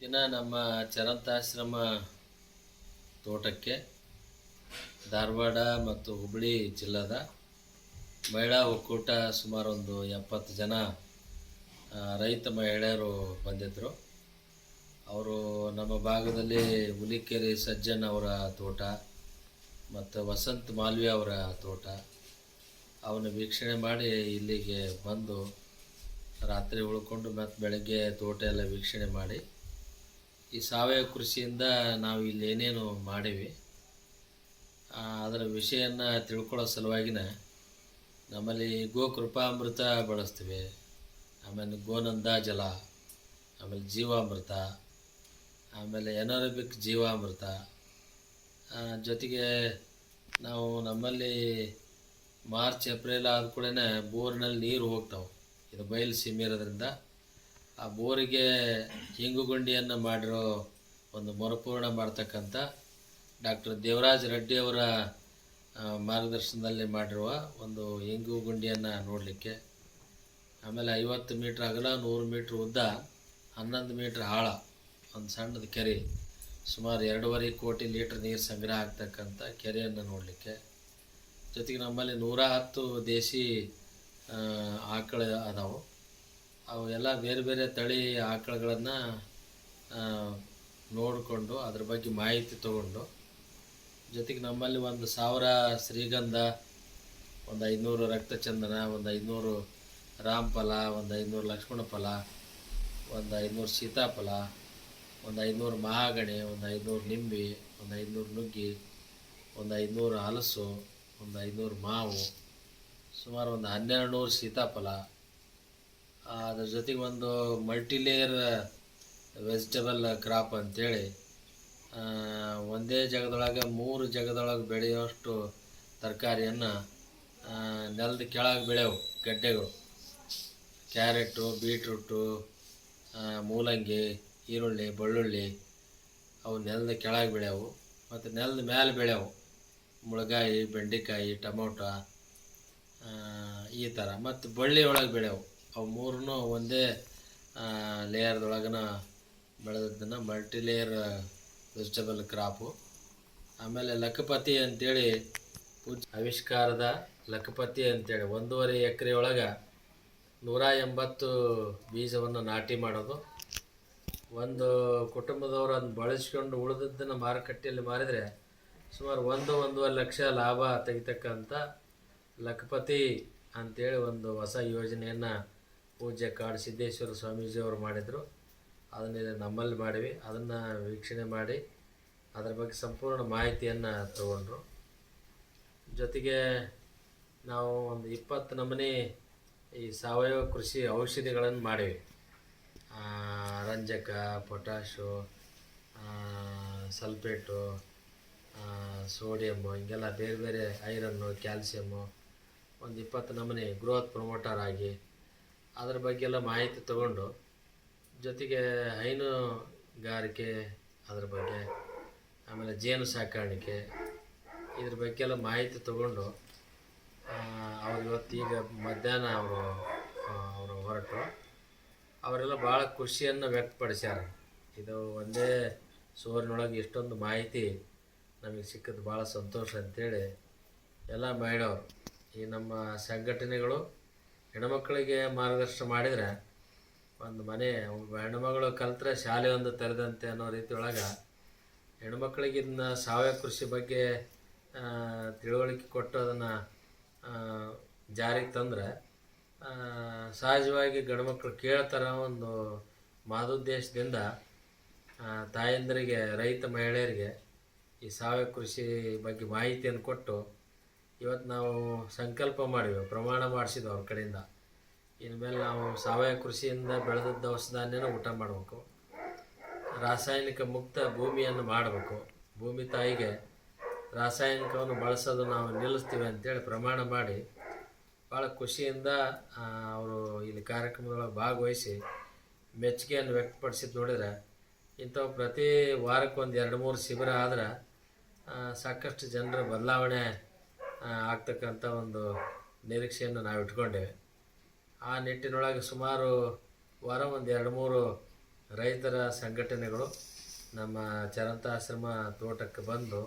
ದಿನ ನಮ್ಮ ಚರಂತಾಶ್ರಮ ತೋಟಕ್ಕೆ ಧಾರವಾಡ ಮತ್ತು ಹುಬ್ಬಳ್ಳಿ ಜಿಲ್ಲಾದ ಮಹಿಳಾ ಒಕ್ಕೂಟ ಸುಮಾರು ಒಂದು 70 ಜನ ರೈತ ಮಹಿಳೆಯರು ಬಂದಿದ್ದರು. ಅವರು ನಮ್ಮ ಭಾಗದಲ್ಲಿ ಹುಲಿಕೆರೆ ಸಜ್ಜನ್ ಅವರ ತೋಟ ಮತ್ತು ವಸಂತ್ ಮಾಲ್ವಿ ಅವರ ತೋಟ ಅವನ್ನ ವೀಕ್ಷಣೆ ಮಾಡಿ ಇಲ್ಲಿಗೆ ಬಂದು ರಾತ್ರಿ ಉಳ್ಕೊಂಡು ಮತ್ತು ಬೆಳಗ್ಗೆ ತೋಟ ಎಲ್ಲ ವೀಕ್ಷಣೆ ಮಾಡಿ ಈ ಸಾವಯವ ಕೃಷಿಯಿಂದ ನಾವು ಇಲ್ಲಿ ಏನೇನು ಮಾಡೀವಿ ಅದರ ವಿಷಯನ ತಿಳ್ಕೊಳ್ಳೋ ಸಲುವಾಗಿನ ನಮ್ಮಲ್ಲಿ ಗೋಕೃಪಾಮೃತ ಬಳಸ್ತೀವಿ, ಆಮೇಲೆ ಗೋನಂದ ಜಲ, ಆಮೇಲೆ ಜೀವಾಮೃತ, ಆಮೇಲೆ ಎನರೋಬಿಕ್ ಜೀವಾಮೃತ, ಜೊತೆಗೆ ನಾವು ನಮ್ಮಲ್ಲಿ ಮಾರ್ಚ್ ಏಪ್ರಿಲ್ ಆದ ಕೂಡ ಬೋರ್ನಲ್ಲಿ ನೀರು ಹೋಗ್ತಾವೆ. ಇದು ಬಯಲು ಸೀಮೆ ಇರೋದ್ರಿಂದ ಆ ಬೋರಿಗೆ ಹಿಂಗುಗುಂಡಿಯನ್ನು ಮಾಡಿರೋ ಒಂದು ಮರುಪೂರ್ಣ ಮಾಡ್ತಕ್ಕಂಥ ಡಾಕ್ಟರ್ ದೇವರಾಜ್ ರೆಡ್ಡಿ ಅವರ ಮಾರ್ಗದರ್ಶನದಲ್ಲಿ ಮಾಡಿರುವ ಒಂದು ಹಿಂಗುಗುಂಡಿಯನ್ನು ನೋಡಲಿಕ್ಕೆ, ಆಮೇಲೆ 50 ಮೀಟ್ರ್ ಅಗಲ 100 ಮೀಟ್ರ್ ಉದ್ದ 11 ಮೀಟ್ರ್ ಆಳ ಒಂದು ಸಣ್ಣದ ಕೆರೆ, ಸುಮಾರು 2.5 ಕೋಟಿ ಲೀಟ್ರ್ ನೀರು ಸಂಗ್ರಹ ಆಗ್ತಕ್ಕಂಥ ಕೆರೆಯನ್ನು ನೋಡಲಿಕ್ಕೆ, ಜೊತೆಗೆ ನಮ್ಮಲ್ಲಿ 110 ದೇಸಿ ಆಕಳು ಅದಾವೆ. ಅವು ಎಲ್ಲ ಬೇರೆ ಬೇರೆ ತಳಿ ಆಕಳುಗಳನ್ನು ನೋಡಿಕೊಂಡು ಅದ್ರ ಬಗ್ಗೆ ಮಾಹಿತಿ ತಗೊಂಡು, ಜೊತೆಗೆ ನಮ್ಮಲ್ಲಿ 1000 ಶ್ರೀಗಂಧ, ಒಂದು 500 ರಕ್ತಚಂದನ, ಒಂದು 500 ರಾಮಫಲ, ಒಂದು 500 ಲಕ್ಷ್ಮಣ ಫಲ, ಒಂದು 500 ಸೀತಾಫಲ, ಒಂದು 500 ಮಹಾಗಣಿ, ಒಂದು 500 ನಿಂಬೆ, ಒಂದು 500 ನುಗ್ಗಿ, ಒಂದು 500 ಹಲಸು, ಒಂದು 500 ಮಾವು, ಸುಮಾರು ಒಂದು 1200 ಸೀತಾಫಲ, ಅದ್ರ ಜೊತೆಗೆ ಒಂದು ಮಲ್ಟಿಲೇಯರ್ ವೆಜಿಟೇಬಲ್ ಕ್ರಾಪ್ ಅಂಥೇಳಿ ಒಂದೇ ಜಾಗದೊಳಗೆ 3 ಜಾಗದೊಳಗೆ ಬೆಳೆಯುವಷ್ಟು ತರಕಾರಿಯನ್ನು ನೆಲದ ಕೆಳಗೆ ಬೆಳೆಯವು ಗಡ್ಡೆಗಳು, ಕ್ಯಾರೆಟು, ಬೀಟ್ರೂಟು, ಮೂಲಂಗಿ, ಈರುಳ್ಳಿ, ಬೆಳ್ಳುಳ್ಳಿ ಅವು ನೆಲದ ಕೆಳಗೆ ಬೆಳೆಯವು. ಮತ್ತು ನೆಲದ ಮೇಲೆ ಬೆಳೆಯವು ಮುಳಗಾಯಿ, ಬೆಂಡೆಕಾಯಿ, ಟೊಮೊಟೊ ಈ ಥರ. ಮತ್ತು ಬಳ್ಳಿ ಒಳಗೆ ಬೆಳೆಯವು. ಅವು ಮೂರನ್ನೂ ಒಂದೇ ಲೇಯರ್ದೊಳಗನ ಬೆಳೆದದ್ದನ್ನು ಮಲ್ಟಿಲೇಯರ್ ವೆಜಿಟೇಬಲ್ ಕ್ರಾಪು. ಆಮೇಲೆ ಲಖಪತಿ ಅಂಥೇಳಿ ಆವಿಷ್ಕಾರದ ಲಖಪತಿ ಅಂಥೇಳಿ 1.5 ಎಕರೆ ಒಳಗೆ 180 ಬೀಜವನ್ನು ನಾಟಿ ಮಾಡೋದು. ಒಂದು ಕುಟುಂಬದವರು ಅದನ್ನು ಬಳಸ್ಕೊಂಡು ಉಳಿದದ್ದನ್ನು ಮಾರುಕಟ್ಟೆಯಲ್ಲಿ ಮಾರಿದರೆ ಸುಮಾರು 1-1.5 ಲಕ್ಷ ಲಾಭ ತೆಗಿತಕ್ಕಂಥ ಲಖಪತಿ ಅಂಥೇಳಿ ಒಂದು ಹೊಸ ಯೋಜನೆಯನ್ನು ಪೂಜ್ಯ ಕಾಡು ಸಿದ್ದೇಶ್ವರ ಸ್ವಾಮೀಜಿಯವರು ಮಾಡಿದರು. ಅದನ್ನು ನಮ್ಮಲ್ಲಿ ಮಾಡಿವಿ. ಅದನ್ನು ವೀಕ್ಷಣೆ ಮಾಡಿ ಅದರ ಬಗ್ಗೆ ಸಂಪೂರ್ಣ ಮಾಹಿತಿಯನ್ನು ತಗೊಂಡ್ರು. ಜೊತೆಗೆ ನಾವು ಒಂದು 20 ನಮೂನೆ ಈ ಸಾವಯವ ಕೃಷಿ ಔಷಧಿಗಳನ್ನು ಮಾಡಿವಿ. ರಂಜಕ, ಪೊಟ್ಯಾಶು, ಸಲ್ಫೇಟು, ಸೋಡಿಯಮ್ಮು, ಹಿಂಗೆಲ್ಲ ಬೇರೆ ಬೇರೆ ಐರನ್ನು, ಕ್ಯಾಲ್ಸಿಯಮ್ಮು, ಒಂದು 20 ನಮೂನೆ ಗ್ರೋತ್ ಪ್ರಮೋಟರ್ ಆಗಿ ಅದ್ರ ಬಗ್ಗೆ ಎಲ್ಲ ಮಾಹಿತಿ ತಗೊಂಡು, ಜೊತೆಗೆ ಹೈನುಗಾರಿಕೆ ಅದ್ರ ಬಗ್ಗೆ, ಆಮೇಲೆ ಜೇನು ಸಾಕಾಣಿಕೆ ಇದ್ರ ಬಗ್ಗೆ ಎಲ್ಲ ಮಾಹಿತಿ ತಗೊಂಡು ಅವ್ರು ಇವತ್ತೀಗ ಮಧ್ಯಾಹ್ನ ಅವರು ಹೊರಟರು. ಅವರೆಲ್ಲ ಭಾಳ ಖುಷಿಯನ್ನು ವ್ಯಕ್ತಪಡಿಸ್ಯಾರ. ಇದು ಒಂದೇ ಸೋರಿನೊಳಗೆ ಇಷ್ಟೊಂದು ಮಾಹಿತಿ ನಮಗೆ ಸಿಕ್ಕಿದ್ದು ಭಾಳ ಸಂತೋಷ ಅಂಥೇಳಿ ಎಲ್ಲ ಮಹಿಳೆಯವರು, ಈ ನಮ್ಮ ಸಂಘಟನೆಗಳು ಹೆಣ್ಮಕ್ಳಿಗೆ ಮಾರ್ಗದರ್ಶನ ಮಾಡಿದರೆ ಒಂದು ಮನೆ ಹೆಣ್ಮಗಳು ಕಲ್ತ್ರೆ ಶಾಲೆ ಒಂದು ತೆರೆದಂತೆ ಅನ್ನೋ ರೀತಿ ಒಳಗೆ ಹೆಣ್ಮಕ್ಳಿಗೆ ಇದನ್ನ ಸಾವಯವ ಕೃಷಿ ಬಗ್ಗೆ ತಿಳುವಳಿಕೆ ಕೊಟ್ಟು ಅದನ್ನು ಜಾರಿಗೆ ತಂದರೆ ಸಹಜವಾಗಿ ಗಂಡ್ಮಕ್ಳು ಕೇಳ್ತಾರೆ. ಒಂದು ಮಾದುದ್ದೇಶದಿಂದ ತಾಯಂದರಿಗೆ, ರೈತ ಮಹಿಳೆಯರಿಗೆ ಈ ಸಾವಯವ ಕೃಷಿ ಬಗ್ಗೆ ಮಾಹಿತಿಯನ್ನು ಕೊಟ್ಟು ಇವತ್ತು ನಾವು ಸಂಕಲ್ಪ ಮಾಡಿವಿ, ಪ್ರಮಾಣ ಮಾಡಿಸಿದ್ವು ಅವ್ರ ಕಡೆಯಿಂದ. ಇನ್ಮೇಲೆ ನಾವು ಸಾವಯವ ಕೃಷಿಯಿಂದ ಬೆಳೆದ ದವಸ ಧಾನ್ಯನ ಊಟ ಮಾಡಬೇಕು, ರಾಸಾಯನಿಕ ಮುಕ್ತ ಭೂಮಿಯನ್ನು ಮಾಡಬೇಕು, ಭೂಮಿ ತಾಯಿಗೆ ರಾಸಾಯನಿಕವನ್ನು ಬಳಸೋದು ನಾವು ನಿಲ್ಲಿಸ್ತೀವಿ ಅಂತೇಳಿ ಪ್ರಮಾಣ ಮಾಡಿ ಭಾಳ ಖುಷಿಯಿಂದ ಅವರು ಇಲ್ಲಿ ಕಾರ್ಯಕ್ರಮದೊಳಗೆ ಭಾಗವಹಿಸಿ ಮೆಚ್ಚುಗೆಯನ್ನು ವ್ಯಕ್ತಪಡಿಸಿದ್ದು ನೋಡಿದರೆ, ಇಂಥವು ಪ್ರತಿ ವಾರಕ್ಕೆ ಒಂದು 2-3 ಶಿಬಿರ ಆದ್ರೆ ಸಾಕಷ್ಟು ಜನರ ಬದಲಾವಣೆ ಆಗ್ತಕ್ಕಂಥ ಒಂದು ನಿರೀಕ್ಷೆಯನ್ನು ನಾವು ಇಟ್ಕೊಂಡೇವೆ. ಆ ನಿಟ್ಟಿನೊಳಗೆ ಸುಮಾರು ವಾರ ಒಂದು 2-3 ರೈತರ ಸಂಘಟನೆಗಳು ನಮ್ಮ ಚರಂತಾಶ್ರಮ ತೋಟಕ್ಕೆ ಬಂದು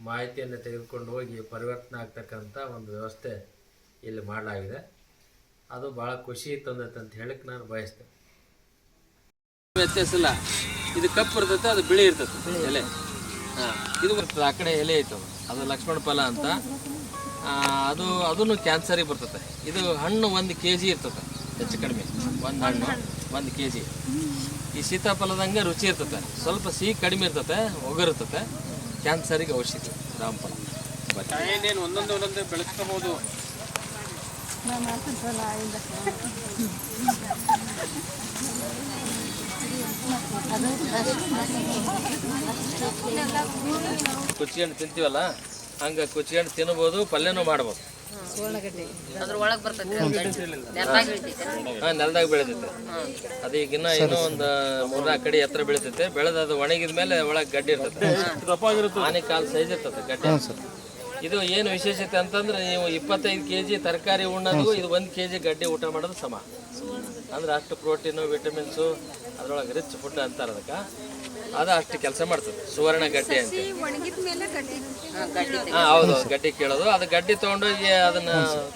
ಮಾಹಿತಿಯನ್ನು ತೆಗೆದುಕೊಂಡು ಹೋಗಿ ಪರಿವರ್ತನೆ ಆಗ್ತಕ್ಕಂಥ ಒಂದು ವ್ಯವಸ್ಥೆ ಇಲ್ಲಿ ಮಾಡಲಾಗಿದೆ. ಅದು ಭಾಳ ಖುಷಿ ತಂದೈತೆ ಅಂತ ಹೇಳಕ್ಕೆ ನಾನು ಬಯಸ್ತೇನೆ. ವ್ಯತ್ಯಾಸ ಇಲ್ಲ, ಇದು ಕಪ್ಪು ಇರ್ತೈತೆ, ಅದು ಬಿಳಿ ಇರ್ತೈತೆ ಎಲೆ. ಇದು ಬರ್ತದೆ, ಆ ಕಡೆ ಎಲೆ ಐತವೆ, ಅದು ಲಕ್ಷ್ಮಣ ಫಲ ಅಂತ. ಅದನ್ನು ಕ್ಯಾನ್ಸರಿಗೆ ಬರ್ತದೆ. ಇದು ಹಣ್ಣು 1 kg ಇರ್ತದೆ, ಹೆಚ್ಚು ಕಡಿಮೆ ಒಂದು ಹಣ್ಣು 1 kg. ಈ ಸೀತಾಫಲದಂಗೆ ರುಚಿ ಇರ್ತದೆ, ಸ್ವಲ್ಪ ಸಿಹಿ ಕಡಿಮೆ ಇರ್ತದೆ, ಒಗರ್ತದೆ. ಕ್ಯಾನ್ಸರಿಗೆ ಔಷಧಿ ರಾಮಫಲ. ಒಂದೊಂದೇ ಬೆಳೆಸ್ಕೋಬಹುದು. ಕುಚ್ಚಿಗೆಣ್ಣು ತಿಂತೀವಲ್ಲ, ಹಂಗೆ ಕುಚ್ಚಿಗೆಣ್ಣು ತಿನ್ಬೋದು, ಪಲ್ಯನೂ ಮಾಡ್ಬೋದು. ನೆಲದಾಗ ಬೆಳೆದೈತೆ ಅದು. ಈಗಿನ್ನ ಇನ್ನೂ ಒಂದು 3-4 ಕಡೆ ಎತ್ತರ ಬೆಳಿತೈತೆ. ಬೆಳೆದ ಅದು ಒಣಗಿದ ಮೇಲೆ ಒಳಗೆ ಗಡ್ಡಿ ಇರ್ತೈತೆ, ಆನೆ ಕಾಲು ಸೈಜ್ ಇರ್ತದೆ ಗಡ್ಡೆ. ಇದು ಏನು ವಿಶೇಷತೆ ಅಂತಂದ್ರೆ, ನೀವು 25 kg ತರಕಾರಿ ಉಣ್ಣೋದು ಇದು 1 kg ಗಡ್ಡೆ ಊಟ ಮಾಡೋದು ಸಮ. ಅಂದ್ರೆ ಅಷ್ಟು ಪ್ರೋಟೀನು, ವಿಟಮಿನ್ಸು ಅದ್ರೊಳಗೆ ರಿಚ್ ಫುಡ್ ಅಂತಾರೆ ಅದಕ್ಕೆ. ಅದು ಅಷ್ಟು ಕೆಲಸ ಮಾಡ್ತದೆ ಸುವರ್ಣ ಗಡ್ಡೆ ಅಂತ. ಹೌದು, ಗಡ್ಡಿ ಕೇಳೋದು. ಅದು ಗಡ್ಡಿ ತೊಗೊಂಡೋಗಿ ಅದನ್ನ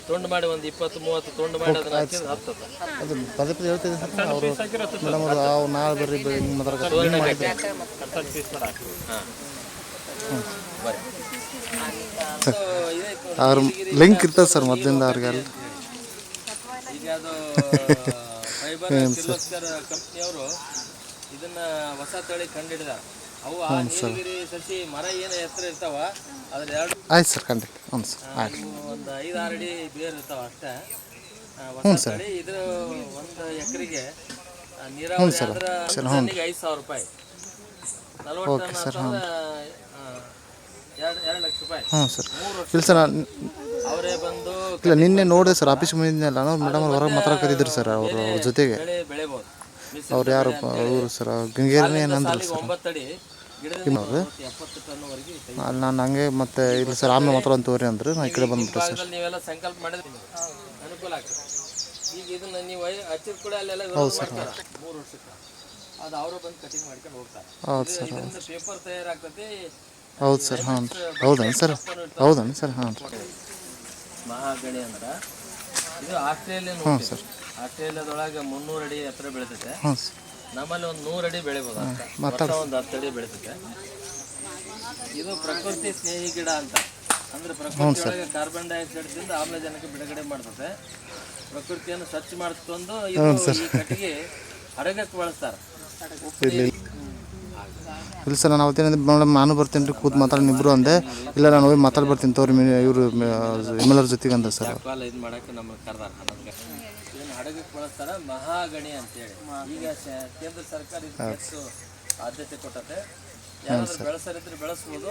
ತುಂಡು ಮಾಡಿ ಒಂದು 20-30 ತುಂಡು ಮಾಡಿ ಅದನ್ನ ಹಚ್ಚಿದ್ರೆ ಹತ್ತದ. ಸುವರ್ಣ ಗಡ್ಡೆ. ಅವ್ರ ಲಿಂಕ್ ಇರ್ತದೆ ಸರ್ ಮೊದಲಿಂದ ಅವ್ರಿಗೆಲ್ಲ. ಈಗ ಅದು ಫೈಬರ್ ಕಿರ್ಲೋಸ್ಕರ್ ಕಂಪ್ನಿಯವರು ಇದನ್ನ ಹೊಸ ತಳಿ ಕಂಡಿಡಿದಾರೆ. ಅವು ನೀಲಗಿರಿ ಸಸಿ ಮರ ಏನು ಎತ್ತರ ಇರ್ತಾವ ಅದ್ರ 2 ಆಯ್ತು ಸರ್, ಖಂಡಿತ. ಹ್ಞೂ ಸರ್, ಆಯ್ತು. ಒಂದು 5-6 ಅಡಿ ಬೇರು ಇರ್ತಾವ ಅಷ್ಟೇ. ಹೊಸ ತಳಿ ಇದು 1 ಎಕರೆಗೆ ನೀರಾವರಿ ಆದ್ರೆ 5,000 ರೂಪಾಯಿ. 40 ಟನ್ 2 ಲಕ್ಷ ರೂಪಾಯಿ. ಹ್ಞೂ ಸರ್. ಇಲ್ಲ ಸರ್, ಅವರೇ ಬಂದು ಇಲ್ಲ ನಿನ್ನೆ ನೋಡಿದೆ ಸರ್, ಆಫೀಸ್ ಬಂದಿದ್ದೆಲ್ಲ ಮೇಡಮ್ ಹೊರಗೆ ಮಾತಾಡ್ತಿದ್ರು ಸರ್. ಅವ್ರ ಜೊತೆಗೆ ಬೆಳೆಬೋದು. ಅವ್ರು ಯಾರು ಇವರು ಸರ್, ಗಂಗೇರಿನೇ ಏನಂದ್ರೆ ಸರ್ 9 ಅಡಿ ಗಿಡದಿಂದ 70 ಟನ್ ವರೆಗೆ. ಅಲ್ಲಿ ನಾನು ಹಂಗೆ ಮತ್ತೆ ಇಲ್ಲ ಸರ್ ಆಮೇಲೆ ಮಾತ್ರ ತೋರಿ ಅಂದ್ರೆ ನಾನು ಈ ಕಡೆ ಬಂದ್ಬಿಟ್ಟೆ ಸರ್. ನೀವೆಲ್ಲ ಸಂಕಲ್ಪ ಮಾಡಿದ್ರೆ ಅನುಕೂಲ ಆಗ್ತದೆ. ಈಗ ಇದನ್ನ ನೀವು ಹಚ್ಚಿದ ಕೂಡ ಅಲ್ಲೆಲ್ಲ 3 ವರ್ಷಕ್ಕೆ ಅದು ಅವರು ಬಂದು ಕಟಿಂಗ್ ಮಾಡ್ಕೊಂಡು ಹೋಗ್ತಾರೆ. ಹೌದು ಸರ್, ಇದರಿಂದ ಪೇಪರ್ ತಯಾರಾಗ್ತದೆ. ಹೌದು ಸರ್. ಹಾಂ, ಹೌದಾ ಸರ್? ಹೌದಾ ಸರ್? ಹಾಂ. ಮಹಾಗಣಿ ಅಂದ್ರೆ ಇದು ಆಸ್ಟ್ರೇಲಿಯನ್. ಹಾಂ ಸರ್. ಆಸ್ಟ್ರೇಲಿಯಾದೊಳಗೆ 300 ಅಡಿ ಎತ್ತರ ಬೆಳಿತೈತೆ. ಹಾಂ ಸರ್. ನಮ್ಮಲ್ಲಿ ಒಂದು 100 ಅಡಿ ಬೆಳಿಬೋದು ಅಂತ. ಒಂದು 10 ಅಡಿ ಬೆಳಿತೈತೆ. ಇದು ಪ್ರಕೃತಿ ಸ್ನೇಹಿ ಗಿಡ ಅಂತ. ಅಂದ್ರೆ ಪ್ರಕೃತಿಯೊಳಗೆ ಕಾರ್ಬನ್ ಡೈಆಕ್ಸೈಡ್ ದಿಂದ ಆಮ್ಲಜನಕ ಬಿಡುಗಡೆ ಮಾಡ್ತದೆ. ಪ್ರಕೃತಿಯನ್ನು ಸ್ವಚ್ಛ ಮಾಡ್ತಂದು ಇದು ಈ ಕಟ್ಟಿಗೆ ಅಡಗಕ್ಕೆ ಬಳಸ್ತಾರೆ. ಇಲ್ಲ ಸರ್, ನಾನು ಅವತ್ತೇನಿದೆ ಮೇಡಮ್ ನಾನು ಬರ್ತೀನಿ ರೀ, ಕೂತ್ ಮಾತಾಡಿ ಇಬ್ಬರು ಅಂದೆ. ಇಲ್ಲ ನಾನು ಹೋಗಿ ಮಾತಾಡಿ ಬರ್ತೀನಿ ತೋರಿ ಇವರು ಎಮ್.ಎಲ್.ಅವ್ರ ಜೊತೆಗೆ ಅಂದ ಸರ್. ಇದು ಮಾಡಕ್ಕೆ ನಮಗೆ ಕರೆದಾರ. ನಮಗೆ ಇದನ್ನು ಅಡಗಕ್ಕೆ ಬಳಸ್ತಾರೆ, ಮಹಾಗಣಿ ಅಂತೇಳಿ. ಈಗ ಕೇಂದ್ರ ಸರ್ಕಾರ ಇದಕ್ಕೆ ಆದ್ಯತೆ ಕೊಟ್ಟತೆ. ಯಾರಾದ್ರೂ ಬೆಳೆಸರಿದ್ರೆ ಬೆಳೆಸ್ಬೋದು.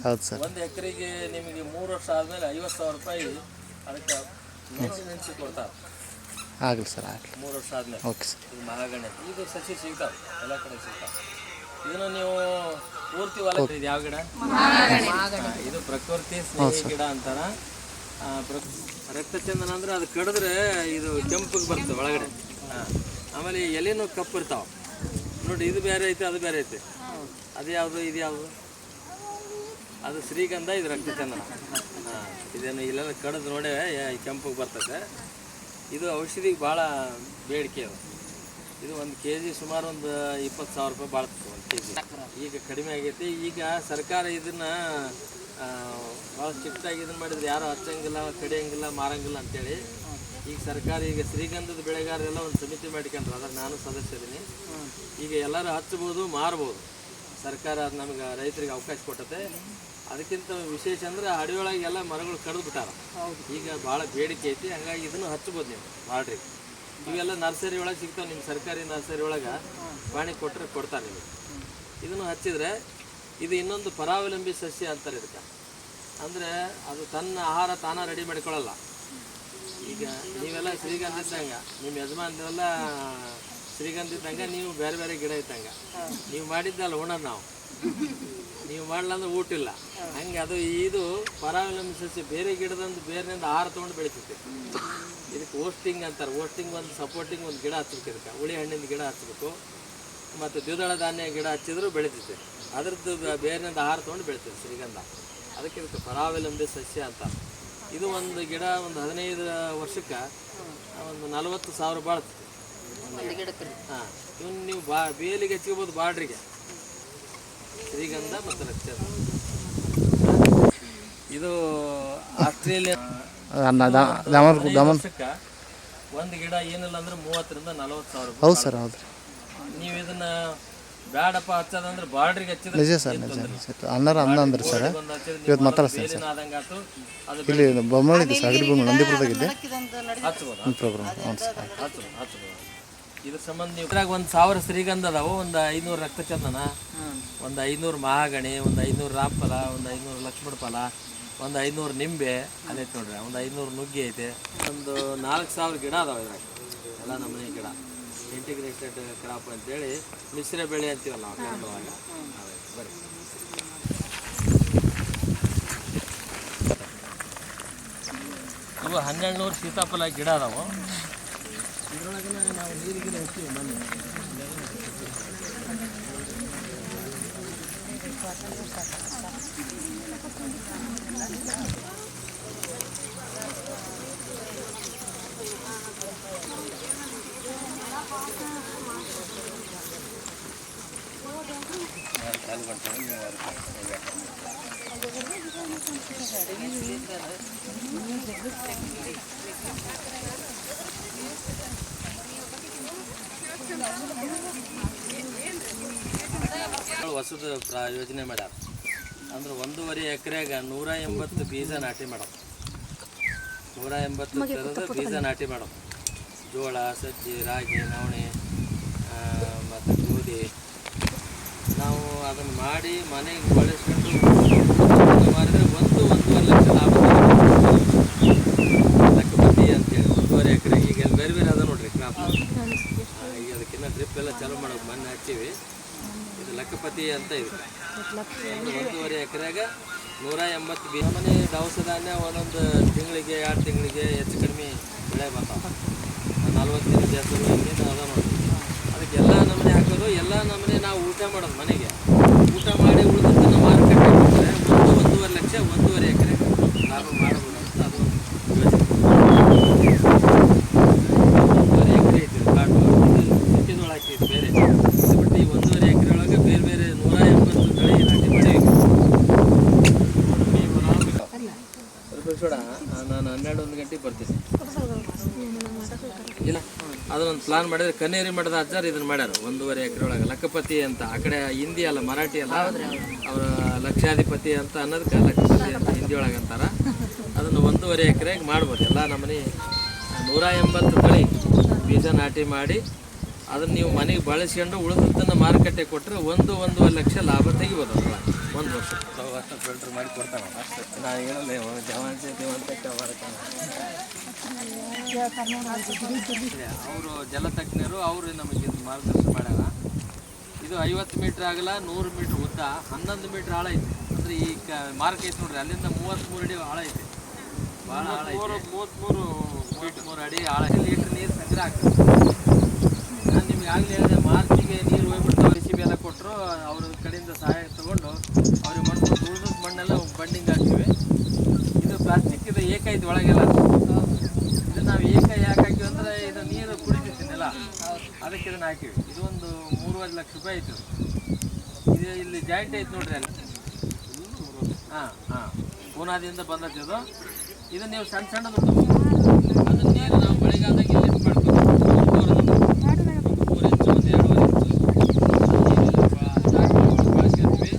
ಹೌದು ಸರ್. 1 ಎಕರೆಗೆ ನಿಮಗೆ 3 ವರ್ಷ ಆದಮೇಲೆ 50,000 ರೂಪಾಯಿ ಅದಕ್ಕೆ ಮೇಂಟೆನೆನ್ಸ್ ಕೊಡ್ತಾರೆ. ಆಗಲಿ ಸರ್, ಆಗಲಿ. 3 ವರ್ಷ ಆದಮೇಲೆ. Okay sir. ಇದು ಮಹಾಗಣಿ. ಇದು ಸಸಿ ಸಿಗ್ತಾವೆ, ಎಲ್ಲ ಕಡೆ ಸಿಗ್ತಾವೆ. ಇದನ್ನು ನೀವು ಪೂರ್ತಿ ಹೊಲ. ಇದು ಯಾವ ಗಿಡ? ಇದು ಪ್ರಕೃತಿ ಸ್ನೇಹಿ ಗಿಡ ಅಂತಾರ. ರಕ್ತಚಂದನ ಅಂದ್ರೆ ಅದು ಕಡಿದ್ರೆ ಇದು ಕೆಂಪಿಗೆ ಬರ್ತದೆ ಒಳಗಡೆ. ಆಮೇಲೆ ಎಲೆನೂ ಕಪ್ಪು ಇರ್ತಾವ ನೋಡಿ. ಇದು ಬೇರೆ ಐತೆ, ಅದು ಬೇರೆ ಐತೆ. ಅದು ಯಾವುದು, ಇದು ಯಾವುದು? ಅದು ಶ್ರೀಗಂಧ, ಇದು ರಕ್ತಚಂದನ. ಇದೇನು ಇಲ್ಲೆಲ್ಲ ಕಡಿದು ನೋಡೇ ಕೆಂಪಿಗೆ ಬರ್ತದೆ. ಇದು ಔಷಧಿಗೆ ಭಾಳ ಬೇಡಿಕೆ ಅದು. ಇದು 1 kg ಸುಮಾರು ಒಂದು 20,000 ರೂಪಾಯಿ ಬಾಳ್ತದೆ 1 kg. ಈಗ ಕಡಿಮೆ ಆಗೈತಿ. ಈಗ ಸರ್ಕಾರ ಇದನ್ನ ಭಾಳ ಸ್ಟ್ರಿಕ್ಟಾಗಿ ಇದನ್ನು ಮಾಡಿದ್ರೆ ಯಾರು ಹಚ್ಚಂಗಿಲ್ಲ, ಕಡಿಯಂಗಿಲ್ಲ, ಮಾರಂಗಿಲ್ಲ ಅಂತೇಳಿ ಈಗ ಸರ್ಕಾರ ಈಗ ಶ್ರೀಗಂಧದ ಬೆಳೆಗಾರರೆಲ್ಲ ಒಂದು ಸಮಿತಿ ಮಾಡ್ಕೊಂಡ್ರೆ. ಅದ್ರ ನಾನು ಸದಸ್ಯದೀನಿ. ಈಗ ಎಲ್ಲರೂ ಹಚ್ಬೋದು, ಮಾರ್ಬೋದು. ಸರ್ಕಾರ ಅದು ನಮ್ಗೆ ರೈತರಿಗೆ ಅವಕಾಶ ಕೊಟ್ಟತೆ. ಅದಕ್ಕಿಂತ ವಿಶೇಷ ಅಂದ್ರೆ ಅಡವಿಯೊಳಗೆ ಎಲ್ಲ ಮರಗಳು ಕಡಿದು ಬಿಟ್ಟಾರ. ಈಗ ಭಾಳ ಬೇಡಿಕೆ ಐತಿ. ಹಂಗಾಗಿ ಇದನ್ನು ಹಚ್ಬೋದು ನೀವು ಮಾಡ್ರಿ. ಇವೆಲ್ಲ ನರ್ಸರಿ ಒಳಗೆ ಸಿಗ್ತಾವೆ. ನಿಮ್ಮ ಸರ್ಕಾರಿ ನರ್ಸರಿ ಒಳಗೆ ಬಾಣಿ ಕೊಟ್ಟರೆ ಕೊಡ್ತಾರೆ ನಿಮಗೆ. ಇದನ್ನು ಹಚ್ಚಿದರೆ ಇದು ಇನ್ನೊಂದು ಪರಾವಲಂಬಿ ಸಸ್ಯ ಅಂತಾರೆ ಇದಕ್ಕೆ. ಅಂದರೆ ಅದು ತನ್ನ ಆಹಾರ ತಾನ ರೆಡಿ ಮಾಡಿಕೊಳ್ಳಲ್ಲ. ಈಗ ನೀವೆಲ್ಲ ಶ್ರೀಗಂಧ ಇದ್ದಂಗೆ, ನಿಮ್ಮ ಯಜಮಾನ್ರೆಲ್ಲ ಶ್ರೀಗಂಧ ಇದ್ದಂಗೆ, ನೀವು ಬೇರೆ ಬೇರೆ ಗಿಡ ಇದ್ದಂಗೆ. ನೀವು ಮಾಡಿದ್ದಲ್ಲ ಉಣ್ಣೋದು ನಾವು. ನೀವು ಮಾಡಲ್ಲ ಅಂದ್ರೆ ಊಟ ಇಲ್ಲ. ಹಂಗೆ ಅದು ಇದು ಪರಾವಲಂಬಿ ಸಸ್ಯ ಬೇರೆ ಗಿಡದಂದು ಬೇರೆನಿಂದ ಆಹಾರ ತೊಗೊಂಡು ಬೆಳಿತೈತಿ. ಇದಕ್ಕೆ ಓಸ್ಟಿಂಗ್ ಅಂತಾರೆ. ಓಸ್ಟಿಂಗ್ ಒಂದು ಸಪೋರ್ಟಿಂಗ್ ಒಂದು ಗಿಡ ಹಚ್ಬೇಕು. ಇದಕ್ಕೆ ಹುಳಿ ಹಣ್ಣಿನ ಗಿಡ ಹಚ್ಬೇಕು. ಮತ್ತು ದ್ವಿದಳ ಧಾನ್ಯ ಗಿಡ ಹಚ್ಚಿದ್ರು ಬೆಳಿತೈತೆ. ಅದ್ರದ್ದು ಬೇರಿನಿಂದ ಆಹಾರ ತೊಗೊಂಡು ಬೆಳಿತೈತೆ ಶ್ರೀಗಂಧ. ಅದಕ್ಕೆ ಇದಕ್ಕೆ ಪರಾವಲಂಬಿ ಸಸ್ಯ ಅಂತ. ಇದು ಒಂದು ಗಿಡ ಒಂದು 15 ವರ್ಷಕ್ಕೆ ಒಂದು 40,000 ಬಾಳ್ತದೆ ಹಾಂ. ಇವನು ನೀವು ಬೇಲಿಗೆ ಹಚ್ಕೋಬೋದು ಬಾಡ್ರಿಗೆ, ಶ್ರೀಗಂಧ ಮತ್ತು ನಕ್ಷತ್ರ. ಇದು ಆಸ್ಟ್ರೇಲಿಯಾ ವರ್ಷಕ್ಕೆ ಒಂದು ಗಿಡ ಏನಿಲ್ಲ ಅಂದ್ರೆ 30,000 ರಿಂದ 40,000 ರೂಪಾಯಿ. ಹೌದು ಸರ್, ಹೌದು. ನೀವು ಇದನ್ನ ಬ್ಯಾಡಪ್ಪ ಹಚ್ಚೋದಂದ್ರೆ ಬಾರ್ಡ್ರಿಗೆ ಹಚ್ಚಿದ್ರೆ ನಿಜ ಸರ್, ನಿಜ ನಿಜ. ಅಣ್ಣಾರ ಅಂದಂದ್ರೆ ಸರ್ ಇವತ್ತು ಮಾತಾಡ್ತೀನಿ ಸರ್. ಇಲ್ಲಿ ಬೊಮ್ಮಳಿ ಇದೆ ಸರ್, ಅಗ್ರಿ ಬೊಮ್ಮಳಿ ನಂದಿಪುರದಾಗಿದೆ ಪ್ರೋಗ್ರಾಮ್. ಹ್ಞೂ ಸರ್, ಇದ್ರ ಸಂಬಂಧ ನೀವು ಇದ್ರಾಗ 1,000 ಶ್ರೀಗಂಧ ಅದಾವು, ಒಂದು 500 ರಕ್ತಚಂದನ, ಒಂದು 500 ಮಹಾಗಣಿ, ಒಂದು 500 ರಾಮಫಲ, ಒಂದು 500 ಲಕ್ಷ್ಮಣ ಫಲ, ಒಂದು 500 ನಿಂಬೆ ಅದೈತೆ ನೋಡ್ರಿ, ಒಂದು 500 ನುಗ್ಗೆ ಐತೆ, ಒಂದು 4,000 ಗಿಡ ಅದಾವೆ ಇದ್ರಾಗ. ಎಲ್ಲ ನಮ್ಮನೆ ಗಿಡ ಇಂಟಿಗ್ರೇಟೆಡ್ ಕ್ರಾಪ್ ಅಂತೇಳಿ ಮಿಶ್ರ ಬೆಳೆ ಅಂತೀವಲ್ಲ ನಾವು ಕನ್ನಡವಾಗ. ಬರ್ರಿ ಇವು 1200 ಸೀತಾಫಲ ಗಿಡ ಅದಾವು. ಇದ್ರೊಳಗೆ ನಾವು ನೀರಿಗೆ ಹಚ್ತೀವಿ ಮನೆ. ಹೊಸದು ಯೋಜನೆ ಮಾಡ್ಯಾರ. ಅಂದ್ರೆ 1.5 ಎಕರೆಗೆ 180 ಬೀಜ ನಾಟಿ ಮಾಡೋದು. 180 ಥರದ ಬೀಜ ನಾಟಿ ಮಾಡೋದು. ಜೋಳ, ಸಜ್ಜಿ, ರಾಗಿ, ನವಣೆ ಮತ್ತು ಗೋಧಿ. ನಾವು ಅದನ್ನು ಮಾಡಿ ಮನೆಗೆ ಬಳಸ್ಕೊಂಡು ಮಾಡಿದ್ರೆ 1.5 ಲಕ್ಷ ಲಾಭ. ಲೆಕ್ಕಪತಿ ಅಂತೇಳಿ 1.5 ಎಕರೆ. ಈಗ ಬೇರೆ ಬೇರೆ ಅದ ನೋಡ್ರಿ ಕ್ರಾಪ್. ಈಗ ಅದಕ್ಕಿಂತ ಡ್ರಿಪ್ ಎಲ್ಲ ಚಾಲೂ ಮಾಡೋದು, ಮಣ್ಣು ಹಚ್ಚಿವಿ. ಇದು ಲೆಕ್ಕಪತಿ ಅಂತ ಇದೆ. 1.5 ಎಕರೆಗೆ 180 ಬೀಜ. ಮನೆ ದವಸ ಧಾನ್ಯ ಒಂದೊಂದು ತಿಂಗಳಿಗೆ 2 ತಿಂಗಳಿಗೆ ಹೆಚ್ಚು ಕಡಿಮೆ ಬೆಳೆ ಬರ್ತಾವೆ. 40 ದಿನ ಹೆಸರು ಹಿಂಗೇನು ಅದ ನೋಡಿ. ಅದಕ್ಕೆ ಎಲ್ಲ ನಮೂನೆ ಹಾಕೋದು, ಎಲ್ಲ ನಮೂನೆ ನಾವು ಊಟ ಮಾಡೋದು. ಮನೆಗೆ ಊಟ ಮಾಡಿ ಉಳಿದನ್ನು ಮಾರುಕಟ್ಟೆ ಕೊಟ್ಟರೆ 1.5 ಲಕ್ಷ 1.5 ಎಕರೆ ಲಾಭ ಮಾಡ್ಬೋದು ಅಂತ ಅದು ಯೋಜನೆ. 1.5 ಎಕರೆ ಐತಿ ಕಾಟು, ಸಿಕ್ಕಿದೊಳಗೆ ಹಾಕಿದ್ದು ಬೇರೆ. ಬಟ್ ಈ 1.5 ಎಕರೆ ಒಳಗೆ ಬೇರೆ ಬೇರೆ 180 ತಳಿ ನಾಟಿ ಮಾಡೀವಿ. ನಾನು 12-1 ಗಂಟೆಗೆ ಬರ್ತೀನಿ. ಇಲ್ಲ ಅದೊಂದು ಪ್ಲಾನ್ ಮಾಡಿದ್ರೆ ಕನ್ನೇರಿ ಮಠದ ಅಜ್ಜಾರು ಇದನ್ನು ಮಾಡ್ಯಾರ 1.5 ಎಕರೆ ಒಳಗೆ. ಲೆಕ್ಕಪತಿ ಅಂತ ಆ ಕಡೆ ಹಿಂದಿ ಅಲ್ಲ, ಮರಾಠಿ ಅಲ್ಲ, ಅವರ ಲಕ್ಷಾಧಿಪತಿ ಅಂತ ಅನ್ನೋದಕ್ಕೆ ಲೆಕ್ಕಪತಿ ಅಂತ ಹಿಂದಿ ಒಳಗೆ ಅಂತಾರ. ಅದನ್ನು 1.5 ಎಕರೆಗೆ ಮಾಡ್ಬೋದು. ಎಲ್ಲ ನಮ್ಮನೆ 180 ತಳಿ ಬೀಜ ನಾಟಿ ಮಾಡಿ ಅದನ್ನು ನೀವು ಮನೆಗೆ ಬಳಸ್ಕೊಂಡು ಉಳಿದದ್ದನ್ನು ಮಾರುಕಟ್ಟೆ ಕೊಟ್ಟರೆ 1.5 ಲಕ್ಷ ಲಾಭ ತೆಗಿಬೋದು ಅದ್ರೊಳಗೆ 1 ವರ್ಷ. ಅಷ್ಟು ಫಿಲ್ಟ್ರ್ ಮಾಡಿ ಕೊಡ್ತಾವೆ. ಅಷ್ಟು ನಾನು ಹೇಳಲ್ಲ ಅವರು ಜಲತಜ್ಞರು ಅವರು ನಮಗೆ ಮಾರ್ಗದರ್ಶನ ಮಾಡ್ಯಾರ. ಇದು 50 ಮೀಟ್ರ್ ಆಗಲ್ಲ, 100 ಮೀಟ್ರ್ ಉದ್ದ, 11 ಮೀಟ್ರ್ ಆಳ ಐತೆ. ಅಂದರೆ ಈ ಮಾರ್ಕ್ ಐತೆ ನೋಡ್ರಿ, ಅಲ್ಲಿಂದ 33 ಅಡಿ ಆಳ ಐತೆ. ಭಾಳ ಆಳ ಐತೆ, 33 ಅಡಿ ಆಳ. ಲೀಟ್ರ್ ನೀರು ಸಂಗ್ರಹ ಆಗ್ತದೆ. ನಾನು ನಿಮ್ಗೆ ಆಗಲೇ ಹೇಳಿದೆ, ಮಾರ್ಚಿಗೆ ನೀರು ಹೋಗ್ಬಿಡ್ತಾವೆ. ರೆಸಿಪಿ ಎಲ್ಲ ಕೊಟ್ಟರು, ಅವ್ರ ಕಡೆಯಿಂದ ಸಹಾಯ ತೊಗೊಂಡು ಅವ್ರಿಗೆ ಮಾಡ್ಕೊಂಡು ಉಳಿದ ಮಣ್ಣೆಲ್ಲ ಬಂಡಿಂಗ್ ಹಾಕ್ತೀವಿ. ಇದು ಪ್ಲಾಸ್ಟಿಕ್ ಇದು ಏಕೈತೆ ಒಳಗೆಲ್ಲ. ಇದು ನಾವು ಯಾಕೆ ಹಾಕಿವಿ ಅಂದರೆ ಇದು ನೀರು ಕುಡಿತಿರ್ತೀನಿಲ್ಲ, ಅದಕ್ಕೆ ಇದನ್ನು ಹಾಕಿವಿ. ಇದು ಒಂದು 3.5 ಲಕ್ಷ ರೂಪಾಯಿ ಐತೆ. ಇದು ಇಲ್ಲಿ ಜಾಯಿಂಟ್ ಐತೆ ನೋಡ್ರಿ ಅಲ್ಲಿ. ಹಾಂ ಪೂನಾದಿಂದ ಬಂದದ್ದು. ಇದು ನೀವು ಸಣ್ಣ ಸಣ್ಣದು ಅದನ್ನ ನೀರು ನಾವು ಮಳೆಗಾಲದಾಗ ಇಲ್ಲಿ ಮಾಡ್ತೀವಿ. 3 ಇಂಚು 1.5 ಇಂಚು ಬಳಸ್ಕೊತೀವಿ.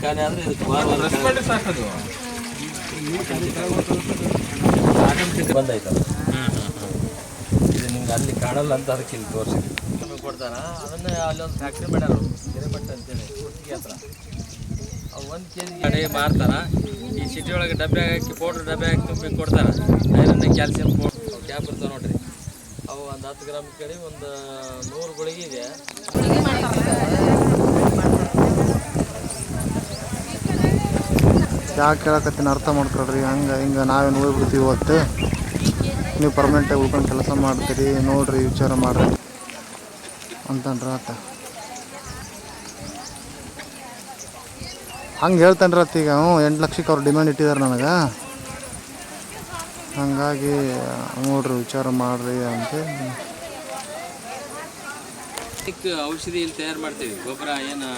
ಖಾಲಿ ಆದರೆ ಇದಕ್ಕೆ ಬಂದೈತಲ್ಲ ಇದು ನಿಮ್ಗೆ ಅಲ್ಲಿ ಕಾಣಲ್ಲ ಅಂತ ಅದಕ್ಕೆ ಇಲ್ಲಿ ತೋರಿಸಿದ್ವಿ ಕೊಡ್ತಾರ ಅದನ್ನೇ ಅಲ್ಲಿ ಒಂದು ಫ್ಯಾಕ್ಟ್ರಿ ಮಾಡ್ಯಾರ ಹಿರೇಮಠ ಅಂತೇಳಿ ಕುರ್ತಿಗೆ ಹತ್ರ ಅವು 1 kg ಕಡೆ ಮಾರ್ತಾರ. ಈ ಸಿಟಿ ಒಳಗೆ ಡಬ್ಬೆ ಹಾಕಿ ಪೌಡ್ರ್ ಡಬ್ಬೆ ಹಾಕಿ ತುಂಬಿ ಕೊಡ್ತಾರ. ಐರನ್ ಕ್ಯಾಲ್ಸಿಯಂ ಪೌಡ್ರ್ ಕ್ಯಾಪ್ ಇರ್ತಾವೆ ನೋಡ್ರಿ, ಅವು ಒಂದು 10 ಗ್ರಾಮ್ ಕಡೆ ಒಂದು 100 ಗುಳಿಗೆಗೆ ಯಾಕೆ ಕೇಳಕತ್ತೀನಿ ಅರ್ಥ ಮಾಡ್ಕೊಳ್ರಿ. ಹಂಗೆ ಹಿಂಗೆ ನಾವೇನು ಹೋಗ್ಬಿಡ್ತೀವಿ ಇವತ್ತು, ನೀವು ಪರ್ಮನೆಂಟಾಗಿ ಉಳ್ಕೊಂಡು ಕೆಲಸ ಮಾಡ್ತೀರಿ ನೋಡ್ರಿ, ವಿಚಾರ ಮಾಡ್ರಿ ಅಂತನ್ರಿ ಆತ. ಹಂಗೆ ಹೇಳ್ತಾನ್ರಿ ಆತ. ಈಗ 8 ಲಕ್ಷಕ್ಕೆ ಅವ್ರು ಡಿಮ್ಯಾಂಡ್ ಇಟ್ಟಿದ್ದಾರೆ ನನಗೆ, ಹಾಗಾಗಿ ನೋಡ್ರಿ ವಿಚಾರ ಮಾಡ್ರಿ ಅಂತ. ಔಷಧಿ ಇಲ್ಲಿ ತಯಾರು ಮಾಡ್ತೀವಿ. ಗೊಬ್ಬರ ಏನು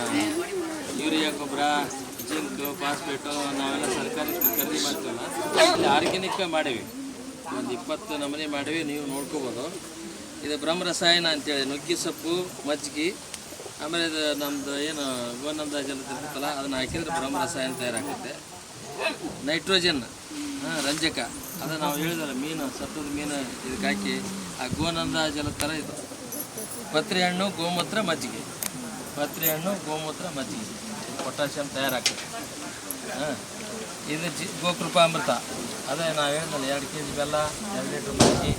ಯೂರಿಯಾ ಗೊಬ್ಬರ, ಜಿಂಕ್, ಫಾಸ್ಫೇಟು ನಾವೆಲ್ಲ ಸರ್ಕಾರಿ ಖರೀದಿ ಮಾಡ್ತೀವಲ್ಲ, ಇಲ್ಲಿ ಆರ್ಗ್ಯಾನಿಕ್ ಮಾಡೀವಿ. ಒಂದು 20 ನಮೂನೆ ಮಾಡೀವಿ, ನೀವು ನೋಡ್ಕೋಬೋದು. ಇದು ಬ್ರಹ್ಮ ರಸಾಯನ ಅಂತೇಳಿ ನುಗ್ಗಿ ಸೊಪ್ಪು, ಮಜ್ಜಿಗೆ, ಆಮೇಲೆ ಇದು ನಮ್ಮದು ಏನು ಗೋನಂದ ಜಲ ಇರ್ತೈತಲ್ಲ ಅದನ್ನು ಹಾಕಿದ್ರೆ ಬ್ರಹ್ಮ ರಸಾಯನ ತಯಾರಾಗುತ್ತೆ. ನೈಟ್ರೋಜನ್ ರಂಜಕ, ಅದು ನಾವು ಹೇಳಿದಲ್ಲ ಮೀನು, ಸತ್ತದ ಮೀನು ಇದಕ್ಕೆ ಹಾಕಿ ಆ ಗೋನಂದ ಜಲದ ಥರ ಇದು. ಪತ್ರೆ ಹಣ್ಣು, ಗೋಮೂತ್ರ, ಮಜ್ಜಿಗೆ, ಪತ್ರೆ ಹಣ್ಣು, ಗೋಮೂತ್ರ, ಮಜ್ಜಿಗೆ, ಪೊಟ್ಯಾಷಿಯಮ್ ತಯಾರಾಗ್ತದೆ. ಇದು ಗೋಕೃಪಾಮೃತ, ಅದೇ ನಾವು ಹೇಳಿದ್ನಲ್ಲ 2 kg ಬೆಲ್ಲ, 2 ಲೀಟ್ರ್ ಮಜ್ಜಿಗೆ,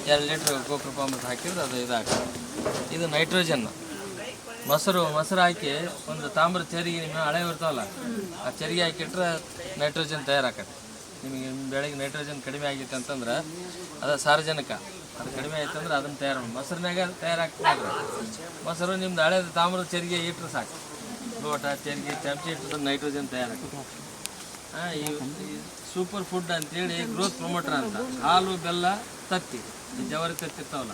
2 ಲೀಟ್ರ್ ಗೋಕೃಪಾಮೃತ ಹಾಕಿದ್ರೆ ಅದು ಇದಾಗ್ತದೆ. ಇದು ನೈಟ್ರೋಜನ್. ಮೊಸರು ಹಾಕಿ ಒಂದು ತಾಮ್ರ ಚರಿಗೆ ನಿಮ್ಮ ಹಳೆ ಇರ್ತಾವಲ್ಲ ಆ ಚರಿಗೆ ಹಾಕಿಟ್ರೆ ನೈಟ್ರೋಜನ್ ತಯಾರಾಕತ್ತೆ. ನಿಮಗೆ ಬೆಳಗ್ಗೆ ನೈಟ್ರೋಜನ್ ಕಡಿಮೆ ಆಗಿತ್ತು ಅಂತಂದ್ರೆ ಅದು ಸಾರ್ವಜನಿಕ, ಅದು ಕಡಿಮೆ ಆಯ್ತು ಅಂದ್ರೆ ಅದನ್ನು ತಯಾರು ಮಾಡಿ ಮೊಸರಿನಾಗ ತಯಾರಾಗ್ತದೆ. ಮೊಸರು ನಿಮ್ದು ಹಳೇದು ತಾಮ್ರದ ಚರಿಗೆ ಇಟ್ಟರೆ ಸಾಕು, ಲೋಟ, ಚರಿಗೆ, ಚಮಚಿ ಇಟ್ಟರೆ ನೈಟ್ರೋಜನ್ ತಯಾರಾಗ್ತದೆ. ಈ ಸೂಪರ್ ಫುಡ್ ಅಂತೇಳಿ ಗ್ರೋತ್ ಪ್ರಮೋಟರ್ ಅಂತ. ಹಾಲು, ಬೆಲ್ಲ, ತತ್ತಿ, ಈ ಜವಾರಿ ತತ್ತಿ ಇರ್ತಾವಲ್ಲ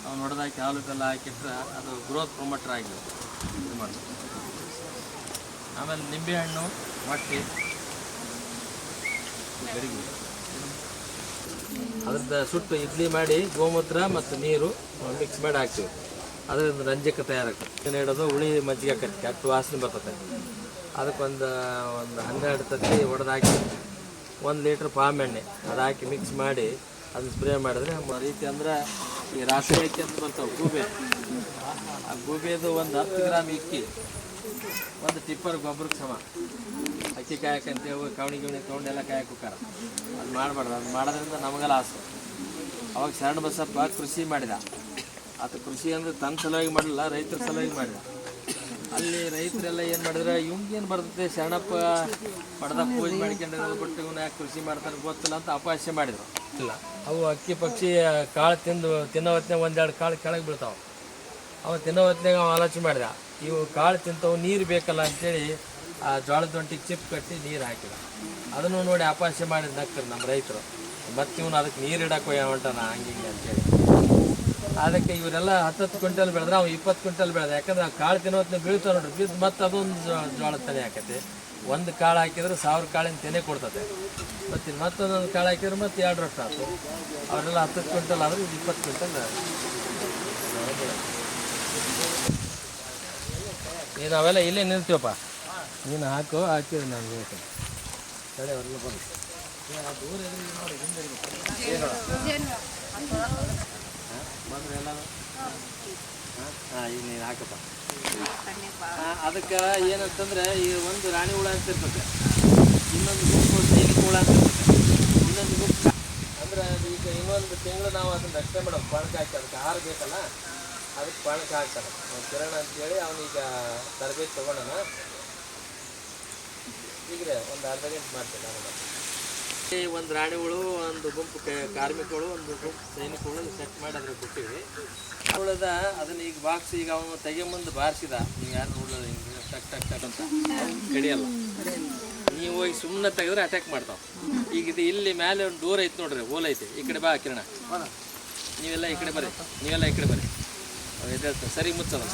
ಅವ್ನು ಹೊಡೆದಾಕಿ ಹಾಲು ಬೆಲ್ಲ ಹಾಕಿಟ್ರೆ ಅದು ಗ್ರೋತ್ ಪ್ರಮೋಟರ್ ಆಗಿರುತ್ತೆ. ಇದು ಮಾಡ್ತಾರೆ. ಆಮೇಲೆ ನಿಂಬೆಹಣ್ಣು, ಮೊಟ್ಟೆ, ಗಡಿಗೆ, ಅದ್ರದ್ದು ಸುಟ್ಟು ಇಡ್ಲಿ ಮಾಡಿ ಗೋಮೂತ್ರ ಮತ್ತು ನೀರು ಮಿಕ್ಸ್ ಮಾಡಿ ಹಾಕ್ತೀವಿ. ಅದರಿಂದ ರಂಜಕ ತಯಾರಾಗ್ತದೆ. ಇಡೋದು ಹುಳಿ ಮಜ್ಜಿಗೆ ಹಾಕತ್ತೆ, ಕೆಟ್ಟ ವಾಸನೆ ಬರ್ತದೆ. ಅದಕ್ಕೊಂದು 12 ತತ್ತಿ ಹೊಡೆದಾಕಿ 1 ಲೀಟ್ರ್ ಪಾಮ್ ಎಣ್ಣೆ ಅದು ಹಾಕಿ ಮಿಕ್ಸ್ ಮಾಡಿ ಅದನ್ನ ಸ್ಪ್ರೇ ಮಾಡಿದ್ರೆ ರೀತಿ ಅಂದ್ರೆ ಈ ರಾಶಿ ಅಕ್ಕಿ ಅಂತ ಬರ್ತಾವೆ ಗೂಬೆ, ಆ ಗೂಬೆದು ಒಂದು 10 ಗ್ರಾಮ್ ಇಕ್ಕಿ 1 ಟಿಪ್ಪರ್ ಗೊಬ್ಬರಕ್ಕೆ ಸಮ. ಅಕ್ಕಿ ಕಾಯಕಂತೇಳಿ ಕವಣಿ ತೊಗೊಂಡೆಲ್ಲ ಕಾಯಕ್ಕೆ ಹೋಗಾರ, ಅದು ಮಾಡಬಾರ್ದು. ಅದು ಮಾಡೋದ್ರಿಂದ ನಮಗೆಲ್ಲ ಆಸೆ. ಅವಾಗ ಶರಣ ಬಸಪ್ಪ ಕೃಷಿ ಮಾಡಿದ. ಆತ ಕೃಷಿ ಅಂದರೆ ತನ್ನ ಸಲುವಾಗಿ ಮಾಡಲಿಲ್ಲ, ರೈತರ ಸಲುವಾಗಿ ಮಾಡಿದ. ಅಲ್ಲಿ ರೈತರೆಲ್ಲ ಏನು ಮಾಡಿದ್ರೆ ಇವ್ಗೇನು ಬರ್ತದೆ, ಶರಣಪ್ಪ ಪಡೆದ ಪೂಜೆ ಮಾಡ್ಕೊಂಡಿರೋದು ಬಿಟ್ಟು ಇವನ್ನ ಯಾಕೆ ಕೃಷಿ ಮಾಡ್ತಾರೆ ಗೊತ್ತಿಲ್ಲ ಅಂತ ಅಪಹಾಸ್ಯ ಮಾಡಿದರು. ಇಲ್ಲ, ಅವು ಅಕ್ಕಿ ಪಕ್ಷಿ ಕಾಳು ತಿನ್ನೋ ಹೊತ್ತಿನಾಗ 1-2 ಕಾಳು ಕೆಳಗೆ ಬೀಳ್ತಾವೆ. ಅವ ತಿನ್ನೋ ಹೊತ್ತಿನಾಗ ಅವ ಆಲೋಚನೆ ಮಾಡಿದ, ಇವು ಕಾಳು ತಿಂತವು, ನೀರು ಬೇಕಲ್ಲ ಅಂತೇಳಿ ಆ ಜೋಳದ ದೊಂಟಿಗೆ ಚಿಪ್ ಕಟ್ಟಿ ನೀರು ಹಾಕಿದ. ಅದನ್ನು ನೋಡಿ ಅಪಹಾಸ್ಯ ಮಾಡಿದ ನಕ್ಕರು ನಮ್ಮ ರೈತರು. ಮತ್ತು ಇವನು ಅದಕ್ಕೆ ನೀರು ಇಡಕ್ಕೆ ಹೊಂಟಾನ ಹಂಗೆ ಅಂತೇಳಿ. ಅದಕ್ಕೆ ಇವರೆಲ್ಲ 10 ಕ್ವಿಂಟಲ್ ಬೆಳೆದ್ರೆ ಅವ್ನು 20 ಕ್ವಿಂಟಲ್ ಬೆಳೆದ. ಯಾಕಂದ್ರೆ ಆ ಕಾಳು ತಿನ್ನೋ ಹೊತ್ತಿನ ಬೀಳ್ತಾವೆ ನೋಡ್ರಿ, ಬಿದ್ದು ಮತ್ತು ಅದೊಂದು ಜೋಳದ ತೆನೆ ಹಾಕತ್ತೆ. 1 ಕಾಳು ಹಾಕಿದ್ರೆ 1000 ಕಾಳಿನ ತೆನೆ ಕೊಡ್ತದೆ. ಮತ್ತು ಮತ್ತೊಂದೊಂದು ಕಾಳು ಹಾಕಿದ್ರೆ ಮತ್ತೆ 2 ವರ್ಷ ಆಯ್ತು. ಅವರೆಲ್ಲ 10 ಕ್ವಿಂಟಲ್ ಆದರೆ 20 ಕ್ವಿಂಟಲ್. ನೀನು ಅವೆಲ್ಲ ಇಲ್ಲೇ ನಿಲ್ತೀವಪ್ಪ, ನೀನು ಹಾಕಿದ್ರೆ ನಾನು ಹೇಳ್ತೇನೆ. ಸರಿ ಅವ್ರೆಲ್ಲ ಬಂದು ದೂರ ನೋಡಿ ಹಿಂದೆ ಬಂದ್ರೆ ಎಲ್ಲ ಈಗ ನೀನು ಹಾಕಪ್ಪ. ಅದಕ್ಕೆ ಏನಂತಂದ್ರೆ ಈ ಒಂದು ರಾಣಿ ಹುಳ ಅಂತ ಇರ್ತದೆ, ಇನ್ನೊಂದು ಗುಂಪು ಸೈನಿಕ ಹುಳ ಅಂತ ಇರ್ತದೆ, ಇನ್ನೊಂದು ಗುಂಪು ಅಂದ್ರೆ ಈಗ ಇನ್ನೊಂದು ತಿಂಗಳು ನಾವು ಅದನ್ನ ರಕ್ಷಣೆ ಮಾಡೋದು. ಪಾಣಕ ಹಾಕಿ ಅದಕ್ಕೆ ಆಹಾರ ಬೇಕಲ್ಲ, ಅದಕ್ಕೆ ಪಾಣಕ ಹಾಕ್ತಾರೆ. ಕಿರಣ ಅಂತೇಳಿ ಅವನೀಗ ತರಬೇತಿ ತೊಗೊಂಡನ. ಈಗ ಒಂದು ಅರ್ಧ ಗಂಟೆ ಮಾಡ್ತೇನೆ ನಾನು. ಒಂದು ರಾಣಿ ಹುಳು, ಒಂದು ಗುಂಪು ಕಾರ್ಮಿಕಗಳು, ಒಂದು ಗುಂಪು ಸೈನಿಕಗಳು ಸೆಟ್ ಮಾಡಿ ಅದ್ರ ಕೊಟ್ಟಿವಿ. ಹುಳದ ಅದನ್ನ ಈಗ ಬಾಕ್ಸ್ ಈಗ ಅವನು ತೆಗೆ ಮುಂದೆ ಬಾರಿಸಿದ, ನೀವು ಯಾರು ನೋಡೋದು ಹಿಂಗೆ ಟಕ್ ಟಕ್ ಟಕ್ ಅಂತ ಕಡಿಯಲ್ಲ. ನೀವು ಹೋಗಿ ಸುಮ್ಮನೆ ತೆಗೆದ್ರೆ ಅಟ್ಯಾಕ್ ಮಾಡ್ತಾವೆ. ಈಗ ಇದು ಇಲ್ಲಿ ಮೇಲೆ ಒಂದು ಡೋರ್ ಐತೆ ನೋಡ್ರಿ, ಹೋಲ್ ಐತೆ. ಈ ಕಡೆ ಬಾ ಕಿರಣ, ನೀವೆಲ್ಲ ಈ ಕಡೆ ಬರ್ರಿ, ನೀವೆಲ್ಲ ಈ ಕಡೆ ಬರ್ರಿ. ಎದ್ದೇಳ್ತಾರೆ, ಸರಿ ಮುಚ್ಚದ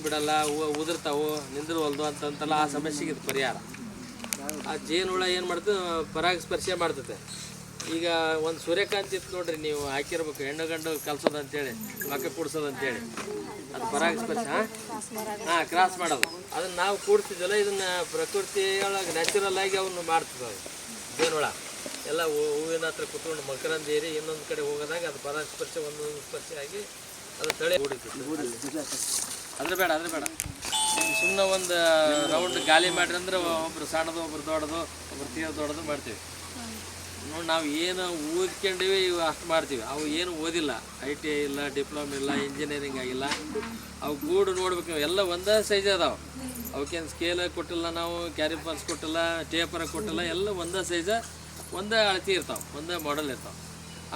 ಬಿಡಲ್ಲ, ಉದುರ್ತಾವು, ನಿಂದಿರುವಲ್ದು ಅಂತಂತಲ್ಲ. ಆ ಸಮಸ್ಯೆಗೆ ಇದು ಪರಿಹಾರ. ಆ ಜೇನುಹುಳ ಏನು ಮಾಡ್ತದೆ, ಪರಾಗಸ್ಪರ್ಶ ಮಾಡ್ತದೆ. ಈಗ ಒಂದು ಸೂರ್ಯಕಾಂತಿ ಇತ್ತು ನೋಡ್ರಿ, ನೀವು ಹಾಕಿರ್ಬೇಕು, ಹೆಣ್ಣು ಗಂಡು ಕಲ್ಸೋದು ಅಂತೇಳಿ, ಮಕ್ಕ ಕೂಡ್ಸೋದು ಅಂತೇಳಿ. ಅದು ಪರಾಗಸ್ಪರ್ಶ ಕ್ರಾಸ್ ಮಾಡೋದು. ಅದನ್ನು ನಾವು ಕೂಡ್ತಿದ್ದಲ್ಲ, ಇದನ್ನು ಪ್ರಕೃತಿಯೊಳಗೆ ನ್ಯಾಚುರಲ್ ಆಗಿ ಅವನ್ನ ಮಾಡ್ತದೆ ಅದು ಜೇನುಹುಳ. ಎಲ್ಲ ಹೂವಿನ ಹತ್ರ ಕುತ್ಕೊಂಡು ಮಕರಂದ ಏರಿ ಇನ್ನೊಂದು ಕಡೆ ಹೋಗೋದಾಗ ಅದು ಪರಾಸ್ಪರ್ಶ ಒಂದೊಂದು ಸ್ಪರ್ಶ ಆಗಿ ಅದು ತಳಿ ಅದ್ರ ಬೇಡ ಸುಮ್ಮನೆ ಒಂದು ರೌಂಡ್ ಗಾಲಿ ಮಾಡ್ರಿ ಅಂದ್ರೆ ಒಬ್ರು ಸಣ್ಣದು ಒಬ್ರು ದೊಡ್ಡದು ಒಬ್ರು ತೀರ ದೊಡ್ಡದು ಮಾಡ್ತೀವಿ ನೋಡಿ. ನಾವು ಏನು ಓದ್ಕೊಂಡಿವಿ ಇವು ಅಷ್ಟು ಮಾಡ್ತೀವಿ. ಅವು ಏನು ಓದಿಲ್ಲ, ITI ಇಲ್ಲ, ಡಿಪ್ಲೊಮಾ ಇಲ್ಲ, ಇಂಜಿನಿಯರಿಂಗ್ ಆಗಿಲ್ಲ. ಅವು ಗೂಡು ನೋಡ್ಬೇಕು, ಎಲ್ಲ ಒಂದೇ ಸೈಜ್ ಅದಾವೆ. ಅವಕ್ಕೇನು ಸ್ಕೇಲ್ ಕೊಟ್ಟಿಲ್ಲ, ನಾವು ಕ್ಯಾರಿಫರ್ಸ್ ಕೊಟ್ಟಿಲ್ಲ, ಟೇಪರ್ ಕೊಟ್ಟಿಲ್ಲ, ಎಲ್ಲ ಒಂದೇ ಸೈಜ, ಒಂದೇ ಅಳತಿ ಇರ್ತಾವೆ, ಒಂದೇ ಮಾಡೆಲ್ ಇರ್ತಾವೆ.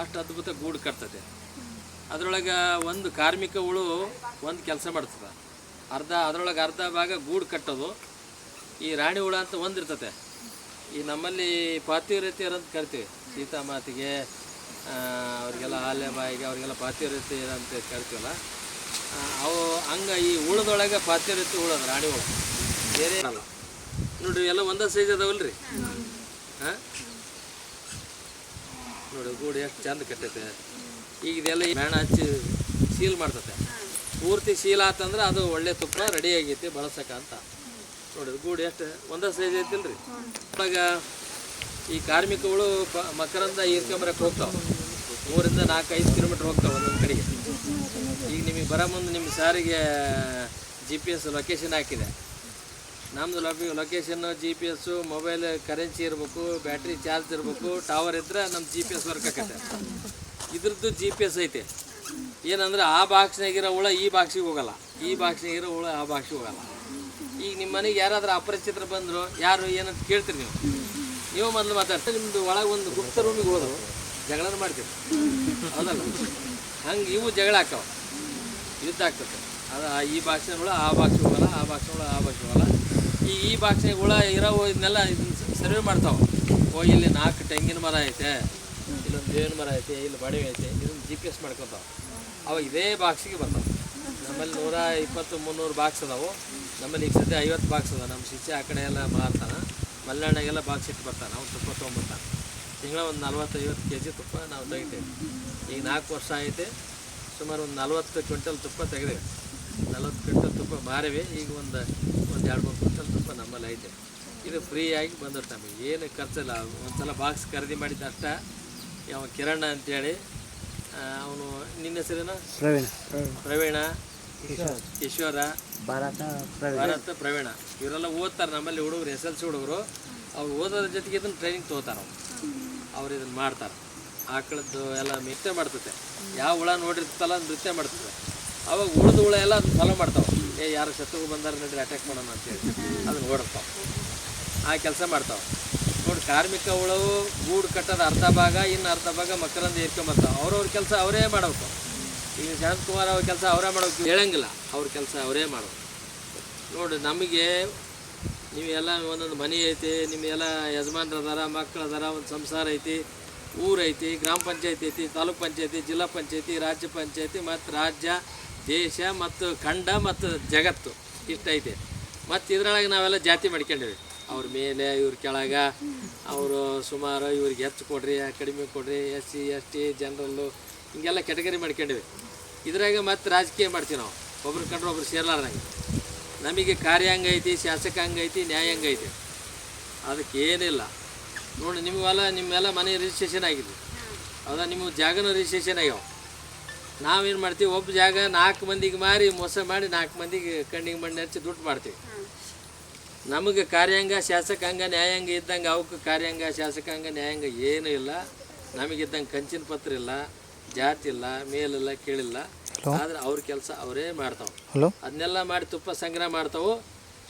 ಅಷ್ಟು ಅದ್ಭುತ ಗೂಡು ಕಟ್ತದೆ. ಅದರೊಳಗೆ ಒಂದು ಕಾರ್ಮಿಕ ಹುಳು ಒಂದು ಕೆಲಸ ಮಾಡ್ತದೆ. ಅದರೊಳಗೆ ಅರ್ಧ ಭಾಗ ಗೂಡು ಕಟ್ಟೋದು. ಈ ರಾಣಿ ಹುಳ ಅಂತ ಒಂದಿರ್ತತೆ. ಈ ನಮ್ಮಲ್ಲಿ ಪಾತಿವ್ರತಿಯರು ಅಂತ ಕರಿತೀವಿ. ಸೀತಾಮಾತೆಗೆ ಅವರಿಗೆಲ್ಲ ಆಲೆಬಾಯಿಗೆ ಅವರಿಗೆಲ್ಲ ಪಾತಿವ್ರತಿಯರು ಅಂತ ಕರಿತೀವಲ್ಲ, ಅವು ಹಂಗೆ ಈ ಹುಳದೊಳಗೆ ಪಾತಿವ್ರತಿ ಹುಳ ಅದು ರಾಣಿ ಹುಳ, ಬೇರೆ ಅಲ್ಲ. ನೋಡಿರಿ ಎಲ್ಲ ಒಂದೇ ಸೈಜ್ ಅದಾವಲ್ರಿ. ಹಾಂ ನೋಡಿ ಗೂಡು ಎಷ್ಟು ಚಂದ ಕಟ್ಟೈತೆ. ಈಗ ಇದೆಲ್ಲ ಮೇಣ ಹಚ್ಚಿ ಸೀಲ್ ಮಾಡ್ತತೆ. ಪೂರ್ತಿ ಸೀಲ್ ಆತಂದ್ರೆ ಅದು ಒಳ್ಳೆ ತುಪ್ಪ ರೆಡಿ ಆಗೈತಿ ಬಳಸಕ್ಕೆ ಅಂತ. ನೋಡಿರಿ ಗೂಡು ಎಷ್ಟು ಒಂದೇ ಸೈಜ್ ಐತಿಲ್ರಿ. ಇವಾಗ ಈ ಕಾರ್ಮಿಕಗಳು ಮಕರಂದ ಹೀರ್ಕೊಂಬರಕ್ಕೆ ಹೋಗ್ತಾವೆ. 3 ರಿಂದ 4-5 ಕಿಲೋಮೀಟ್ರ್ ಹೋಗ್ತಾವೆ ಒಂದೊಂದು ಕಡೆಗೆ. ಈಗ ನಿಮಗೆ ಬರೋ ಮುಂದೆ ನಿಮ್ಮ ಸಾರಿಗೆ GPS ಲೊಕೇಶನ್ ಹಾಕಿದೆ. ನಮ್ಮದು ಲೊಕೇಶನ್ನು GPS ಮೊಬೈಲ್ ಕರೆನ್ಸಿ ಇರಬೇಕು, ಬ್ಯಾಟ್ರಿ ಚಾರ್ಜ್ ಇರಬೇಕು, ಟವರ್ ಇದ್ದರೆ ನಮ್ಮ GPS ವರ್ಕ್ ಆಕತ್ತೆ. ಇದ್ರದ್ದು GPS ಐತೆ. ಏನಂದ್ರೆ ಆ ಬಾಕ್ಸ್ನಾಗಿರೋ ಹುಳ ಈ ಬಾಕ್ಸಿಗೆ ಹೋಗಲ್ಲ, ಈ ಬಾಕ್ಸ್ನಾಗಿರೋ ಹುಳ ಆ ಬಾಕ್ಸಿಗೆ ಹೋಗಲ್ಲ. ಈಗ ನಿಮ್ಮ ಮನೆಗೆ ಯಾರಾದ್ರೂ ಅಪರಿಚಿತರು ಬಂದರು, ಯಾರು ಏನಂತ ಕೇಳ್ತೀರಿ ನೀವು ಮೊದಲು ಮಾತಾಡ್ತೀರಿ. ನಿಮ್ಮದು ಒಳಗೆ ಒಂದು ಗುಪ್ತ ರೂಮಿಗೆ ಹೋದ್ರು ಜಗಳನ ಮಾಡ್ತೀರಿ, ಹೌದಲ್ಲ? ಹಂಗೆ ಇವು ಜಗಳ ಹಾಕವ, ಯುದ್ಧ ಆಗ್ತದೆ. ಅದು ಈ ಬಾಕ್ಸಿನ ಹುಳ ಆ ಬಾಕ್ಸಿಗೆ ಹೋಗಲ್ಲ, ಆ ಬಾಕ್ಸಿನ ಹುಳ ಆ ಬಾಕ್ಸಿಗೆ ಹೋಗಲ್ಲ. ಈ ಬಾಕ್ಸ್ನಾಗ ಹುಳ ಇರೋ ಇದನ್ನೆಲ್ಲ ಇದನ್ನ ಸರ್ವೆ ಮಾಡ್ತಾವೆ. ಇಲ್ಲಿ 4 ತೆಂಗಿನ ಮರ ಐತೆ, ಇಲ್ಲೊಂದು ಬೇವಿನ ಮರ ಐತೆ, ಇಲ್ಲಿ ಬಡವೆ ಐತೆ, ಇದನ್ನು GPS ಮಾಡ್ಕೊತಾವೆ. ಅವಾಗ ಇದೇ ಬಾಕ್ಸಿಗೆ ಬರ್ತಾವೆ. ನಮ್ಮಲ್ಲಿ 120-300 ಬಾಕ್ಸ್ ಅದಾವೆ. ನಮ್ಮಲ್ಲಿ ಈಗ ಸದ್ಯ 50 ಬಾಕ್ಸ್ ಅದಾವೆ. ನಮ್ಮ ಶಿಷ್ಯ ಆ ಕಡೆ ಎಲ್ಲ ಮಾರ್ತಾನೆ, ಮಲ್ನಾಡಿಗೆಲ್ಲ ಬಾಕ್ಸ್ ಇಟ್ಟು ಬರ್ತಾನೆ, ನಾವು ತುಪ್ಪ ತೊಗೊಂಬರ್ತಾನೆ. ತಿಂಗಳ ಒಂದು 40-50 kg ತುಪ್ಪ ನಾವು ತೆಗಿತೇವೆ. ಈಗ 4 ವರ್ಷ ಐತೆ, ಸುಮಾರು ಒಂದು 40 ಕ್ವಿಂಟಲ್ ತುಪ್ಪ ತೆಗೆದೇವೆ. 40 ಕ್ವಿಂಟಲ್ ತುಪ್ಪ ಮಾರಿವೆ. ಈಗ ಒಂದು 2-3 ಕ್ವಿಂಟಲ್ ತುಪ್ಪ ನಮ್ಮಲ್ಲಿ ಐತೆ. ಇದು ಫ್ರೀಯಾಗಿ ಬಂದಿರ್ತ ನಮಗೆ, ಏನು ಖರ್ಚಿಲ್ಲ. ಒಂದು ಸಲ ಬಾಕ್ಸ್ ಖರೀದಿ ಮಾಡಿದ್ದ ಅಷ್ಟ. ಯಾವ ಕಿರಣ ಅಂತೇಳಿ ಅವನು, ನಿನ್ನ ಹೆಸರೇನು? ಪ್ರವೀಣ, ಈಶ್ವರ, ಭಾರತ, ಪ್ರವೀಣ, ಇವರೆಲ್ಲ ಓದ್ತಾರೆ ನಮ್ಮಲ್ಲಿ ಹುಡುಗರು, SLC ಹುಡುಗರು. ಅವ್ರು ಓದೋದ್ರ ಜೊತೆಗೆ ಇದನ್ನು ಟ್ರೈನಿಂಗ್ ತೊಗೋತಾರೆ. ಅವ್ರು ಇದನ್ನು ಮಾಡ್ತಾರೆ. ಆಕಳದ್ದು ಎಲ್ಲ ನೃತ್ಯ ಮಾಡ್ತತೆ. ಯಾವ ಹುಳ ನೋಡಿರ್ತಲ್ಲ ನೃತ್ಯ ಮಾಡ್ತದೆ. ಅವಾಗ ಉಳಿದ ಹುಳ ಎಲ್ಲ ಅದನ್ನ ಫಾಲೋ ಮಾಡ್ತಾವೆ. ಯಾರು ಶತ್ರುಗಳು ಬಂದಾರ ನಡ್ರಿ ಅಟ್ಯಾಕ್ ಮಾಡೋಣ ಅಂತೇಳಿ ಅದನ್ನು ಓಡಿಸ್ತಾವೆ. ಆ ಕೆಲಸ ಮಾಡ್ತಾವೆ. ನೋಡಿ, ಕಾರ್ಮಿಕ ಹುಳವು ಗೂಡು ಕಟ್ಟೋದು ಅರ್ಧ ಭಾಗ, ಇನ್ನು ಅರ್ಧ ಭಾಗ ಮಕ್ಕಳಂದು ಏರ್ಕೊಂಬರ್ತಾವೆ. ಅವ್ರವ್ರ ಕೆಲಸ ಅವರೇ ಮಾಡಬೇಕು. ಈಗ ಶಾಂತಕುಮಾರ್ ಅವ್ರ ಕೆಲಸ ಅವರೇ ಮಾಡೋಕೆ ಹೇಳಂಗಿಲ್ಲ, ಅವ್ರ ಕೆಲಸ ಅವರೇ ಮಾಡಬೇಕು. ನೋಡಿ, ನಮಗೆ ನೀವೆಲ್ಲ ಒಂದೊಂದು ಮನೆ ಐತಿ, ನಿಮಗೆಲ್ಲ ಯಜಮಾನ್ರು ಅದಾರ, ಮಕ್ಕಳು ಅದಾರ, ಒಂದು ಸಂಸಾರ ಐತಿ, ಊರು ಐತಿ, ಗ್ರಾಮ ಪಂಚಾಯತಿ ಐತಿ, ತಾಲೂಕ್ ಪಂಚಾಯತಿ, ಜಿಲ್ಲಾ ಪಂಚಾಯತಿ, ರಾಜ್ಯ ಪಂಚಾಯತಿ, ಮತ್ತು ರಾಜ್ಯ, ದೇಶ, ಮತ್ತು ಖಂಡ, ಮತ್ತು ಜಗತ್ತು ಇಷ್ಟೈತೆ. ಮತ್ತು ಇದ್ರೊಳಗೆ ನಾವೆಲ್ಲ ಜಾತಿ ಮಾಡ್ಕೊಂಡಿವಿ. ಅವ್ರ ಮೇಲೆ, ಇವ್ರ ಕೆಳಗೆ, ಅವರು ಸುಮಾರು, ಇವ್ರಿಗೆ ಹೆಚ್ಚು ಕೊಡ್ರಿ, ಕಡಿಮೆ ಕೊಡ್ರಿ, SC ST ಜನರಲ್ಲು, ಹಿಂಗೆಲ್ಲ ಕೆಟಗರಿ ಮಾಡ್ಕೊಂಡಿವಿ. ಇದ್ರಾಗ ಮತ್ತು ರಾಜಕೀಯ ಮಾಡ್ತೀವಿ ನಾವು, ಒಬ್ರು ಕಂಡ್ರೆ ಒಬ್ರು ಸೇರ್ಲಾರ್ದಂಗೆ. ನಮಗೆ ಕಾರ್ಯಾಂಗ ಐತಿ, ಶಾಸಕಾಂಗ ಐತಿ, ನ್ಯಾಯಾಂಗ ಐತಿ. ಅದಕ್ಕೆ ಏನಿಲ್ಲ. ನೋಡಿ, ನಿಮ್ಮೆಲ್ಲ ಮನೆ ರಿಜಿಸ್ಟ್ರೇಷನ್ ಆಗಿದೆ, ಹೌದಾ? ನಿಮ್ಮ ಜಾಗನೂ ರಿಜಿಸ್ಟ್ರೇಷನ್ ಆಗ್ಯಾವ. ನಾವೇನು ಮಾಡ್ತೀವಿ, ಒಬ್ಬ ಜಾಗ 4 ಮಂದಿಗೆ ಮಾರಿ ಮೋಸ ಮಾಡಿ 4 ಮಂದಿಗೆ ಕಣ್ಣಿಗೆ ಮಣ್ಣು ಹಚ್ಚಿ ದುಡ್ಡು ಮಾಡ್ತೀವಿ. ನಮಗೆ ಕಾರ್ಯಾಂಗ, ಶಾಸಕಾಂಗ, ನ್ಯಾಯಾಂಗ ಇದ್ದಂಗೆ ಅವಕ್ಕೆ ಕಾರ್ಯಾಂಗ, ಶಾಸಕಾಂಗ, ನ್ಯಾಯಾಂಗ ಏನೂ ಇಲ್ಲ. ನಮಗಿದ್ದಂಗೆ ಕಂಚಿನ ಪತ್ರ ಇಲ್ಲ, ಜಾತಿ ಇಲ್ಲ, ಮೇಲಿಲ್ಲ, ಕೀಳಿಲ್ಲ. ಆದ್ರೆ ಅವ್ರ ಕೆಲಸ ಅವರೇ ಮಾಡ್ತಾವೆ. ಅದನ್ನೆಲ್ಲ ಮಾಡಿ ತುಪ್ಪ ಸಂಗ್ರಹ ಮಾಡ್ತಾವೆ.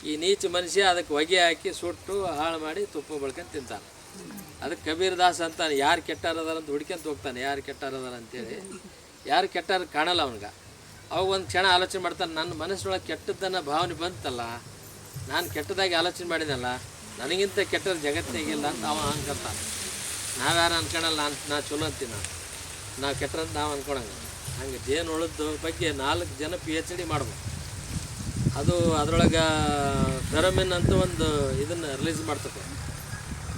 ಈ ನೀಚ ಮನುಷ್ಯ ಅದಕ್ಕೆ ಹೊಗೆ ಹಾಕಿ ಸುಟ್ಟು ಹಾಳು ಮಾಡಿ ತುಪ್ಪ ಬೆಳ್ಕೊಂಡು ತಿಂತಾನೆ. ಅದಕ್ಕೆ ಕಬೀರ್ ದಾಸ್ ಅಂತಾನೆ, ಯಾರು ಕೆಟ್ಟಾರದಾರ ಅಂತ ಹುಡ್ಕೊಂತ ಹೋಗ್ತಾನೆ, ಯಾರು ಕೆಟ್ಟಾರದಾರ ಅಂತೇಳಿ. ಯಾರು ಕೆಟ್ಟಾರ ಕಾಣಲ್ಲ ಅವನಿಗೆ. ಅವಾಗ ಒಂದು ಕ್ಷಣ ಆಲೋಚನೆ ಮಾಡ್ತಾನೆ, ನನ್ನ ಮನಸ್ಸಿನೊಳಗೆ ಕೆಟ್ಟದ್ದನ್ನು ಭಾವನೆ ಬಂತಲ್ಲ, ನಾನು ಕೆಟ್ಟದಾಗಿ ಆಲೋಚನೆ ಮಾಡಿದಲ್ಲ, ನನಗಿಂತ ಕೆಟ್ಟದ ಜಗತ್ತಿನಾಗಿಲ್ಲ ಅಂತ ಅವ ಅನ್ಕೊಂತ. ನಾವ್ಯಾರು ಅನ್ಕೊಳಲ್ಲ, ನಾ ಚಲೋ ಅಂತೀನಿ, ನಾವು ಕೆಟ್ಟರಂತ ನಾವು ಅನ್ಕೊಳಂಗೆ. ಹಂಗೆ ಜೇನುಹುಳದ ಬಗ್ಗೆ 4 ಜನ PhD ಮಾಡ್ಬೇಕು. ಅದು ಅದರೊಳಗೆ ಫೆರೋಮಿನ್ ಅಂತ ಒಂದು ಇದನ್ನು ರಿಲೀಸ್ ಮಾಡ್ತದೆ.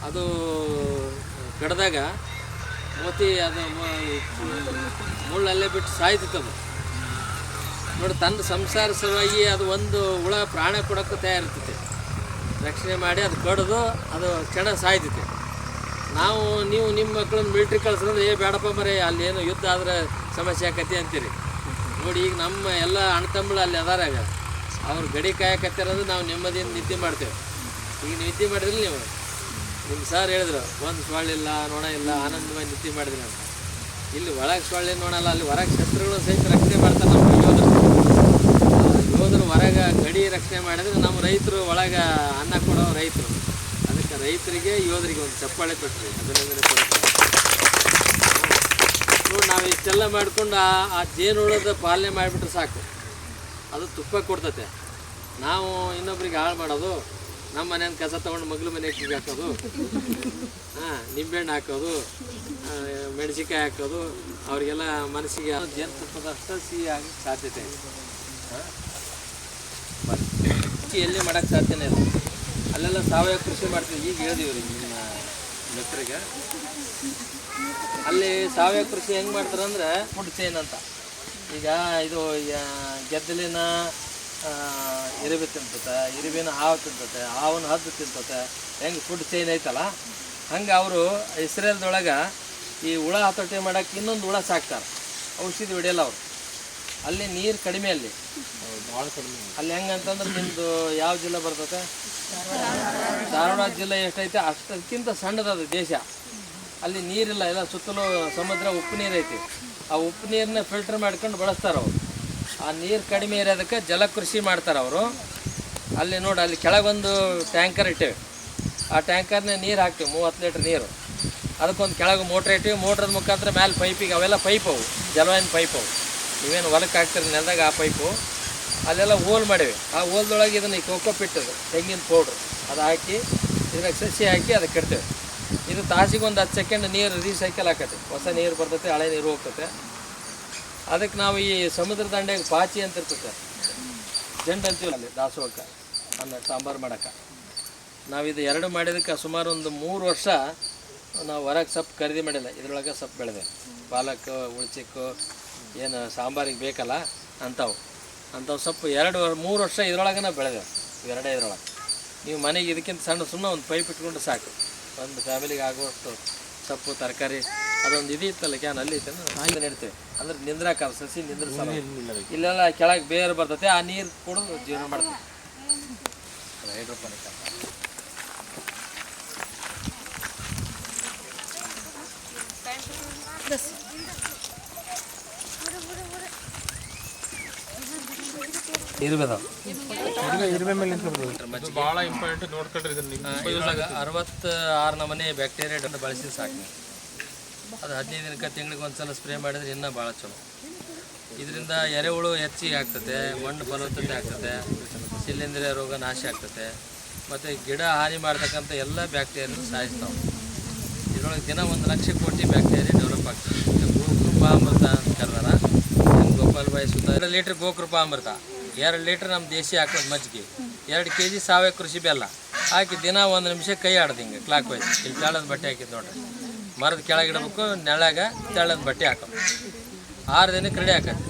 ಅದು ಕಡ್ದಾಗ ಮೋತಿ ಅದು ಮುಳ್ಳಲ್ಲೇ ಬಿಟ್ಟು ಸಾಯ್ತದೆ. ನೋಡಿ, ತನ್ನ ಸಂಸಾರ ಸಲುವಾಗಿ ಅದು ಒಂದು ಹುಳ ಪ್ರಾಣ ಕೊಡೋಕ್ಕೂ ತಯಾರಿರ್ತೈತೆ. ರಕ್ಷಣೆ ಮಾಡಿ ಅದು ಕಡಿದು ಅದು ಕ್ಷಣ ಸಾಯ್ತೈತೆ. ನಾವು ನೀವು ನಿಮ್ಮ ಮಕ್ಕಳನ್ನ ಮಿಲ್ಟ್ರಿ ಕಳ್ಸಿದ್ರೆ ಬೇಡಪ್ಪ ಮರೆ ಅಲ್ಲಿ ಏನು ಯುದ್ಧ ಆದ್ರೆ ಸಮಸ್ಯೆ ಆಕತಿ ಅಂತೀರಿ. ನೋಡಿ ಈಗ ನಮ್ಮ ಎಲ್ಲ ಅಣ್ಣ ತಮ್ಮಳು ಅಲ್ಲಿ ಅದಾರಾಗ ಅವ್ರು ಗಡಿ ಕಾಯಕತ್ತಿರೋದು ನಾವು ನೆಮ್ಮದಿಯಿಂದ ನಿದ್ದೆ ಮಾಡ್ತೇವೆ. ಈಗ ನಿದ್ದೆ ಮಾಡಿದ್ರಿ ನೀವು, ನಿಮ್ಮ ಸರ್ ಹೇಳಿದ್ರು ಒಂದು ಸೊಳ್ಳಿಲ್ಲ ನೊಣ ಇಲ್ಲ ಆನಂದವಾಗಿ ನಿದ್ದೆ ಮಾಡಿದ್ರಿ ಅಂತ. ಇಲ್ಲಿ ಒಳಗೆ ಸೊಳ್ಳೆ ನೋಡಲ್ಲ, ಅಲ್ಲಿ ಹೊರಗೆ ಶಸ್ತ್ರಗಳು ಸಹಿತ ರಕ್ಷಣೆ ಮಾಡ್ತಾರೆ ನಮ್ಮ ಯೋಧರು ಹೊರಗೆ ಗಡಿ ರಕ್ಷಣೆ ಮಾಡಿದ್ರೆ ನಮ್ಮ ರೈತರು ಒಳಗೆ ಅನ್ನ ಕೊಡೋ ರೈತರು. ಅದಕ್ಕೆ ರೈತರಿಗೆ ಯೋಧರಿಗೆ ಒಂದು ಚಪ್ಪಾಳೆ ಕೊಟ್ಟರೆ ಅಭಿನಂದನೆ ಕೊಡ್ತಾರೆ. ನೋಡಿ ನಾವು ಇಷ್ಟೆಲ್ಲ ಮಾಡ್ಕೊಂಡು ಆ ಜೇನುಳದ ಪಾಲನೆ ಮಾಡಿಬಿಟ್ರೆ ಸಾಕು, ಅದು ತುಪ್ಪ ಕೊಡ್ತತೆ. ನಾವು ಇನ್ನೊಬ್ರಿಗೆ ಹಾಳು ಮಾಡೋದು, ನಮ್ಮ ಮನೆಯಿಂದ ಕಸ ತೊಗೊಂಡು ಮಗ್ಳು ಮನೆಗೆ ಹಾಕೋದು, ನಿಂಬೆಹಣ್ಣು ಹಾಕೋದು, ಮೆಣಸಿನ್ಕಾಯಿ ಹಾಕೋದು, ಅವರಿಗೆಲ್ಲ ಮನಸ್ಸಿಗೆ ಜೇನುತುಪ್ಪದ ಅಷ್ಟು ಸಿಹಿ ಆಗಿ ಸಾಧ್ಯತೆ ಇದೆ. ಎಲ್ಲಿ ಮಾಡೋಕ್ಕೆ ಸಾಧ್ಯನೇ ಇಲ್ಲ. ಅಲ್ಲೆಲ್ಲ ಸಾವಯವ ಕೃಷಿ ಮಾಡ್ತೀವಿ. ಈಗ ಹೇಳಿದೀವಿ ರೀ ನಿಮ್ಮ ಮಿತ್ರರಿಗೆ, ಅಲ್ಲಿ ಸಾವಯವ ಕೃಷಿ ಹೆಂಗೆ ಮಾಡ್ತಾರೆ ಅಂದರೆ ಫುಡ್ ಚೈನ್ ಅಂತ. ಈಗ ಇದು ಗೆದ್ದಲಿನ ಇರುವೆ ತಿಂತತೆ, ಇರುವಿನ ಹಾವು ತಿಂತತೆ, ಹಾವನ ಹದ್ದು ತಿಂತತೆ. ಹೆಂಗೆ ಫುಡ್ ಚೈನ್ ಐತಲ್ಲ ಹಂಗೆ ಅವರು ಇಸ್ರೇಲ್ದೊಳಗೆ ಈ ಹುಳ ಹತೋಟಿ ಮಾಡೋಕ್ಕೆ ಇನ್ನೊಂದು ಹುಳ ಸಾಕ್ತಾರೆ, ಔಷಧಿ ಹೊಡೆಯಲ್ಲ ಅವರು. ಅಲ್ಲಿ ನೀರು ಕಡಿಮೆ, ಅಲ್ಲಿ ಭಾಳ ಕಡಿಮೆ. ಅಲ್ಲಿ ಹೆಂಗಂತಂದ್ರೆ ನಿಮ್ಮದು ಯಾವ ಜಿಲ್ಲೆ ಬರ್ತದೆ? ಧಾರವಾಡ ಜಿಲ್ಲೆ ಎಷ್ಟೈತೆ ಅಷ್ಟಕ್ಕಿಂತ ಸಣ್ಣದದು ದೇಶ. ಅಲ್ಲಿ ನೀರಿಲ್ಲ, ಎಲ್ಲ ಸುತ್ತಲೂ ಸಮುದ್ರ ಉಪ್ಪು ನೀರು ಐತಿ. ಆ ಉಪ್ಪು ನೀರನ್ನ ಫಿಲ್ಟರ್ ಮಾಡ್ಕೊಂಡು ಬಳಸ್ತಾರೆ ಅವರು. ಆ ನೀರು ಕಡಿಮೆ ಇರೋದಕ್ಕೆ ಜಲಕೃಷಿ ಮಾಡ್ತಾರೆ ಅವರು. ಅಲ್ಲಿ ನೋಡಿ, ಅಲ್ಲಿ ಕೆಳಗೊಂದು ಟ್ಯಾಂಕರ್ ಇಟ್ಟೇವೆ. ಆ ಟ್ಯಾಂಕರ್ನ ನೀರು ಹಾಕ್ತೀವಿ, 30 ಲೀಟ್ರ್ ನೀರು. ಅದಕ್ಕೊಂದು ಕೆಳಗೆ ಮೋಟ್ರ್ ಇಟ್ಟಿವಿ. ಮೋಟ್ರದ ಮುಖಾಂತರ ಮೇಲೆ ಪೈಪಿಗೆ, ಅವೆಲ್ಲ ಪೈಪ್ ಅವು, ಜಲವಾಹಿನಿ ಪೈಪ್ ಅವು. ನೀವೇನು ಹೊಲಕ್ಕೆ ಹಾಕ್ತೀರಿ ನೆಲದಾಗ ಆ ಪೈಪು, ಅಲ್ಲೆಲ್ಲ ಹೋಲ್ ಮಾಡಿವಿ. ಆ ಹೋಲ್ದೊಳಗೆ ಇದನ್ನು ಕೋಕೋ ಪಿಟ್ಟದು ತೆಂಗಿನ ಪೌಡ್ರು ಅದು ಹಾಕಿ ಇದ್ರಾಗ ಸಸಿ ಹಾಕಿ ಅದಕ್ಕೆ ಇಡ್ತೇವೆ. ಇದು ತಾಸಿಗೆ ಒಂದು 10 ಸೆಕೆಂಡ್ ನೀರು ರೀಸೈಕಲ್ ಆಕತ್ತೆ. ಹೊಸ ನೀರು ಬರ್ತೈತೆ, ಹಳೆ ನೀರು ಹೋಗ್ತದೆ. ಅದಕ್ಕೆ ನಾವು ಈ ಸಮುದ್ರ ದಂಡೆಗೆ ಪಾಚಿ ಅಂತ ಇರ್ತದೆ, ಜಂಡು ಅಂತೀವಿ ಅಲ್ಲಿ ದಾಸೋಹಕ್ಕೆ, ಅನ್ನ ಸಾಂಬಾರು ಮಾಡೋಕ್ಕೆ. ನಾವಿದು 2 ಮಾಡಿದಕ್ಕೆ ಸುಮಾರು ಒಂದು 3 ವರ್ಷ ನಾವು ಹೊರಗೆ ಸೊಪ್ಪು ಖರೀದಿ ಮಾಡಿಲ್ಲ. ಇದರೊಳಗೆ ಸೊಪ್ಪು ಬೆಳೆದೆ, ಪಾಲಕ್, ಉಳ್ಚಿಕ್ಕು, ಏನು ಸಾಂಬಾರಿಗೆ ಬೇಕಲ್ಲ ಅಂಥವು ಸೊಪ್ಪು 2-3 ವರ್ಷ ಇದರೊಳಗೆ ನಾವು ಬೆಳೆದೆವು. ಇವೆರಡೇ ಇದರೊಳಗೆ. ನೀವು ಮನೆಗೆ ಇದಕ್ಕಿಂತ ಸಣ್ಣ ಸುಮ್ಮನೆ ಒಂದು ಪೈಪ್ ಇಟ್ಕೊಂಡು ಸಾಕು, ಒಂದು ಫ್ಯಾಮಿಲಿಗೆ ಆಗುವಷ್ಟು ಸೊಪ್ಪು ತರಕಾರಿ. ಅದೊಂದು ಇದು ಇತ್ತಲ್ಲ ಕ್ಯಾನ್, ಅಲ್ಲಿ ಇತ್ತು ಹಾಗೆ ನೆಡ್ತೇವೆ. ಅಂದ್ರೆ ನಿಂದ್ರಾಕ ಸಸಿ ನಿಂದ್ರಸಲ್ಲ, ಇಲ್ಲೆಲ್ಲ ಕೆಳಗೆ ಬೇರು ಬರ್ತೈತೆ, ಆ ನೀರು ಕುಡಿದು ಜೀವನ ಮಾಡ್ತೀವಿ. ಹೈಡ್ರೋಪೋನಿಕ್ ಅಂತ. ಇರುವೆ ಮೇಲೆ ಭಾಳ ಇಂಪಾರ್ಟೆಂಟ್ ನೋಡ್ಕೊಂಡ್ರೆ ಇದನ್ನ 66 ನಮೂನೆ ಬ್ಯಾಕ್ಟೀರಿಯಾ ಬಳಸಿ ಸಾಕು. ಅದು 15 ದಿನಕ್ಕೆ ತಿಂಗಳಿಗೆ ಒಂದ್ಸಲ ಸ್ಪ್ರೇ ಮಾಡಿದ್ರೆ ಇನ್ನೂ ಭಾಳ ಚಲೋ. ಇದರಿಂದ ಎರೆಹುಳು ಹೆಚ್ಚಿಗೆ ಆಗ್ತದೆ, ಮಣ್ಣು ಫಲವತ್ತತೆ ಆಗ್ತದೆ, ಶಿಲೀಂಧ್ರ ರೋಗ ನಾಶ ಆಗ್ತದೆ, ಮತ್ತು ಗಿಡ ಹಾನಿ ಮಾಡ್ತಕ್ಕಂಥ ಎಲ್ಲ ಬ್ಯಾಕ್ಟೀರಿಯಾನು ಸಾಯಿಸ್ತಾವೆ. ಇದರೊಳಗೆ ದಿನ 1 ಲಕ್ಷ ಕೋಟಿ ಬ್ಯಾಕ್ಟೀರಿಯಾ ಡೆವಲಪ್ ಆಗ್ತದೆ. ಗೋಕೃಪಾಮೃತ ಅಂತ ಕರೆದಾರ, ಗೋಪಾಲ್ ಬಾಯಿ ಸುತ್ತ 2 ಲೀಟ್ರ್ ಗೋಕೃಪಾಮೃತ, 2 ಲೀಟ್ರ್ ನಮ್ಮ ದೇಶಿ ಹಾಕೋದು ಮಜ್ಜಿಗೆ, 2 kg ಸಾವಯವ ಕೃಷಿ ಬೆಲ್ಲ ಹಾಕಿ ದಿನ 1 ನಿಮಿಷ ಕೈ ಆಡ್ದು ಹಿಂಗೆ ಕ್ಲಾಕ್ ವೈಸ್. ಇಲ್ಲಿ ತೆಳ್ಳದ ಬಟ್ಟೆ ಹಾಕಿದ್ದು ನೋಡ್ರಿ, ಮರದ ಕೆಳಗೆ ಇಡಬೇಕು, ನೆಳಾಗ ತೆಳ್ಳದ ಬಟ್ಟೆ ಹಾಕೋದು. 6 ದಿನಕ್ಕೆ ರೆಡಿ ಹಾಕೋದು.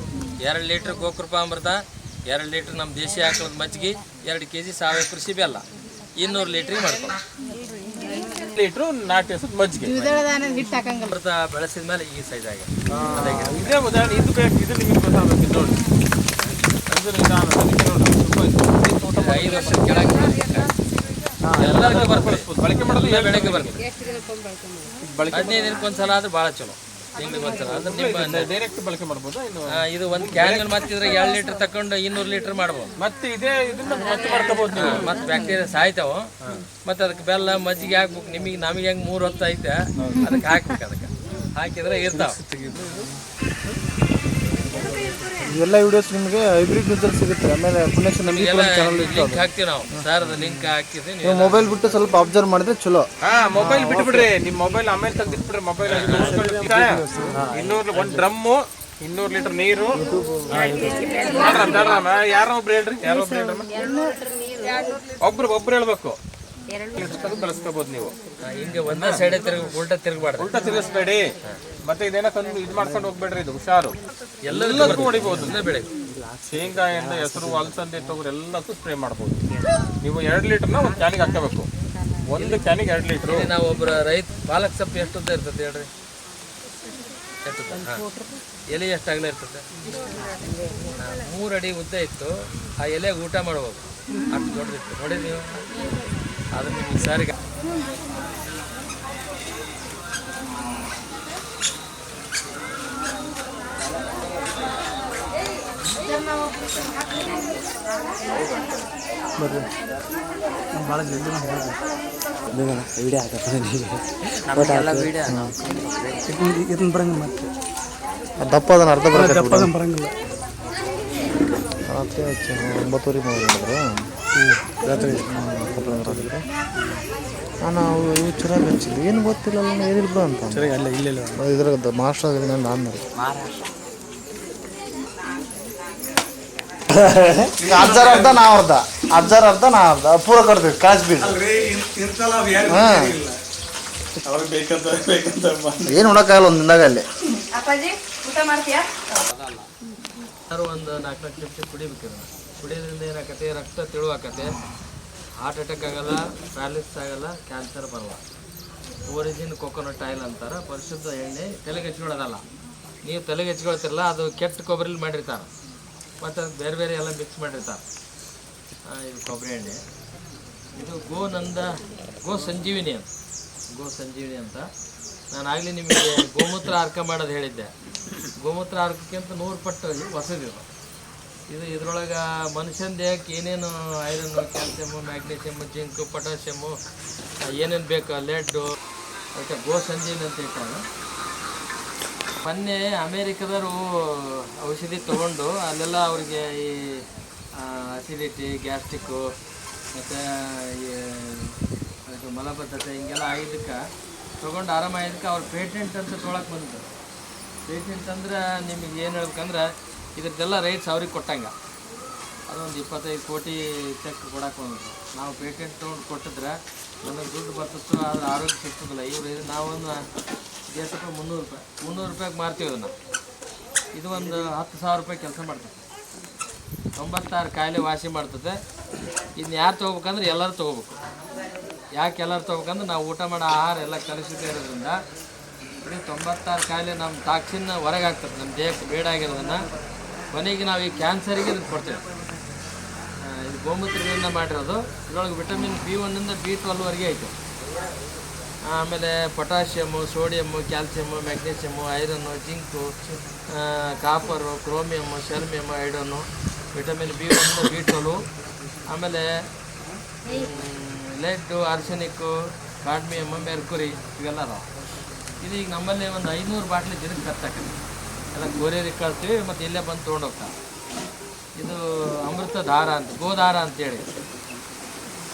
2 ಲೀಟ್ರ್ ಗೋಕೃಪಾಮೃತ, 2 ಲೀಟ್ರ್ ನಮ್ಮ ದೇಶಿ ಹಾಕೋದು ಮಜ್ಜಿಗೆ, 2 kg ಸಾವಯವ ಕೃಷಿ ಬೆಲ್ಲ, 200 ಲೀಟ್ರಿಗೆ ಮಾಡ್ಕೊಂಡು ಲೀಟ್ರು ನಾಟಿ ಹಸು ಮಜ್ಜಿಗೆ ಅಮೃತ ಬೆಳೆಸಿದ ಮೇಲೆ ಈ ಸೈಜ್ ಆಗಿ. ಇದೇ ಉದಾಹರಣೆ, ಇದು ಬೇಕು, ಇದು ನಿಮಗೆ ಗೊತ್ತಾಗಬೇಕು ನೋಡಿ. ಅಂದ್ರೆ ನಾನು ತುಂಬ 5 ವರ್ಷದ ಕೆಳಗೆ ಎಲ್ಲರಿಗೂ ಬರ್ತದೆ, ಬಳಕೆ ಮಾಡೋದು ಬೆಳಗ್ಗೆ ಬರ್ತದೆ. 15 ದಿನಕ್ಕೊಂದ್ಸಲ ಆದ್ರೆ ಭಾಳ ಚಲೋ, ತಿಂಗಳಿಗೆ ಒಂದ್ಸಲ. ಅಂದ್ರೆ ನಿಮ್ಮ ಡೈರೆಕ್ಟ್ ಬಳಕೆ ಮಾಡ್ಬೋದಾ? ಇನ್ನು ಇದು ಒಂದು ಕ್ಯಾನ್ ಮತ್ತಿದ್ರೆ 2 ಲೀಟ್ರ್ ತಕೊಂಡು 200 ಲೀಟ್ರ್ ಮಾಡ್ಬೋದು. ಮತ್ತೆ ಇದೇ ಇದನ್ನ ಮತ್ತೆ ಮಾಡ್ಕೋಬಹುದು ನೀವು. ಮತ್ತೆ ಬ್ಯಾಕ್ಟೀರಿಯಾ ಸಾಯ್ತಾವ. ಮತ್ತೆ ಅದಕ್ಕೆ ಬೆಲ್ಲ ಮಜ್ಜಿಗೆ ಹಾಕ್ಬೇಕು. ನಮಗೆ ಹೆಂಗೆ 3 ಹೊತ್ತು ಐತೆ ಅದಕ್ಕೆ ಹಾಕ್ಬೇಕು. ಅದಕ್ಕೆ ಹಾಕಿದ್ರೆ ಇರ್ತಾವ. ಇವೆಲ್ಲ ವಿಡಿಯೋಸ್ ನಿಮಗೆ ಹೈಬ್ರಿಡ್ ರಿಸಲ್ಟ್ ಸಿಗುತ್ತೆ. ಆಮೇಲೆ ಪುಣ್ಯಕ್ಷ ನಮಗೆ ಲಿಂಕ್ ಹಾಕ್ತೀವಿ ನಾವು, ಸರ್ ಅದು ಲಿಂಕ್ ಹಾಕಿದ್ರೆ ನೀವು ಮೊಬೈಲ್ ಬಿಟ್ಟು ಸ್ವಲ್ಪ ಅಬ್ಸರ್ವ್ ಮಾಡಿದ್ರೆ ಚಲೋ. ಮೊಬೈಲ್ ಬಿಟ್ಬಿಡ್ರಿ, ನಿಮ್ಮ ಮೊಬೈಲ್ ಆಮೇಲೆ ತೆಗೆದಿಟ್ಬಿಡ್ರಿ. ಮೊಬೈಲ್ 1 ಡ್ರಮ್ಮು, 200 ಲೀಟರ್ ನೀರು. ಯಾರೋ ಒಬ್ರು ಹೇಳ್ರಿ, ಒಬ್ರು ಹೇಳ್ಬೇಕು. ಬಳಸ್ಕೋಬಹುದು ನೀವು. ಹಿಂಗೆ ಒಂದೇ ಸೈಡ್ ಉಲ್ಟಾ ತಿರುಗಬಾರ್ದು, ಉಲ್ಟಾ ತಿರುಗಿಸ್ಬೇಡಿ. ಮತ್ತೆ ಇದೇನೋ ಇದು ಮಾಡ್ಕೊಂಡು ಹೋಗ್ಬೇಡ್ರಿ. ಇದು ಹುಷಾರು, ಎಲ್ಲದಕ್ಕೂ ಹೊಡಿಬಹುದು. ಬೆಳಗ್ಗೆ ಶೇಂಗಾಯಿಂದ ಹೆಸರು, ಅಲಸಂದೆ, ತೊಗರಿ ಎಲ್ಲಕ್ಕೂ ಸ್ಪ್ರೇ ಮಾಡ್ಬೋದು. ನೀವು 2 ಲೀಟರ್ನ ಒಂದು ಕ್ಯಾನಿಗೆ ಹಾಕಬೇಕು. ಒಂದು ಕ್ಯಾನಿಗೆ 2 ಲೀಟ್ರು. ಇಲ್ಲಿ ನಾವು ಒಬ್ಬರ ರೈತ ಪಾಲಕ್ ಸೊಪ್ಪು ಎಷ್ಟು ಉದ್ದ ಇರ್ತದೆ ಹೇಳ್ರಿ? ಎಷ್ಟು ಎಲೆ ಎಷ್ಟು ಅಗಲ ಇರ್ತದೆ? 3 ಅಡಿ ಉದ್ದ ಇತ್ತು. ಆ ಎಲೆಗೆ ಊಟ ಮಾಡ್ಬೋದು, ಅಷ್ಟು ದೊಡ್ಡದಿತ್ತು ನೋಡಿ ನೀವು. ಅದು ನಿಮ್ಗೆ ಸಾರಿಗೆ ಭಾಳ ಜಲ್ದಿ ವಿಡಿಯೋ ಇದನ್ನ ಬರಂಗಿಲ್ಲ ಮತ್ತೆ ದಪ್ಪ ಅದನ್ನ ಅರ್ಧ ದಪ್ಪ ಬರಂಗಿಲ್ಲ. ರಾತ್ರಿ 9:00 ಮಾಡಿದ್ರು ರಾತ್ರಿ ನಾವು ಇವು ಚೆನ್ನಾಗಿ ಹಚ್ಚಿದ್ವಿ, ಏನು ಗೊತ್ತಿಲ್ಲ ಏನಿಲ್ಲ ಅಂತ ಸರಿ ಅಲ್ಲ ಇಲ್ಲ ಇದ್ರಾಗ ಮಾಸ್ಟರ್ ಆಗಿದೆ ನಾನು ಆದ್ಮೇಲೆ ಅಜ್ಜಾರ ಅರ್ಧ ನಾ ಅರ್ಧ ಪೂರ ಕೊಡ್ತೀವಿ ಕಾಸು ಬೀಜ. ಏನು ಉಣಕ್ಕಾಗಲ್ಲ ಒಂದು ದಿನದಾಗ ಅಲ್ಲಿ. ಒಂದು 4 ನಿಮಿಷ ಕುಡಿಬೇಕು. ಕುಡಿಯೋದ್ರಿಂದ ಏನಾಕತೆ, ರಕ್ತ ತಿಳುವಾಕತೆ, ಹಾರ್ಟ್ ಅಟ್ಯಾಕ್ ಆಗಲ್ಲ, ಪ್ಯಾರಲಿಸಿಸ್ ಆಗಲ್ಲ, ಕ್ಯಾನ್ಸರ್ ಬರಲ್ಲ. ಒರಿಜಿನ್ ಕೊಕೊನಟ್ ಆಯಿಲ್ ಅಂತಾರೆ, ಪರಿಶುದ್ಧ ಎಣ್ಣೆ. ತಲೆಗೆ ಹಚ್ಕೊಳ್ಳೋದಲ್ಲ, ನೀವು ತಲೆಗೆ ಹಚ್ಕೊಳ್ತಿರಲ್ಲ, ಅದು ಕೆಟ್ಟ ಕೊಬ್ಬರಿಲಿ ಮಾಡಿರ್ತಾರೆ, ಮತ್ತು ಬೇರೆ ಬೇರೆ ಎಲ್ಲ ಮಿಕ್ಸ್ ಮಾಡಿರ್ತಾರೆ. ಇದು ಕೊಬ್ಬರಿ ಎಣ್ಣೆ. ಇದು ಗೋ ಸಂಜೀವಿನಿ ಅಂತ. ನಾನು ಆಗಲಿ ನಿಮಗೆ ಗೋಮೂತ್ರ ಅರ್ಕ ಮಾಡೋದು ಹೇಳಿದ್ದೆ. ಗೋಮೂತ್ರ ಅರ್ಕಕ್ಕಿಂತ 100 ಪಟ್ಟು ಹೊಸದಿದೆ ಇದು. ಇದ್ರೊಳಗೆ ಮನುಷ್ಯನ ದೇಹಕ್ಕೆ ಏನೇನು iron, calcium, magnesium, zinc, potassium ಏನೇನು ಬೇಕು, ಲೆಡ್ಡು, ಅದಕ್ಕೆ ಗೋ ಸಂಜೀವಿನಿ ಅಂತ ಇಟ್ಟಾಗ. ಮೊನ್ನೆ ಅಮೇರಿಕದವರು ಔಷಧಿ ತೊಗೊಂಡು ಅಲ್ಲೆಲ್ಲ ಅವ್ರಿಗೆ ಈ ಅಸಿಡಿಟಿ, ಗ್ಯಾಸ್ಟ್ರಿಕ್ಕು ಮತ್ತು ಇದು ಮಲಬದ್ಧತೆ ಹಿಂಗೆಲ್ಲ ಆಗಿದ್ದಕ್ಕೆ ತೊಗೊಂಡು ಆರಾಮಾಗಿದ್ದಕ್ಕೆ ಅವ್ರು ಪೇಟೆಂಟ್ ಅಂತ ತೊಗೊಳಕ್ಕೆ ಬಂದರು. ಪೇಟೆಂಟ್ ಅಂದ್ರೆ ನಿಮಗೆ ಏನು ಹೇಳ್ಬೇಕಂದ್ರೆ ಇದ್ರದ್ದೆಲ್ಲ ರೈಟ್ಸ್ ಅವ್ರಿಗೆ ಕೊಟ್ಟಂಗೆ. ಅದೊಂದು 25 ಕೋಟಿ ಚೆಕ್ ಕೊಡಕ್ಕೆ ಬಂದರು. ನಾವು ಪೇಟೆಂಟ್ ತೊಗೊಂಡು ಕೊಟ್ಟಿದ್ರೆ ನಮಗೆ ದುಡ್ಡು ಬರ್ತಿತ್ತು, ಆದರೆ ಆರೋಗ್ಯ ಸಿಗ್ತದಿಲ್ಲ. ಇವರು ನಾವೊಂದು ಎಷ್ಟು ರೂಪಾಯಿ? 300 ರೂಪಾಯಿಗೆ ಮಾರ್ತೀವಿ ಅದನ್ನು. ಇದು ಒಂದು 10,000 ರೂಪಾಯಿ ಕೆಲಸ ಮಾಡ್ತದೆ. 96 ಕಾಯಿಲೆ ವಾಸಿ ಮಾಡ್ತದೆ. ಇನ್ನು ಯಾರು ತೊಗೋಬೇಕಂದ್ರೆ ಎಲ್ಲರೂ ತೊಗೋಬೇಕು. ಯಾಕೆ ಎಲ್ಲರೂ ತೊಗೋಬೇಕಂದ್ರೆ ನಾವು ಊಟ ಮಾಡೋ ಆಹಾರ ಎಲ್ಲ ಕಲುಷಿತ ಇರೋದ್ರಿಂದ ಬರೀ 96 ಕಾಯಿಲೆ ನಮ್ಮ ಟಾಕ್ಸಿನ್ ಹೊರಗೆ ಆಗ್ತದೆ, ನಮ್ಮ ದೇಹಕ್ಕೆ ಬೇಡ ಆಗಿರೋದನ್ನು. ಕೊನೆಗೆ ನಾವು ಈ ಕ್ಯಾನ್ಸರಿಗೆ ಇದನ್ನು ಕೊಡ್ತೇವೆ. ಇದು ಗೋಮೂತ್ರದಿಂದ ಮಾಡಿರೋದು. ಇದರೊಳಗೆ ವಿಟಮಿನ್ B1 ಇಂದ B12ವರೆಗೆ ಐತೆ. ಆಮೇಲೆ potassium, sodium, calcium, magnesium, iron, zinc, copper, chromium, ಶರ್ಮಿಯಮ್ಮು, ಐಡನ್ನು, ವಿಟಮಿನ್ B1 B12, ಆಮೇಲೆ ಲೆಡ್ಡು, ಆರ್ಸೆನಿಕ್ಕು, ಕಾಡ್ಮಿಯಮ್ಮು, ಮೆರ್ಕುರಿ ಇವೆಲ್ಲ ಅದಾವೆ. ಇದು ಈಗ ನಮ್ಮಲ್ಲಿ ಒಂದು 500 ಬಾಟ್ಲಿ ದಿನಕ್ಕೆ ಖರ್ಚಾಕತ್ತೆ. ಎಲ್ಲ ಕೊರಿಯರಿಗೆ ಕಳ್ತೀವಿ, ಮತ್ತು ಇಲ್ಲೇ ಬಂದು ತೊಗೊಂಡೋಗ್ತಾರೆ. ಇದು ಅಮೃತ ದಾರ ಅಂತ, ಗೋದಾರ ಅಂತೇಳಿ.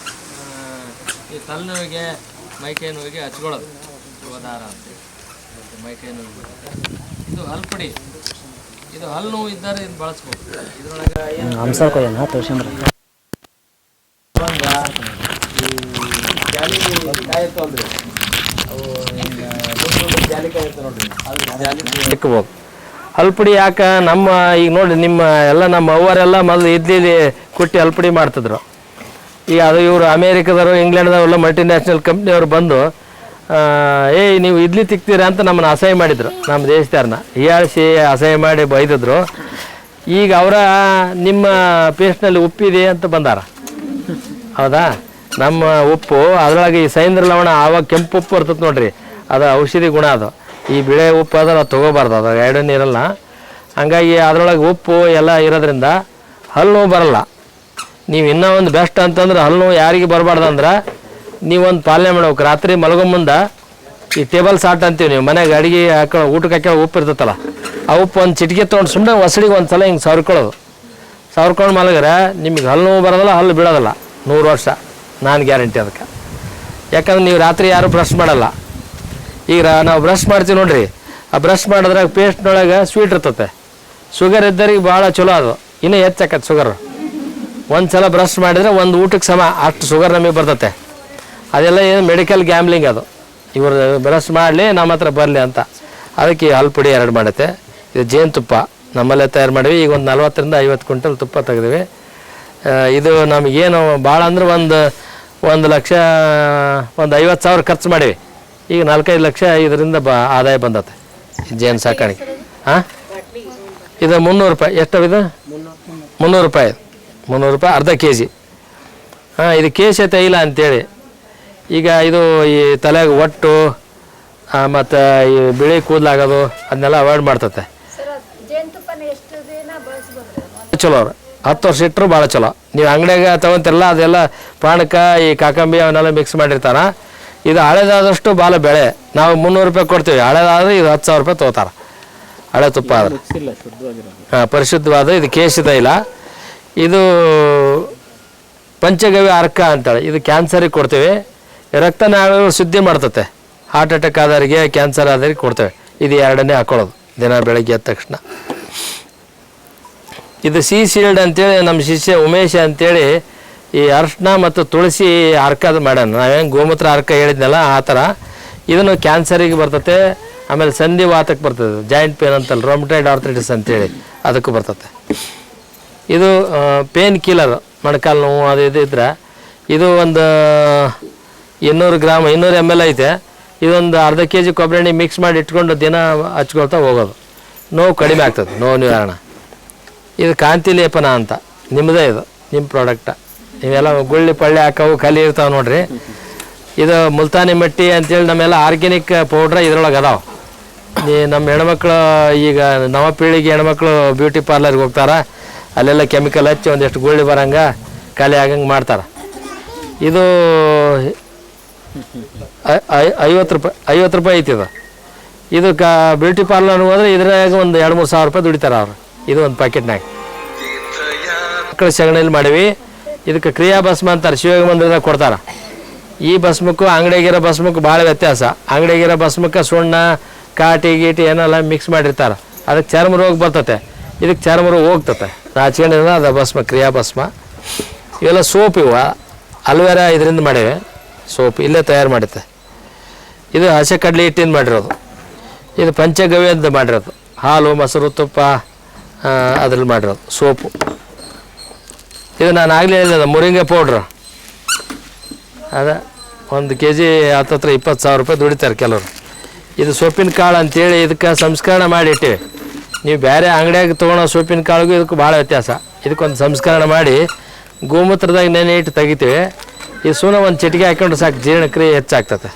ಈ ತಲೆನೋವಿಗೆ, ಮೈಕೈ ನೋವಿಗೆ ಹಚ್ಕೊಳ್ಳೋದು ಗೋದಾರ ಅಂತೇಳಿ. ಮೈಕೈ ನೋವಿಗೆ ಇದು ಹಲ್ಪುಡಿ. ಇದು ಹಲ್ಲು ನೋವು ಇದ್ದರೆ ಇದು ಬಳಸ್ಬೋದು. ಇದ್ರೊಳಗೆ ಜಾಲಿ ಕಾಯಿ ಇರ್ತವಲ್ರಿ, ಅವು ಜಾಲಿ ಕಾಯಿ ಇರ್ತಾವೆ ನೋಡ್ರಿ, ಅದು ಜಾಲಿ ಇಕ್ಬೋದು. ಹಲ್ಪುಡಿ ಯಾಕೆ ನಮ್ಮ ಈಗ ನೋಡಿ ನಮ್ಮ ಅವ್ವರೆಲ್ಲ ಮೊದಲು ಇಡ್ಲಿ ಕುಟ್ಟಿ ಹಲ್ಪುಡಿ ಮಾಡ್ತಿದ್ರು. ಈಗ ಅದು ಇವರು ಅಮೇರಿಕದವರು, ಇಂಗ್ಲೆಂಡ್ದವರೆಲ್ಲ ಮಲ್ಟಿನ್ಯಾಷನಲ್ ಕಂಪ್ನಿಯವರು ಬಂದು ನೀವು ಇಡ್ಲಿ ತಿಕ್ತೀರಾ ಅಂತ ನಮ್ಮನ್ನು ಅಸಹ್ಯ ಮಾಡಿದರು. ನಮ್ಮ ದೇಶದಾರನ್ನ ಹೀಯಾಳಿಸಿ ಅಸಹ್ಯ ಮಾಡಿ ಬೈದಿದ್ರು. ಈಗ ಅವರ ನಿಮ್ಮ ಪೇಸ್ಟ್ನಲ್ಲಿ ಉಪ್ಪಿದೆ ಅಂತ ಬಂದಾರ. ಹೌದಾ? ನಮ್ಮ ಉಪ್ಪು ಅದರೊಳಗೆ ಈ ಸೈಂದ್ರ ಲವಣ, ಆವಾಗ ಕೆಂಪು ಉಪ್ಪು ಬರ್ತದೆ ನೋಡ್ರಿ, ಅದು ಔಷಧಿ ಗುಣ. ಅದು ಈ ಬಿಳೆ ಉಪ್ಪು ಅದರ ತೊಗೋಬಾರ್ದು, ಅದು ಐರನ್ ಇರಲ್ಲ. ಹಂಗಾಗಿ ಅದರೊಳಗೆ ಉಪ್ಪು ಎಲ್ಲ ಇರೋದ್ರಿಂದ ಹಲ್ಲು ನೋವು ಬರಲ್ಲ. ನೀವು ಇನ್ನೂ ಒಂದು ಬೆಸ್ಟ್ ಅಂತಂದ್ರೆ ಹಲ್ಲು ನೋವು ಯಾರಿಗೆ ಬರಬಾರ್ದಂದ್ರೆ ನೀವೊಂದು ಪಾಲನೆ ಮಾಡ್ಬೇಕು. ರಾತ್ರಿ ಮಲಗೋ ಮುಂದೆ ಈ ಟೇಬಲ್ ಸಾಲ್ಟ್ ಅಂತೀವಿ, ನೀವು ಮನೆಗೆ ಅಡುಗೆ ಊಟಕ್ಕೆ ಹಾಕೋ ಉಪ್ಪು ಇರ್ತೈತಲ್ಲ, ಆ ಉಪ್ಪು ಒಂದು ಚಿಟಿಕೆ ತೊಗೊಂಡು ಸುಮ್ಮನೆ ಹೊಸಡಿಗೆ ಒಂದು ಸಲ ಹಿಂಗೆ ಸವರ್ಕೊಂಡು ಮಲಗ್ರೆ ನಿಮಗೆ ಹಲ್ಲು ನೋವು ಬರೋದಿಲ್ಲ, ಹಲ್ಲು ಬಿಡೋದಿಲ್ಲ 100 ವರ್ಷ. ನಾನು ಗ್ಯಾರಂಟಿ ಅದಕ್ಕೆ. ಯಾಕಂದ್ರೆ ನೀವು ರಾತ್ರಿ ಯಾರೂ ಬ್ರಷ್ ಮಾಡಲ್ಲ. ಈಗ ನಾವು ಬ್ರಷ್ ಮಾಡ್ತೀವಿ ನೋಡ್ರಿ, ಆ ಬ್ರಷ್ ಮಾಡಿದ್ರಾಗ ಪೇಸ್ಟ್ನೊಳಗೆ ಸ್ವೀಟ್ ಇರ್ತತೆ. ಶುಗರ್ ಇದ್ದರಿಗೆ ಭಾಳ ಚಲೋ, ಅದು ಇನ್ನೂ ಹೆಚ್ಚಾಕತ್ತೆ ಶುಗರು. ಒಂದು ಸಲ ಬ್ರಷ್ ಮಾಡಿದರೆ ಒಂದು ಊಟಕ್ಕೆ ಸಮ ಅಷ್ಟು ಶುಗರ್ ನಮಗೆ ಬರ್ತತೆ. ಅದೆಲ್ಲ ಏನು ಮೆಡಿಕಲ್ ಗ್ಯಾಮ್ಲಿಂಗ್. ಅದು ಇವರು ಬ್ರಷ್ ಮಾಡಲಿ ನಮ್ಮ ಹತ್ರ ಬರಲಿ ಅಂತ. ಅದಕ್ಕೆ ಹಲ್ಪುಡಿ 2 ಮಾಡುತ್ತೆ. ಇದು ಜೇನುತುಪ್ಪ ನಮ್ಮಲ್ಲೇ ತಯಾರು ಮಾಡಿವಿ. ಈಗ ಒಂದು 40 ರಿಂದ 50 ಕ್ವಿಂಟಲ್ ತುಪ್ಪ ತೆಗೆದಿವಿ. ಇದು ನಮಗೇನು ಭಾಳ ಅಂದ್ರೆ ಒಂದು 1 ಲಕ್ಷ ಒಂದು 50,000 ಖರ್ಚು ಮಾಡೀವಿ. ಈಗ 4-5 ಲಕ್ಷ ಇದರಿಂದ ಆದಾಯ ಬಂದತೆ ಜೇನು ಸಾಕಾಣಿಕೆ. ಹಾಂ, ಇದು 300 ರೂಪಾಯಿ. ಎಷ್ಟವಿದು? 300 ರೂಪಾಯಿ. 300 ರೂಪಾಯಿ ಅರ್ಧ ಕೆ ಜಿ. ಹಾಂ, ಇದು ಕೇಶ ತೈಲ ಅಂತೇಳಿ. ಈಗ ಇದು ಈ ತಲೆಗೆ ಒಟ್ಟು ಮತ್ತು ಈ ಬಿಳಿ ಕೂದಲಾಗೋದು ಅದನ್ನೆಲ್ಲ ಅವಾಯ್ಡ್ ಮಾಡ್ತತೆ. ಚಲೋ ಅವ್ರು 10 ವರ್ಷ ಇಟ್ಟರು ಭಾಳ ಚಲೋ. ನೀವು ಅಂಗಡಿಯಾಗ ತೊಗೊಂತಿರಲ್ಲ, ಅದೆಲ್ಲ ಪಾನಕ ಈ ಕಾಕಂಬಿ ಅವನ್ನೆಲ್ಲ ಮಿಕ್ಸ್ ಮಾಡಿರ್ತಾರ. ಇದು ಹಳೇದಾದಷ್ಟು ಭಾಳ ಬೆಳೆ. ನಾವು 300 ರೂಪಾಯಿ ಕೊಡ್ತೀವಿ, ಹಳೇದಾದ್ರೆ ಇದು 10,000 ರೂಪಾಯಿ ತೊಗೋತಾರೆ ಹಳೆ ತುಪ್ಪ ಆದ್ರೆ. ಹಾಂ, ಪರಿಶುದ್ಧವಾದ ಇದು ಕೇಶ ತೈಲ. ಇದು ಪಂಚಗವ್ಯ ಅರ್ಕ ಅಂತೇಳಿ, ಇದು ಕ್ಯಾನ್ಸರಿಗೆ ಕೊಡ್ತೀವಿ. ರಕ್ತನಾಳಗಳು ಶುದ್ಧಿ ಮಾಡ್ತತೆ. ಹಾರ್ಟ್ ಅಟ್ಯಾಕ್ ಆದವರಿಗೆ, ಕ್ಯಾನ್ಸರ್ ಆದವರಿಗೆ ಕೊಡ್ತೇವೆ. ಇದು 2ನೇ ಹಾಕೊಳ್ಳೋದು ದಿನ ಬೆಳಗ್ಗೆ ಎದ್ದ ತಕ್ಷಣ. ಇದು ಸೀಲ್ಡ್ ಅಂತೇಳಿ ನಮ್ಮ ಶಿಷ್ಯ ಉಮೇಶ ಅಂತೇಳಿ ಈ ಅರ್ಶಿನ ಮತ್ತು ತುಳಸಿ ಅರ್ಕದ ಮಾಡ್ಯಾನ. ನಾವೇನು ಗೋಮೂತ್ರ ಅರ್ಕ ಹೇಳಿದ್ನಲ್ಲ ಆ ಥರ. ಇದನ್ನು ಕ್ಯಾನ್ಸರಿಗೆ ಬರ್ತತೆ, ಆಮೇಲೆ ಸಂಧಿವಾತಕ್ಕೆ ಬರ್ತದೆ, ಜಾಯಿಂಟ್ ಪೇನ್ ಅಂತಲ್ಲ, ರೊಮಟೈಡ್ ಆರ್ಥ್ರೈಟಿಸ್ ಅಂತೇಳಿ ಅದಕ್ಕೂ ಬರ್ತತೆ. ಇದು ಪೇನ್ ಕಿಲ್ಲರ್, ಮೊಣಕಾಲು ನೋವು ಅದು ಇದು ಇದ್ರೆ ಇದು ಒಂದು 200 ಗ್ರಾಮ್ 200 ml ಐತೆ. ಇದೊಂದು ಅರ್ಧ ಕೆ ಜಿ ಕೊಬ್ಬರಿ ಎಣ್ಣೆ ಮಿಕ್ಸ್ ಮಾಡಿ ಇಟ್ಕೊಂಡು ದಿನ ಹಚ್ಕೊಳ್ತಾ ಹೋಗೋದು, ನೋವು ಕಡಿಮೆ ಆಗ್ತದೆ, ನೋವು ನಿವಾರಣ. ಇದು ಕಾಂತಿ ಲೇಪನ ಅಂತ, ನಿಮ್ಮದೇ, ಇದು ನಿಮ್ಮ ಪ್ರಾಡಕ್ಟ. ನೀವೆಲ್ಲ ಗುಳ್ಳಿ ಪಳ್ಳಿ ಹಾಕವು ಖಾಲಿ ಇರ್ತಾವೆ ನೋಡ್ರಿ. ಇದು ಮುಲ್ತಾನಿ ಮಟ್ಟಿ ಅಂತೇಳಿ ನಮ್ಮೆಲ್ಲ ಆರ್ಗ್ಯಾನಿಕ್ ಪೌಡ್ರ ಇದ್ರೊಳಗೆ ಅದಾವೆ. ನಮ್ಮ ಹೆಣ್ಮಕ್ಳು ಈಗ ನವ ಪೀಳಿಗೆ ಹೆಣ್ಮಕ್ಳು ಬ್ಯೂಟಿ ಪಾರ್ಲರ್ಗೆ ಹೋಗ್ತಾರೆ, ಅಲ್ಲೆಲ್ಲ ಕೆಮಿಕಲ್ ಹಚ್ಚಿ ಒಂದೆಷ್ಟು ಗುಳ್ಳಿ ಬರಂಗೆ ಖಾಲಿ ಆಗಂಗೆ ಮಾಡ್ತಾರೆ. ಇದು 50 ರೂಪಾಯಿ ಐತಿ. ಇದು ಬ್ಯೂಟಿ ಪಾರ್ಲರ್ ಹೋದ್ರೆ ಇದ್ರಾಗ ಒಂದು 2-3 ಸಾವಿರ ರೂಪಾಯಿ ದುಡಿತಾರೆ ಅವರು. ಇದು ಒಂದು ಪ್ಯಾಕೆಟ್ನಾಗ ಮಕ್ಕಳ ಸಗಣಿಯಲ್ಲಿ ಮಾಡೀವಿ. ಇದಕ್ಕೆ ಕ್ರಿಯಾ ಭಸ್ಮ ಅಂತಾರೆ, ಶಿವಯೋಗ ಮಂದಿರದಾಗ ಕೊಡ್ತಾರೆ. ಈ ಭಸ್ಮಕ್ಕೂ ಅಂಗಡಿಯಾಗಿರೋ ಭಸ್ಮಕ್ಕೂ ಭಾಳ ವ್ಯತ್ಯಾಸ. ಅಂಗಡಿಯಾಗಿರೋ ಭಸ್ಮಕ್ಕೆ ಸುಣ್ಣ ಕಾಟಿ ಗೀಟಿ ಏನೆಲ್ಲ ಮಿಕ್ಸ್ ಮಾಡಿರ್ತಾರೆ, ಅದಕ್ಕೆ ಚರ್ಮ ರೋಗ ಬರ್ತತೆ. ಇದಕ್ಕೆ ಚರ್ಮ ರೋಗ ಹೋಗ್ತತೆ. ನಾಚ್ಕೊಂಡಿದ್ರೆ ಅದು ಭಸ್ಮ, ಕ್ರಿಯಾ ಭಸ್ಮ. ಇವೆಲ್ಲ ಸೋಪ್, ಇವು ಅಲ್ವೇರಾ ಇದರಿಂದ ಮಾಡೀವಿ ಸೋಪ್, ಇಲ್ಲೇ ತಯಾರು ಮಾಡುತ್ತೆ. ಇದು ಹಸೆ ಕಡಲೆ ಹಿಟ್ಟಿಂದ ಮಾಡಿರೋದು. ಇದು ಪಂಚಗವ್ಯದಿಂದ ಮಾಡಿರೋದು, ಹಾಲು ಮೊಸರು ತುಪ್ಪ ಅದ್ರಲ್ಲಿ ಮಾಡಿರೋದು ಸೋಪು. ಇದು ನಾನು ಆಗಲೇ ಹೇಳಿದೆ ಮುರಿಂಗೆ ಪೌಡ್ರು, ಅದೇ 1 ಕೆ ಜಿ ಹತ್ತತ್ರ 20,000 ರೂಪಾಯಿ ದುಡಿತಾರೆ ಕೆಲವರು. ಇದು ಸೊಪ್ಪಿನ ಕಾಳು ಅಂತೇಳಿ ಇದಕ್ಕೆ ಸಂಸ್ಕರಣ ಮಾಡಿ ಇಟ್ಟಿವಿ. ನೀವು ಬೇರೆ ಅಂಗಡಿಯಾಗ ತೊಗೊಳೋ ಸೊಪ್ಪಿನ ಕಾಳಿಗೂ ಇದಕ್ಕೆ ಭಾಳ ವ್ಯತ್ಯಾಸ. ಇದಕ್ಕೊಂದು ಸಂಸ್ಕರಣ ಮಾಡಿ ಗೋಮೂತ್ರದಾಗ ನೆನೆ ಇಟ್ಟು ತೆಗಿತೀವಿ. ಈ ಸುನ ಒಂದು ಚಿಟಿಕೆ ಹಾಕ್ಕೊಂಡು ಸಾಕು, ಜೀರ್ಣಕ್ರಿಯೆ ಹೆಚ್ಚಾಗ್ತದೆ.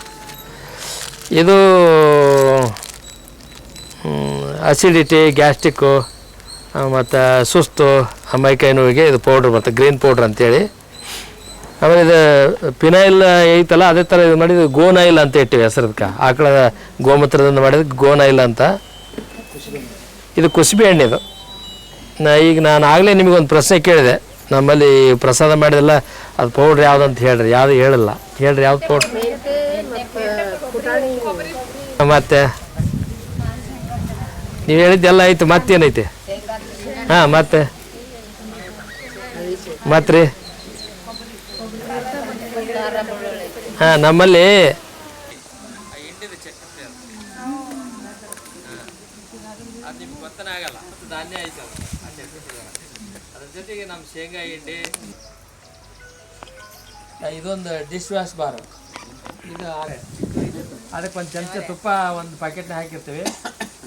ಇದು ಅಸಿಡಿಟಿ, ಗ್ಯಾಸ್ಟ್ರಿಕ್ಕು ಮತ್ತು ಸುಸ್ತು, ಮೈಕೈ ನೋವಿಗೆ ಇದು ಪೌಡ್ರ್ ಬರ್ತದೆ, ಗ್ರೀನ್ ಪೌಡ್ರ್ ಅಂತೇಳಿ. ಆಮೇಲೆ ಇದು ಪಿನೈಲ್ ಐತಲ್ಲ, ಅದೇ ಥರ ಇದು ಮಾಡಿದ್ದು ಗೋನೈಲ್ ಅಂತ ಇಟ್ಟಿವಿ ಹೆಸರದಕ್ಕೆ. ಆಕಳ ಗೋಮೂತ್ರದಿಂದ ಮಾಡಿದ ಗೋನೈಲ್ ಅಂತ. ಇದು ಕುಸುಬೆ ಎಣ್ಣೆದು. ಈಗ ನಾನು ಆಗಲೇ ನಿಮಗೊಂದು ಪ್ರಶ್ನೆ ಕೇಳಿದೆ, ನಮ್ಮಲ್ಲಿ ಪ್ರಸಾದ ಮಾಡಿದೆಲ್ಲ ಅದು ಪೌಡ್ರ್ ಯಾವುದಂತ ಹೇಳ್ರಿ. ಯಾವುದು ಹೇಳಿಲ್ಲ, ಹೇಳ್ರಿ ಯಾವ್ದು ಪೌಡ್ರ್. ಮತ್ತೆ ನೀವು ಹೇಳಿದ್ದೆಲ್ಲ ಆಯ್ತು, ಮತ್ತೇನೈತೆ? ಹಾಂ, ಮತ್ತೆ ರೀ ಹಾಂ, ನಮ್ಮಲ್ಲಿ ಧಾನ್ಯ ಐತೆ, ಅದ್ರ ಜೊತೆಗೆ ನಮ್ಮ ಶೇಂಗಾ ಹಿಂಡಿ. ಇದೊಂದು ಡಿಶ್ ವಾಶ್ ಬಾರ್. ಇದು ಅದಕ್ಕೆ ಒಂದು ಚಮಚ ತುಪ್ಪ ಒಂದು ಪ್ಯಾಕೆಟ್ನ ಹಾಕಿರ್ತೀವಿ.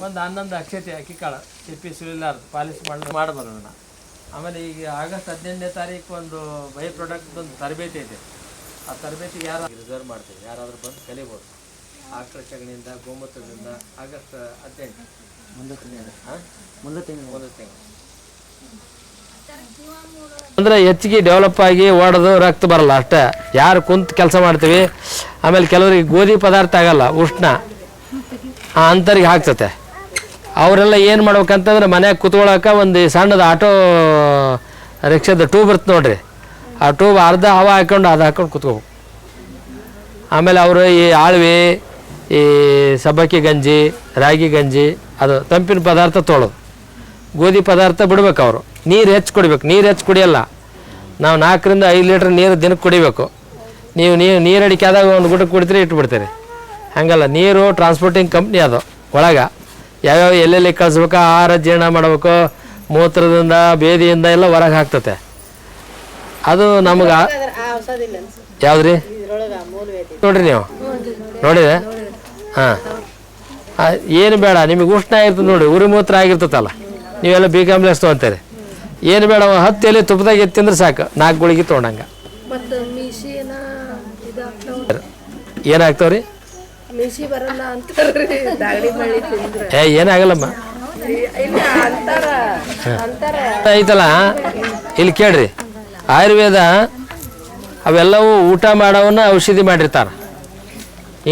ಒಂದು 11 ಅಕ್ಷತೆ ಅಕ್ಕಿ ಕಾಳು ಚಿಪ್ಪಿ ಸುಳಿಲಾರ್ದು ಪಾಲಿಶ್ ಮಾಡಬಾರ್ದು ಅದನ್ನು. ಆಮೇಲೆ ಈಗ ಆಗಸ್ಟ್ 15ನೇ ತಾರೀಕು ಒಂದು ಬೈ ಪ್ರಾಡಕ್ಟ್ ಒಂದು ತರಬೇತಿ ಇದೆ. ಆ ತರಬೇತಿಗೆ ಯಾರು ರಿಸರ್ವ್ ಮಾಡ್ತೀವಿ, ಯಾರಾದರೂ ಬಂದು ಕಲಿಬೋದು. ಆಕಳ ಸಗಣಿಯಿಂದ, ಗೋಮೂತ್ರದಿಂದ. ಆಗಸ್ಟ್ 18 ಮುಂದೆ ತಿಂಗಳು ಅಂದರೆ ಹೆಚ್ಚಿಗೆ ಡೆವಲಪ್ ಆಗಿ ಓಡೋದು, ರಕ್ತ ಬರಲ್ಲ ಅಷ್ಟೇ. ಯಾರು ಕುಂತು ಕೆಲಸ ಮಾಡ್ತೀವಿ. ಆಮೇಲೆ ಕೆಲವರಿಗೆ ಗೋಧಿ ಪದಾರ್ಥ ಆಗಲ್ಲ, ಉಷ್ಣ ಅಂತರಿಗೆ ಹಾಕ್ತತೆ. ಅವರೆಲ್ಲ ಏನು ಮಾಡ್ಬೇಕಂತಂದ್ರೆ ಮನ್ಯಾಗ ಕುತ್ಕೊಳ್ಳೋಕೆ ಒಂದು ಸಣ್ಣದು ಆಟೋ ರಿಕ್ಷಾದ ಟ್ಯೂಬ್ ಇರುತ್ತೆ ನೋಡ್ರಿ, ಆ ಟ್ಯೂಬ್ ಅರ್ಧ ಹವಾ ಹಾಕ್ಕೊಂಡು ಅದು ಹಾಕ್ಕೊಂಡು ಕುತ್ಕೋಬೇಕು. ಆಮೇಲೆ ಅವರು ಈ ಆಳ್ವಿ, ಈ ಸಬ್ಬಕ್ಕಿ ಗಂಜಿ, ರಾಗಿ ಗಂಜಿ, ಅದು ತಂಪಿನ ಪದಾರ್ಥ ತೊಳೋದು. ಗೋಧಿ ಪದಾರ್ಥ ಬಿಡ್ಬೇಕು. ಅವರು ನೀರು ಹೆಚ್ಚು ಕುಡಿಬೇಕು. ನೀರು ಹೆಚ್ಚು ಕುಡಿಯಲ್ಲ. ನಾವು 4 ರಿಂದ 5 ಲೀಟ್ರ್ ನೀರು ದಿನಕ್ಕೆ ಕುಡಿಬೇಕು. ನೀವು ನೀರು ಅಡಿಕೆ ಆದಾಗ ಒಂದು ಗುಟಕ್ಕೆ ಕುಡಿತೀರಿ, ಇಟ್ಬಿಡ್ತೀರಿ. ಹಾಗಲ್ಲ, ನೀರು ಟ್ರಾನ್ಸ್ಪೋರ್ಟಿಂಗ್ ಕಂಪ್ನಿ ಅದು. ಒಳಗೆ ಯಾವ್ಯಾವ ಎಲ್ಲೆಲ್ಲಿ ಕಳಿಸ್ಬೇಕು, ಆಹಾರ ಜೀರ್ಣ ಮಾಡಬೇಕು, ಮೂತ್ರದಿಂದ ಬೇದಿಯಿಂದ ಎಲ್ಲ ಹೊರಗೆ ಹಾಕ್ತತೆ. ಅದು ನಮಗೆ ಯಾವ್ದು ರೀ ನೋಡ್ರಿ ನೀವು ನೋಡಿದೆ ಹಾಂ ಏನು ಬೇಡ ನಿಮಗೆ ಉಷ್ಣ ಆಗಿರ್ತದೆ ನೋಡಿ ಉರಿ ಮೂತ್ರ ಆಗಿರ್ತದಲ್ಲ ನೀವೆಲ್ಲ ಬಿ ಕಾಂಪ್ಲೆಕ್ಸ್ ತೊಗೊಂತೀರಿ ಏನು ಬೇಡ 10 ಎಲೆ ತುಪ್ಪದಾಗ ಎತ್ತಿ ತಿಂದ್ರೆ ಸಾಕು 4 ಗುಳಿಗೆ ತೊಗೊಂಡಂಗೆ ಏನಾಗ್ತಾವ್ರಿ ಏನಾಗಲ್ಲಮ್ಮ ಐತಲ್ಲ ಇಲ್ಲಿ ಕೇಳ್ರಿ ಆಯುರ್ವೇದ ಅವೆಲ್ಲವೂ ಊಟ ಮಾಡೋವನ್ನ ಔಷಧಿ ಮಾಡಿರ್ತಾರೆ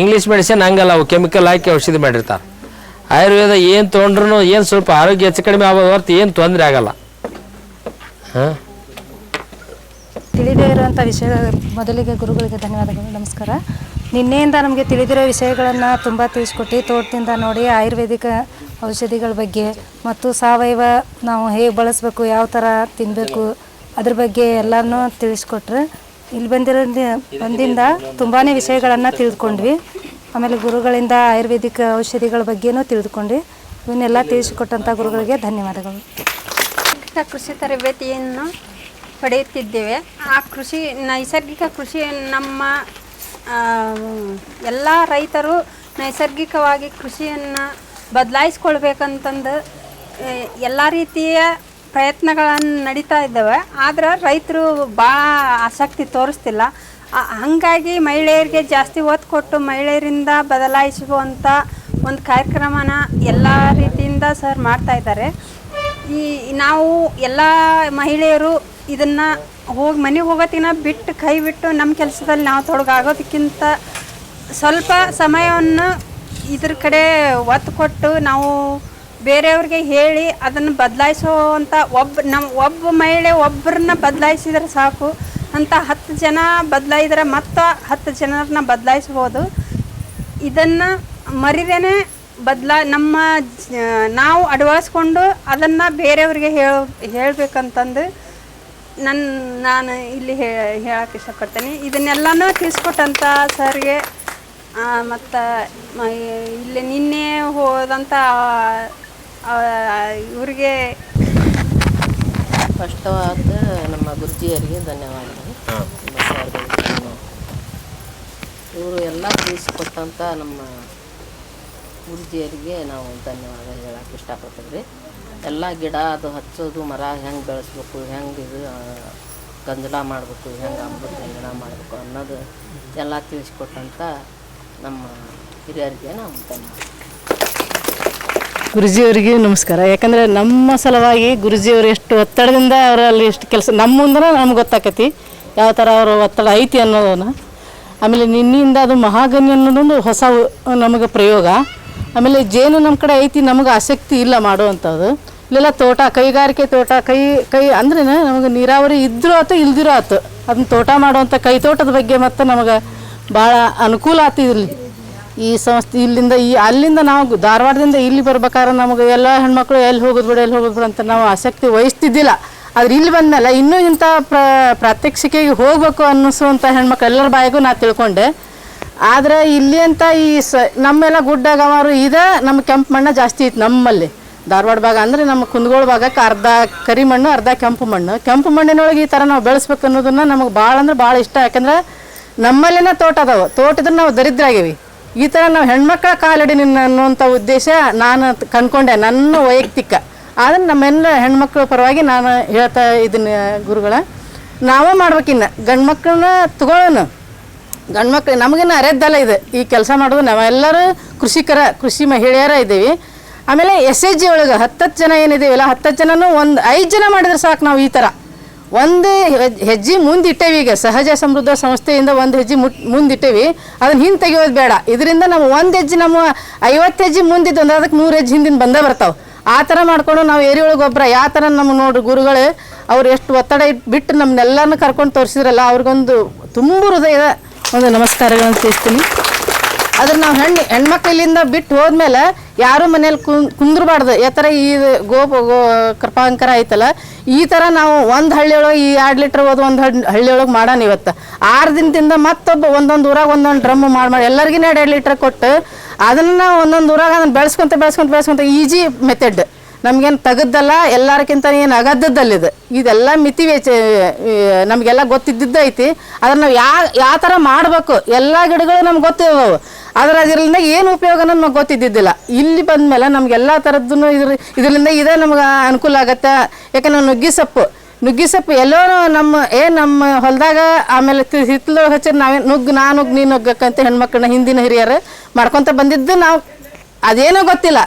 ಇಂಗ್ಲೀಷ್ ಮೆಡಿಸಿನ್ ಹಂಗಲ್ಲ ಅವು ಕೆಮಿಕಲ್ ಹಾಕಿ ಔಷಧಿ ಮಾಡಿರ್ತಾರೆ ಆಯುರ್ವೇದ ಏನು ತೊಗೊಂಡ್ರು ಏನು ಸ್ವಲ್ಪ ಆರೋಗ್ಯ ಹೆಚ್ಚು ಕಡಿಮೆ ಆಗೋದು ಹೊರತು ಏನು ತೊಂದರೆ ಆಗಲ್ಲ ಹಾಂ ತಿಳಿದೇ ಇರುವಂಥ ವಿಷಯ ಮೊದಲಿಗೆ ಗುರುಗಳಿಗೆ ಧನ್ಯವಾದಗಳು. ನಮಸ್ಕಾರ. ನಿನ್ನೆಯಿಂದ ನಮಗೆ ತಿಳಿದಿರೋ ವಿಷಯಗಳನ್ನು ತುಂಬ ತಿಳಿಸ್ಕೊಟ್ಟು ತೋಟದಿಂದ ನೋಡಿ ಆಯುರ್ವೇದಿಕ ಔಷಧಿಗಳ ಬಗ್ಗೆ ಮತ್ತು ಸಾವಯವ ನಾವು ಹೇಗೆ ಬಳಸಬೇಕು ಯಾವ ಥರ ತಿನ್ನಬೇಕು ಅದ್ರ ಬಗ್ಗೆ ಎಲ್ಲನೂ ತಿಳಿಸ್ಕೊಟ್ರೆ ಇಲ್ಲಿ ಬಂದಿಂದ ತುಂಬಾ ವಿಷಯಗಳನ್ನು ತಿಳಿದುಕೊಂಡ್ವಿ. ಆಮೇಲೆ ಗುರುಗಳಿಂದ ಆಯುರ್ವೇದಿಕ ಔಷಧಿಗಳ ಬಗ್ಗೆನೂ ತಿಳಿದುಕೊಂಡ್ವಿ. ಇವನ್ನೆಲ್ಲ ತಿಳಿಸಿಕೊಟ್ಟಂಥ ಗುರುಗಳಿಗೆ ಧನ್ಯವಾದಗಳು. ಕೃಷಿ ತರಬೇತಿಯನ್ನು ಪಡೆಯುತ್ತಿದ್ದೇವೆ. ಆ ಕೃಷಿ ನೈಸರ್ಗಿಕ ಕೃಷಿ ನಮ್ಮ ಎಲ್ಲ ರೈತರು ನೈಸರ್ಗಿಕವಾಗಿ ಕೃಷಿಯನ್ನು ಬದಲಾಯಿಸ್ಕೊಳ್ಬೇಕಂತಂದು ಎಲ್ಲ ರೀತಿಯ ಪ್ರಯತ್ನಗಳನ್ನು ನಡೀತಾ ಇದ್ದಾವೆ. ಆದ್ರೆ ರೈತರು ಭಾಳ ಆಸಕ್ತಿ ತೋರಿಸ್ತಿಲ್ಲ. ಹಾಗಾಗಿ ಮಹಿಳೆಯರಿಗೆ ಜಾಸ್ತಿ ಒತ್ತು ಕೊಟ್ಟು ಮಹಿಳೆಯರಿಂದ ಬದಲಾಯಿಸುವಂಥ ಒಂದು ಕಾರ್ಯಕ್ರಮನ ಎಲ್ಲ ರೀತಿಯಿಂದ ಸರ್ ಮಾಡ್ತಾಯಿದ್ದಾರೆ. ನಾವು ಎಲ್ಲ ಮಹಿಳೆಯರು ಇದನ್ನು ಮನೆಗೆ ಹೋಗೋತಿನ ಬಿಟ್ಟು ಕೈ ಬಿಟ್ಟು ನಮ್ಮ ಕೆಲಸದಲ್ಲಿ ನಾವು ತೊಡಗಾಗೋದಕ್ಕಿಂತ ಸ್ವಲ್ಪ ಸಮಯವನ್ನು ಇದ್ರ ಕಡೆ ಒತ್ತು ಕೊಟ್ಟು ನಾವು ಬೇರೆಯವ್ರಿಗೆ ಹೇಳಿ ಅದನ್ನು ಬದಲಾಯಿಸುವಂಥ ಒಬ್ಬ ಮಹಿಳೆ ಒಬ್ಬರನ್ನ ಬದಲಾಯಿಸಿದ್ರೆ ಸಾಕು ಅಂತ 10 ಜನ ಬದಲಾಯಿದ್ರೆ ಮತ್ತು 10 ಜನರನ್ನ ಬದಲಾಯಿಸ್ಬೋದು. ಇದನ್ನು ಮರಿದೇನೆ ನಾವು ಅಳವಡಿಸ್ಕೊಂಡು ಅದನ್ನು ಬೇರೆಯವ್ರಿಗೆ ಹೇಳಬೇಕಂತಂದು ನಾನು ಇಲ್ಲಿ ಹೇಳಕ್ಕೆ ಇಷ್ಟಪಡ್ತೀನಿ. ಇದನ್ನೆಲ್ಲನೂ ತಿಳಿಸ್ಕೊಟ್ಟಂಥ ಸರ್ಗೆ ಮತ್ತು ಇಲ್ಲಿ ನಿನ್ನೆ ಹೋದಂಥ ಇವ್ರಿಗೆ ಸ್ಪಷ್ಟವಾದ ನಮ್ಮ ಗುರುಜಿಯರಿಗೆ ಧನ್ಯವಾದಗಳು. ಇವರು ಎಲ್ಲ ತಿಳಿಸಿಕೊಟ್ಟಂಥ ನಮ್ಮ ಗುರುಜಿಯರಿಗೆ ನಾವು ಧನ್ಯವಾದ ಹೇಳಕ್ಕೆ ಇಷ್ಟಪಡ್ತೀವಿ ರೀ. ಎಲ್ಲ ಗಿಡ ಅದು ಹಚ್ಚೋದು ಮರ ಹೆಂಗೆ ಬೆಳೆಸ್ಬೇಕು ಹೆಂಗೆ ಇದು ಗಂಜಲ ಮಾಡಬೇಕು ಹೆಂಗೆ ಅಮೃತ ಗಂಜಲ ಮಾಡಬೇಕು ಅನ್ನೋದು ಎಲ್ಲ ತಿಳಿಸ್ಕೊಟ್ಟಂಥ ನಮ್ಮ ಹಿರಿಯರಿಗೆ ನಾವು ಧನ್ಯವಾದ. ಗುರುಜಿಯವರಿಗೆ ನಮಸ್ಕಾರ. ಯಾಕಂದರೆ ನಮ್ಮ ಸಲುವಾಗಿ ಗುರುಜಿಯವರು ಎಷ್ಟು ಒತ್ತಡದಿಂದ ಅವರಲ್ಲಿ ಎಷ್ಟು ಕೆಲಸ ನಮ್ಮ ಮುಂದೆ ನಮ್ಗೆ ಗೊತ್ತಾಕತಿ ಯಾವ ಥರ ಅವರು ಒತ್ತಡ ಐತಿ ಅನ್ನೋದನ್ನು. ಆಮೇಲೆ ನಿನ್ನೆಯಿಂದ ಅದು ಮಹಾಗನಿ ಅನ್ನೋದೊಂದು ಹೊಸ ನಮಗೆ ಪ್ರಯೋಗ. ಆಮೇಲೆ ಜೇನು ನಮ್ಮ ಕಡೆ ಐತಿ, ನಮಗೆ ಆಸಕ್ತಿ ಇಲ್ಲ ಮಾಡುವಂಥದ್ದು. ಇಲ್ಲೆಲ್ಲ ತೋಟ ಕೈಗಾರಿಕೆ ತೋಟ ಕೈ ಅಂದ್ರೆ ನಮಗೆ ನೀರಾವರಿ ಇದ್ರೂ ಆಯ್ತು ಇಲ್ದಿರೋ ಆಯ್ತು ಅದನ್ನ ತೋಟ ಮಾಡುವಂಥ ಕೈ ತೋಟದ ಬಗ್ಗೆ ಮತ್ತು ನಮಗೆ ಭಾಳ ಅನುಕೂಲ ಆಯ್ತು. ಇಲ್ಲಿ ಈ ಸಂಸ್ಥೆ ಇಲ್ಲಿಂದ ಅಲ್ಲಿಂದ ನಾವು ಧಾರವಾಡದಿಂದ ಇಲ್ಲಿ ಬರ್ಬೇಕಾದ್ರೆ ನಮಗೆ ಎಲ್ಲ ಹೆಣ್ಮಕ್ಳು ಎಲ್ಲಿ ಹೋಗೋದು ಬಿಡು ಅಂತ ನಾವು ಆಸಕ್ತಿ ವಹಿಸ್ತಿದ್ದಿಲ್ಲ. ಆದ್ರೆ ಇಲ್ಲಿ ಬಂದಮೇಲೆ ಇನ್ನೂ ಇಂಥ ಪ್ರಾತ್ಯಕ್ಷಿಕೆಗೆ ಹೋಗ್ಬೇಕು ಅನ್ನಿಸುವಂಥ ಹೆಣ್ಮಕ್ಳು ಎಲ್ಲರ ಬಾಯಿಗೂ ನಾ ತಿಳ್ಕೊಂಡೆ. ಆದರೆ ಇಲ್ಲಿ ಅಂತ ನಮ್ಮೆಲ್ಲ ಗುಡ್ಡ ಗವಾರು ಇದೆ, ನಮ್ಮ ಕೆಂಪು ಮಣ್ಣು ಜಾಸ್ತಿ ಇತ್ತು ನಮ್ಮಲ್ಲಿ ಧಾರವಾಡ ಭಾಗ. ಅಂದರೆ ನಮ್ಮ ಕುಂದಗೋಳ ಭಾಗಕ್ಕೆ ಅರ್ಧ ಕರಿ ಮಣ್ಣು ಅರ್ಧ ಕೆಂಪು ಮಣ್ಣಿನೊಳಗೆ ಈ ಥರ ನಾವು ಬೆಳೆಸ್ಬೇಕು ಅನ್ನೋದನ್ನು ನಮಗೆ ಭಾಳ ಅಂದ್ರೆ ಭಾಳ ಇಷ್ಟ. ಯಾಕಂದ್ರೆ ನಮ್ಮಲ್ಲಿನ ತೋಟ ಅದಾವೆ, ತೋಟದ್ರೆ ನಾವು ದರಿದ್ರಾಗೀವಿ. ಈ ಥರ ನಾವು ಹೆಣ್ಮಕ್ಳ ಕಾಲಡಿ ಅನ್ನುವಂಥ ಉದ್ದೇಶ ನಾನು ಕಂಡ್ಕೊಂಡೆ ನನ್ನ ವೈಯಕ್ತಿಕ. ಆದರೆ ನಮ್ಮೆಲ್ಲ ಹೆಣ್ಮಕ್ಳ ಪರವಾಗಿ ನಾನು ಹೇಳ್ತಾ ಇದ್ದೀನಿ ಗುರುಗಳ, ನಾವೇ ಮಾಡ್ಬೇಕಿನ್ನ ಗಂಡು ಮಕ್ಕಳನ್ನ ತಗೊಳ್ಳೋಣ. ಗಂಡು ಮಕ್ಳು ನಮಗಿನ್ನ ಅರೆದ್ದಲ್ಲ ಇದೆ ಈ ಕೆಲಸ ಮಾಡೋದು. ನಾವೆಲ್ಲರೂ ಕೃಷಿ ಮಹಿಳೆಯರ ಇದ್ದೀವಿ. ಆಮೇಲೆ SHG ಒಳಗೆ 10 ಜನ ಏನಿದ್ದೀವಲ್ಲ 10 ಜನನೂ 5 ಜನ ಮಾಡಿದ್ರೆ ಸಾಕು. ನಾವು ಈ ಥರ ಒಂದು ಹೆಜ್ಜೆ ಮುಂದಿಟ್ಟೇವಿ. ಈಗ ಸಹಜ ಸಮೃದ್ಧ ಸಂಸ್ಥೆಯಿಂದ ಒಂದು ಹೆಜ್ಜೆ ಮುಂದಿಟ್ಟೇವಿ, ಅದನ್ನು ಹಿಂದೆ ತೆಗೆಯೋದು ಬೇಡ. ಇದರಿಂದ ನಾವು 1 ಹೆಜ್ಜೆ ನಮ್ಮ 50 ಹೆಜ್ಜೆ ಮುಂದಿದ್ದು ಅಂದ್ರೆ ಅದಕ್ಕೆ 100 ಹೆಜ್ಜೆ ಹಿಂದಿನ ಬಂದೇ ಬರ್ತಾವೆ. ಆ ಥರ ಮಾಡ್ಕೊಂಡು ನಾವು ಏರಿಯೊಳಗೆ ಗೊಬ್ಬರ ಯಾವ ಥರ ನಮ್ಮ ನೋಡ್ರಿ ಗುರುಗಳು ಅವ್ರು ಎಷ್ಟು ಒತ್ತಡ ಬಿಟ್ಟು ನಮ್ಮನ್ನೆಲ್ಲನೂ ಕರ್ಕೊಂಡು ತೋರಿಸಿದ್ರಲ್ಲ ಅವ್ರಿಗೊಂದು ತುಂಬ ಹೃದಯದ ಒಂದು ನಮಸ್ಕಾರಗಳನ್ನು ತಿಳಿಸ್ತೀನಿ. ಅದ್ರ ನಾವು ಹೆಣ್ಮಕ್ಳು ಇಲ್ಲಿಂದ ಬಿಟ್ಟು ಹೋದ್ಮೇಲೆ ಯಾರು ಮನೇಲಿ ಕುಂದ್ರಬಾರ್ದು. ಯಾವ ಈ ಕೃಪಾಂಕರ ಐತಲ್ಲ ಈ ಥರ ನಾವು ಒಂದು ಹಳ್ಳಿಯೊಳಗೆ 2 ಲೀಟ್ರ್ ಹೋದು ಒಂದು ಹಳ್ಳಿಯೊಳಗೆ ಮಾಡೋಣ. ಇವತ್ತು 6 ದಿನದಿಂದ ಮತ್ತೊಬ್ಬ ಒಂದೊಂದು ಊರಾಗ ಒಂದೊಂದು ಡ್ರಮ್ ಮಾಡಿ ಎಲ್ಲರಿಗಿನ 2 ಲೀಟ್ರ್ ಕೊಟ್ಟು ಅದನ್ನು ಒಂದೊಂದು ಊರಾಗ ಅದನ್ನು ಬೆಳೆಸ್ಕೊಂತ ಈಜಿ ಮೆಥಡ್. ನಮಗೇನು ತೆಗೆದ್ದಲ್ಲ, ಎಲ್ಲರಿಗಿಂತ ಏನು ಅಗದ್ದಲ್ಲಿದೆ. ಇದೆಲ್ಲ ಮಿತಿ ನಮಗೆಲ್ಲ ಗೊತ್ತಿದ್ದಿದ್ದು ಐತಿ. ಅದನ್ನು ನಾವು ಯಾವ ಥರ ಮಾಡಬೇಕು ಎಲ್ಲ ಗಿಡಗಳು ನಮ್ಗೆ ಗೊತ್ತಿರೋವು. ಅದರಿಂದ ಏನು ಉಪಯೋಗನ ನಮ್ಗೆ ಗೊತ್ತಿದ್ದಿದ್ದಿಲ್ಲ. ಇಲ್ಲಿ ಬಂದಮೇಲೆ ನಮಗೆಲ್ಲ ಥರದ್ದು ಇದರಿಂದ ಇದೇ ನಮ್ಗೆ ಅನುಕೂಲ ಆಗತ್ತೆ. ಯಾಕಂದ್ರೆ ನುಗ್ಗಿ ಸೊಪ್ಪು ಎಲ್ಲೋ ನಮ್ಮ ಹೊಲದಾಗ ಆಮೇಲೆ ಹಿತ್ತಲು ಹಚ್ಚಿದ್ರೆ ನಾವೇ ನಾ ನುಗ್ಗು ನೀ ನುಗ್ಗಕ್ಕಂತ ಹೆಣ್ಮಕ್ಳನ್ನ ಹಿಂದಿನ ಹಿರಿಯರು ಮಾಡ್ಕೊತ ಬಂದಿದ್ದು ನಾವು ಅದೇನೋ ಗೊತ್ತಿಲ್ಲ.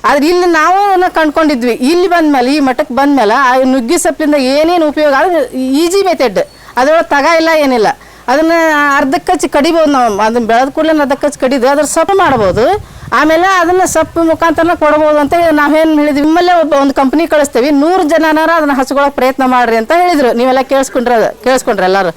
ಆದ್ರೆ ಇಲ್ಲಿ ನಾವು ಕಂಡ್ಕೊಂಡಿದ್ವಿ. ಇಲ್ಲಿ ಬಂದಮೇಲೆ ಈ ಮಠಕ್ಕೆ ಬಂದಮೇಲೆ ಆ ನುಗ್ಗಿ ಸೊಪ್ಪಿಂದ ಏನೇನು ಉಪಯೋಗ ಆದರೆ ಈಜಿ ಮೆಥಡ್, ಅದರೊಳಗೆ ಇಲ್ಲ ಏನಿಲ್ಲ. ಅದನ್ನು ಅರ್ಧಕ್ಕೆ ಹಚ್ಚಿ ಕಡಿಬೋದು ನಾವು. ಅದನ್ನು ಬೆಳೆದ ಕೂಡಲೇ ಅರ್ಧಕ್ಕೆ ಹಚ್ಚಿ ಕಡಿದು ಅದ್ರ ಸೊಪ್ಪು ಮಾಡ್ಬೋದು. ಆಮೇಲೆ ಅದನ್ನು ಸೊಪ್ಪು ಮುಖಾಂತರ ಕೊಡ್ಬೋದು ಅಂತ ನಾವೇನು ಹೇಳಿದ್ವಿ, ನಿಮ್ಮಲ್ಲೇ ಒಂದು ಕಂಪ್ನಿ ಕಳಿಸ್ತೀವಿ, 100 ಜನನಾರ ಅದನ್ನು ಹಚ್ಕೊಳ್ಳೋಕೆ ಪ್ರಯತ್ನ ಮಾಡಿರಿ ಅಂತ ಹೇಳಿದರು. ನೀವೆಲ್ಲ ಕೇಳಿಸ್ಕೊಂಡ್ರೆ ಎಲ್ಲರೂ.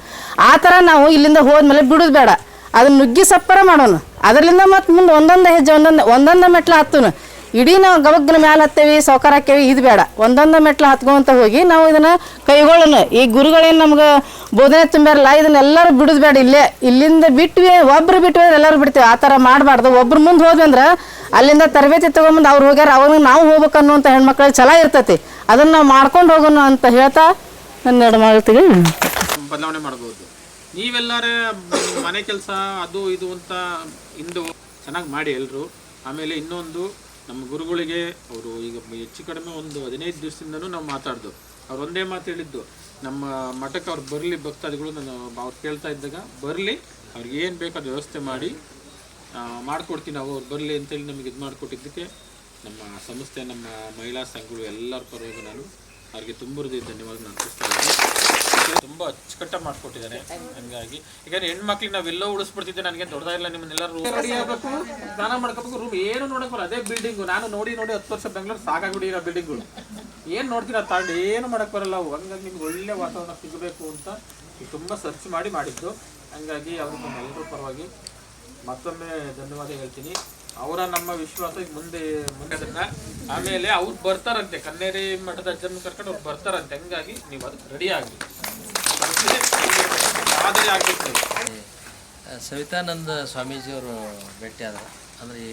ಆ ಥರ ನಾವು ಇಲ್ಲಿಂದ ಹೋದ್ಮೇಲೆ ಬಿಡೋದು ಬೇಡ, ಅದನ್ನು ನುಗ್ಗಿ ಸೊಪ್ಪರ ಮಾಡೋಣ. ಅದರಿಂದ ಮತ್ತು ಮುಂದೆ ಒಂದೊಂದು ಹೆಜ್ಜೆ ಒಂದೊಂದು ಮೆಟ್ಲು ಹತ್ತುನು. ಇಡೀ ನಾವು ಗವಗ್ನ ಮ್ಯಾಲೆ ಹತ್ತೇವಿ ಸೌಕಾರ ಹಾಕೇವಿ, ಇದು ಬೇಡ. ಒಂದೊಂದು ಮೆಟ್ಲು ಹತ್ಕೊಂತ ಹೋಗಿ ನಾವು ಇದನ್ನು ಕೈಗೊಳ್ಳೋಣ. ಈ ಗುರುಗಳೇನು ನಮ್ಗೆ ಬೋಧನೆ ತುಂಬ್ಯಾರಲ್ಲ, ಇದನ್ನೆಲ್ಲರೂ ಬಿಡೋದು ಬೇಡ. ಇಲ್ಲಿಂದ ಬಿಟ್ವಿ, ಒಬ್ರು ಬಿಟ್ವಿ ಎಲ್ಲರೂ ಬಿಡ್ತೀವಿ. ಆ ಥರ ಮಾಡಬಾರ್ದು. ಒಬ್ರು ಮುಂದೆ ಹೋದ್ವಿ ಅಂದ್ರೆ ಅಲ್ಲಿಂದ ತರಬೇತಿ ತೊಗೊಂಬಂದು ಅವ್ರು ಹೋಗ್ಯಾರ, ಅವ್ರಿಗೆ ನಾವು ಹೋಗ್ಬೇಕು ಅನ್ನುವಂಥ ಹೆಣ್ಮಕ್ಳಿಗೆ ಛಲ ಇರ್ತೈತಿ. ಅದನ್ನು ನಾವು ಮಾಡ್ಕೊಂಡು ಹೋಗೋಣ ಅಂತ ಹೇಳ್ತಾ ನನ್ನ 2 ಮಾತಿಗೆ ಬದಲಾವಣೆ ಮಾಡ್ಬೋದು. ನೀವೆಲ್ಲರೇ ಮನೆ ಕೆಲಸ ಅದು ಇದು ಅಂತ ಇಂದು ಚೆನ್ನಾಗಿ ಮಾಡಿ ಎಲ್ಲರೂ. ಆಮೇಲೆ ಇನ್ನೊಂದು, ನಮ್ಮ ಗುರುಗಳಿಗೆ ಅವರು ಈಗ ಹೆಚ್ಚು ಕಡಿಮೆ ಒಂದು 15 ದಿವಸದಿಂದನೂ ನಾವು ಮಾತಾಡ್ದು. ಅವ್ರು ಒಂದೇ ಮಾತು ಹೇಳಿದ್ದು, ನಮ್ಮ ಮಠಕ್ಕೆ ಅವ್ರು ಬರಲಿ, ಭಕ್ತಾದಿಗಳು ನಾನು ಅವ್ರು ಕೇಳ್ತಾ ಇದ್ದಾಗ ಬರಲಿ, ಅವ್ರಿಗೆ ಏನು ಬೇಕು ಅದು ವ್ಯವಸ್ಥೆ ಮಾಡಿಕೊಡ್ತೀನಿ, ಅವ್ರು ಬರಲಿ ಅಂತೇಳಿ ನಮಗೆ ಇದು ಮಾಡಿಕೊಟ್ಟಿದ್ದಕ್ಕೆ ನಮ್ಮ ಸಂಸ್ಥೆ, ನಮ್ಮ ಮಹಿಳಾ ಸಂಘಗಳು ಎಲ್ಲರ ಪರವಾಗಿ ನಾನು ಅವ್ರಿಗೆ ತುಂಬ ಧನ್ಯವಾದ ನಾನು ಅರ್ಪಿಸ್ತಾ ಇದ್ದೀನಿ. ತುಂಬ ಅಚ್ಚುಕಟ್ಟಾಗಿ ಮಾಡಿಕೊಟ್ಟಿದ್ದಾರೆ. ಹಂಗಾಗಿ ಈಗ ಹೆಣ್ಮಕ್ಳಿಗೆ ನಾವೆಲ್ಲೋ ಉಳಿಸ್ಬಿಡ್ತಿದ್ದೆ, ನನಗೆ ದೊಡ್ಡದಾಗಿಲ್ಲ. ನಿಮ್ಮನ್ನೆಲ್ಲರೂ ರೆಡಿ ಆಗಬೇಕು, ಸ್ನಾನ ಮಾಡ್ಕೋಬೇಕು, ರೂಮ್ ಏನು ನೋಡಕ್ಕೆ ಬರೋ ಅದೇ ಬಿಲ್ಡಿಂಗು. ನಾನು ನೋಡಿ 10 ವರ್ಷ ಬೆಂಗಳೂರು ಸಾಕಾಗ್ಬಿಟ್ಟಿರೋ ಬಿಲ್ಡಿಂಗ್ಗಳು. ಏನು ನೋಡ್ತೀರ ತಾಂಡು ಏನು ಮಾಡೋಕ್ಕೆ ಬರಲ್ಲ ಅವು. ಹಂಗಾಗಿ ನಿಮ್ಗೆ ಒಳ್ಳೆ ವಾತಾವರಣ ಸಿಗಬೇಕು ಅಂತ ತುಂಬ ಸರ್ಚ್ ಮಾಡಿದ್ದು. ಹಂಗಾಗಿ ಅವರು ನಮ್ಮೆಲ್ಲರ ಪರವಾಗಿ ಮತ್ತೊಮ್ಮೆ ಧನ್ಯವಾದ ಹೇಳ್ತೀನಿ. ಅವರ ನಮ್ಮ ವಿಶ್ವಾಸ ಮುಂದೆ ಅದನ್ನು ಆಮೇಲೆ ಅವ್ರು ಬರ್ತಾರಂತೆ, ಕನ್ನೇರಿ ಮಠದ ಅಜ್ಜನ ಕರ್ಕೊಂಡು ಅವ್ರು ಬರ್ತಾರಂತೆ. ಹಂಗಾಗಿ ನೀವು ಅದಕ್ಕೆ ರೆಡಿ ಆಗಲಿ, ಮಾದರಿ ಆಗಬೇಕು ನೀವು. ಸವಿತಾನಂದ ಸ್ವಾಮೀಜಿಯವರು ಭೇಟಿ ಆದರು. ಅಂದರೆ ಈ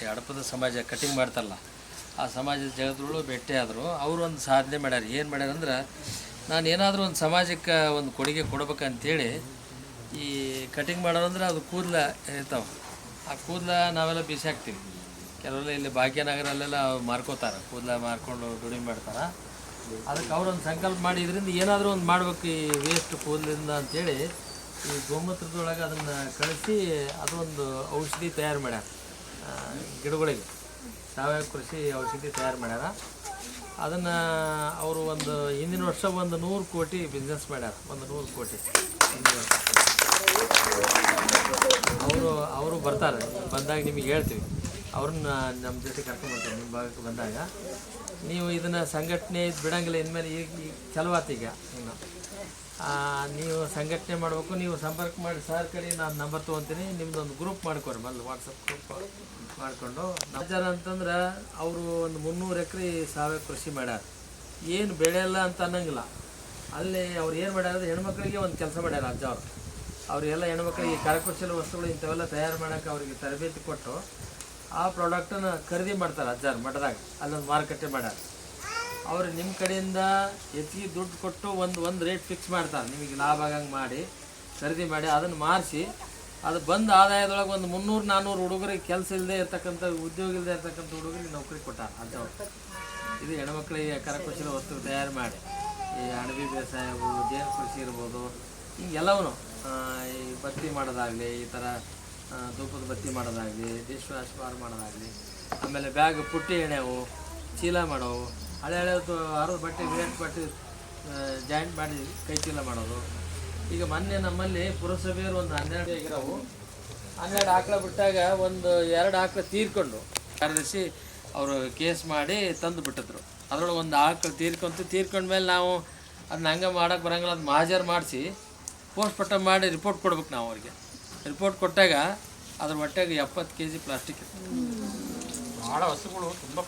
ಹಡಪದ ಸಮಾಜ ಕಟಿಂಗ್ ಮಾಡ್ತಾರಲ್ಲ, ಆ ಸಮಾಜದ ಜಗತ್ತುಗಳು ಭೇಟಿ ಆದರು. ಅವರು ಒಂದು ಸಾಧನೆ ಮಾಡ್ಯಾರ. ಏನು ಮಾಡ್ಯಾರಂದ್ರೆ, ನಾನು ಏನಾದರೂ ಒಂದು ಸಮಾಜಕ್ಕೆ ಒಂದು ಕೊಡುಗೆ ಕೊಡ್ಬೇಕಂತೇಳಿ ಈ ಕಟಿಂಗ್ ಮಾಡೋದಂದ್ರೆ ಅದು ಕೂದಲ ಇರ್ತಾವೆ. ಆ ಕೂದಲ ನಾವೆಲ್ಲ ಬಿಸಿ ಹಾಕ್ತೀವಿ. ಕೆಲವೆಲ್ಲ ಇಲ್ಲಿ ಭಾಗ್ಯನಗರಲ್ಲೆಲ್ಲ ಮಾರ್ಕೋತಾರೆ, ಕೂದಲ ಮಾರ್ಕೊಂಡು ದುಡಿಮೆ ಮಾಡ್ತಾರೆ. ಅದಕ್ಕೆ ಅವರೊಂದು ಸಂಕಲ್ಪ ಮಾಡಿ ಇದರಿಂದ ಏನಾದರೂ ಒಂದು ಮಾಡ್ಬೇಕು ಈ ವೇಸ್ಟ್ ಕೂದಲಿಂದ ಅಂಥೇಳಿ ಈ ಗೋಮೂತ್ರದೊಳಗೆ ಅದನ್ನು ಕಳಿಸಿ ಅದೊಂದು ಔಷಧಿ ತಯಾರು ಮಾಡ್ಯಾರ. ಗಿಡಗಳಿಗೆ ಸಾವಯವ ಕೃಷಿ ಔಷಧಿ ತಯಾರು ಮಾಡ್ಯಾರ. ಅದನ್ನು ಅವರು ಒಂದು ಹಿಂದಿನ ವರ್ಷ ಒಂದು 100 ಕೋಟಿ ಬಿಸ್ನೆಸ್ ಮಾಡ್ಯಾರ. ಒಂದು 100 ಕೋಟಿ ಅವರು ಬರ್ತಾರೆ. ಬಂದಾಗ ನಿಮಗೆ ಹೇಳ್ತೀವಿ, ಅವ್ರನ್ನ ನಮ್ಮ ಜೊತೆ ಕರ್ಕೊಂಡ್ಬರ್ತೀವಿ. ನಿಮ್ಮ ಭಾಗಕ್ಕೆ ಬಂದಾಗ ನೀವು ಇದನ್ನು ಸಂಘಟನೆ ಬಿಡೋಂಗಿಲ್ಲ. ಇನ್ಮೇಲೆ ಈಗ ಚಲೋ ಆತೀಗ ಇನ್ನು ನೀವು ಸಂಘಟನೆ ಮಾಡಬೇಕು. ನೀವು ಸಂಪರ್ಕ ಮಾಡಿ ಸರ್ ಕಡೆ ನಾನು ನಂಬರ್ ತೊಗೊತೀನಿ, ನಿಮ್ದೊಂದು ಗ್ರೂಪ್ ಮಾಡ್ಕೊರಿ. ಮೊದಲು ವಾಟ್ಸಪ್ ಗ್ರೂಪ್ ಮಾಡಿಕೊಂಡು ನಜ್ಜಾರ ಅಂತಂದ್ರೆ ಅವರು ಒಂದು 300 ಎಕರೆ ಸಾವಯವ ಕೃಷಿ ಮಾಡ್ಯಾರ. ಏನು ಬೆಳೆಯಲ್ಲ ಅಂತ ಅನ್ನಂಗಿಲ್ಲ. ಅಲ್ಲಿ ಅವ್ರು ಏನು ಮಾಡ್ಯಾರ, ಹೆಣ್ಮಕ್ಳಿಗೆ ಒಂದು ಕೆಲಸ ಮಾಡ್ಯಾರ ಅಜ್ಜ ಅವರು. ಅವರಿಗೆಲ್ಲ ಹೆಣ್ಮಕ್ಳಿಗೆ ಕರಕುಶಲ ವಸ್ತುಗಳು ಇಂಥವೆಲ್ಲ ತಯಾರು ಮಾಡೋಕ್ಕೆ ಅವರಿಗೆ ತರಬೇತಿ ಕೊಟ್ಟು ಆ ಪ್ರಾಡಕ್ಟನ್ನು ಖರೀದಿ ಮಾಡ್ತಾರೆ ಅಜ್ಜಾರು ಮಠದಾಗ. ಅಲ್ಲೊಂದು ಮಾರುಕಟ್ಟೆ ಮಾಡ್ಯಾರ. ಅವರು ನಿಮ್ಮ ಕಡೆಯಿಂದ ಹೆಚ್ಚಿಗೆ ದುಡ್ಡು ಕೊಟ್ಟು ಒಂದು ರೇಟ್ ಫಿಕ್ಸ್ ಮಾಡ್ತಾರೆ. ನಿಮಗೆ ಲಾಭ ಆಗಂಗೆ ಮಾಡಿ ಖರೀದಿ ಮಾಡಿ ಅದನ್ನು ಮಾರಿಸಿ ಅದು ಬಂದ ಆದಾಯದೊಳಗೆ ಒಂದು 300-400 ಹುಡುಗರಿಗೆ ಕೆಲಸ ಇಲ್ಲದೆ ಇರ್ತಕ್ಕಂಥ, ಉದ್ಯೋಗ ಇಲ್ಲದೆ ಇರ್ತಕ್ಕಂಥ ಹುಡುಗರಿಗೆ ನೌಕರಿ ಕೊಟ್ಟಾರ ಅಜ್ಜವರು. ಇದು ಹೆಣ್ಮಕ್ಳಿಗೆ ಕರಕುಶಲ ವಸ್ತು ತಯಾರು ಮಾಡಿ ಈ ಅಣಬೆ ಬೇಸಾಯವು, ಜೇನು ಕೃಷಿ ಇರ್ಬೋದು, ಹಿಂಗೆಲ್ಲವೂ ಈ ಬತ್ತಿ ಮಾಡೋದಾಗಲಿ, ಈ ಥರ ಧೂಪದ ಬತ್ತಿ ಮಾಡೋದಾಗಲಿ, ಡಿಶ್ ವಾಶ್ ಮಾಡೋದಾಗಲಿ, ಆಮೇಲೆ ಬ್ಯಾಗ್ ಪುಟ್ಟಿ ಎಣೆವು, ಚೀಲ ಮಾಡೋವು, ಹಳೆ ಹರದ ಬಟ್ಟೆ ವೇಟ್ ಬಟ್ಟೆ ಜಾಯಿಂಟ್ ಮಾಡಿ ಕೈ ಚೀಲ ಮಾಡೋದು. ಈಗ ಮೊನ್ನೆ ನಮ್ಮಲ್ಲಿ ಪುರಸಭೆಯವರು ಒಂದು 12 ಆಗಿರೋವು 12 ಆಕಳ ಬಿಟ್ಟಾಗ ಒಂದು 2 ಆಕಳ ತೀರ್ಕೊಂಡು ಕಾರ್ಯದರ್ಶಿ ಅವರು ಕೇಸ್ ಮಾಡಿ ತಂದು ಬಿಟ್ಟಿದ್ರು. ಅದರೊಳಗೆ ಒಂದು ಆಕಳ ತೀರ್ಕೊಂಡ್ಮೇಲೆ ನಾವು ಅದನ್ನ ಹಂಗೆ ಮಾಡೋಕ್ಕೆ ಬರೋಂಗಿಲ್ಲ, ಅದು ಮಾಜರ್ ಮಾಡಿಸಿ ಪೋಸ್ಟ್ ಮಾರ್ಟಮ್ ಮಾಡಿ ರಿಪೋರ್ಟ್ ಕೊಡ್ಬೇಕು ನಾವು ಅವ್ರಿಗೆ. ರಿಪೋರ್ಟ್ ಕೊಟ್ಟಾಗ ಅದ್ರ ಹೊಟ್ಟೆಗೆ 70 kg ಪ್ಲಾಸ್ಟಿಕ್ ಇತ್ತು. ಭಾಳ ವಸ್ತುಗಳು ತುಂಬ.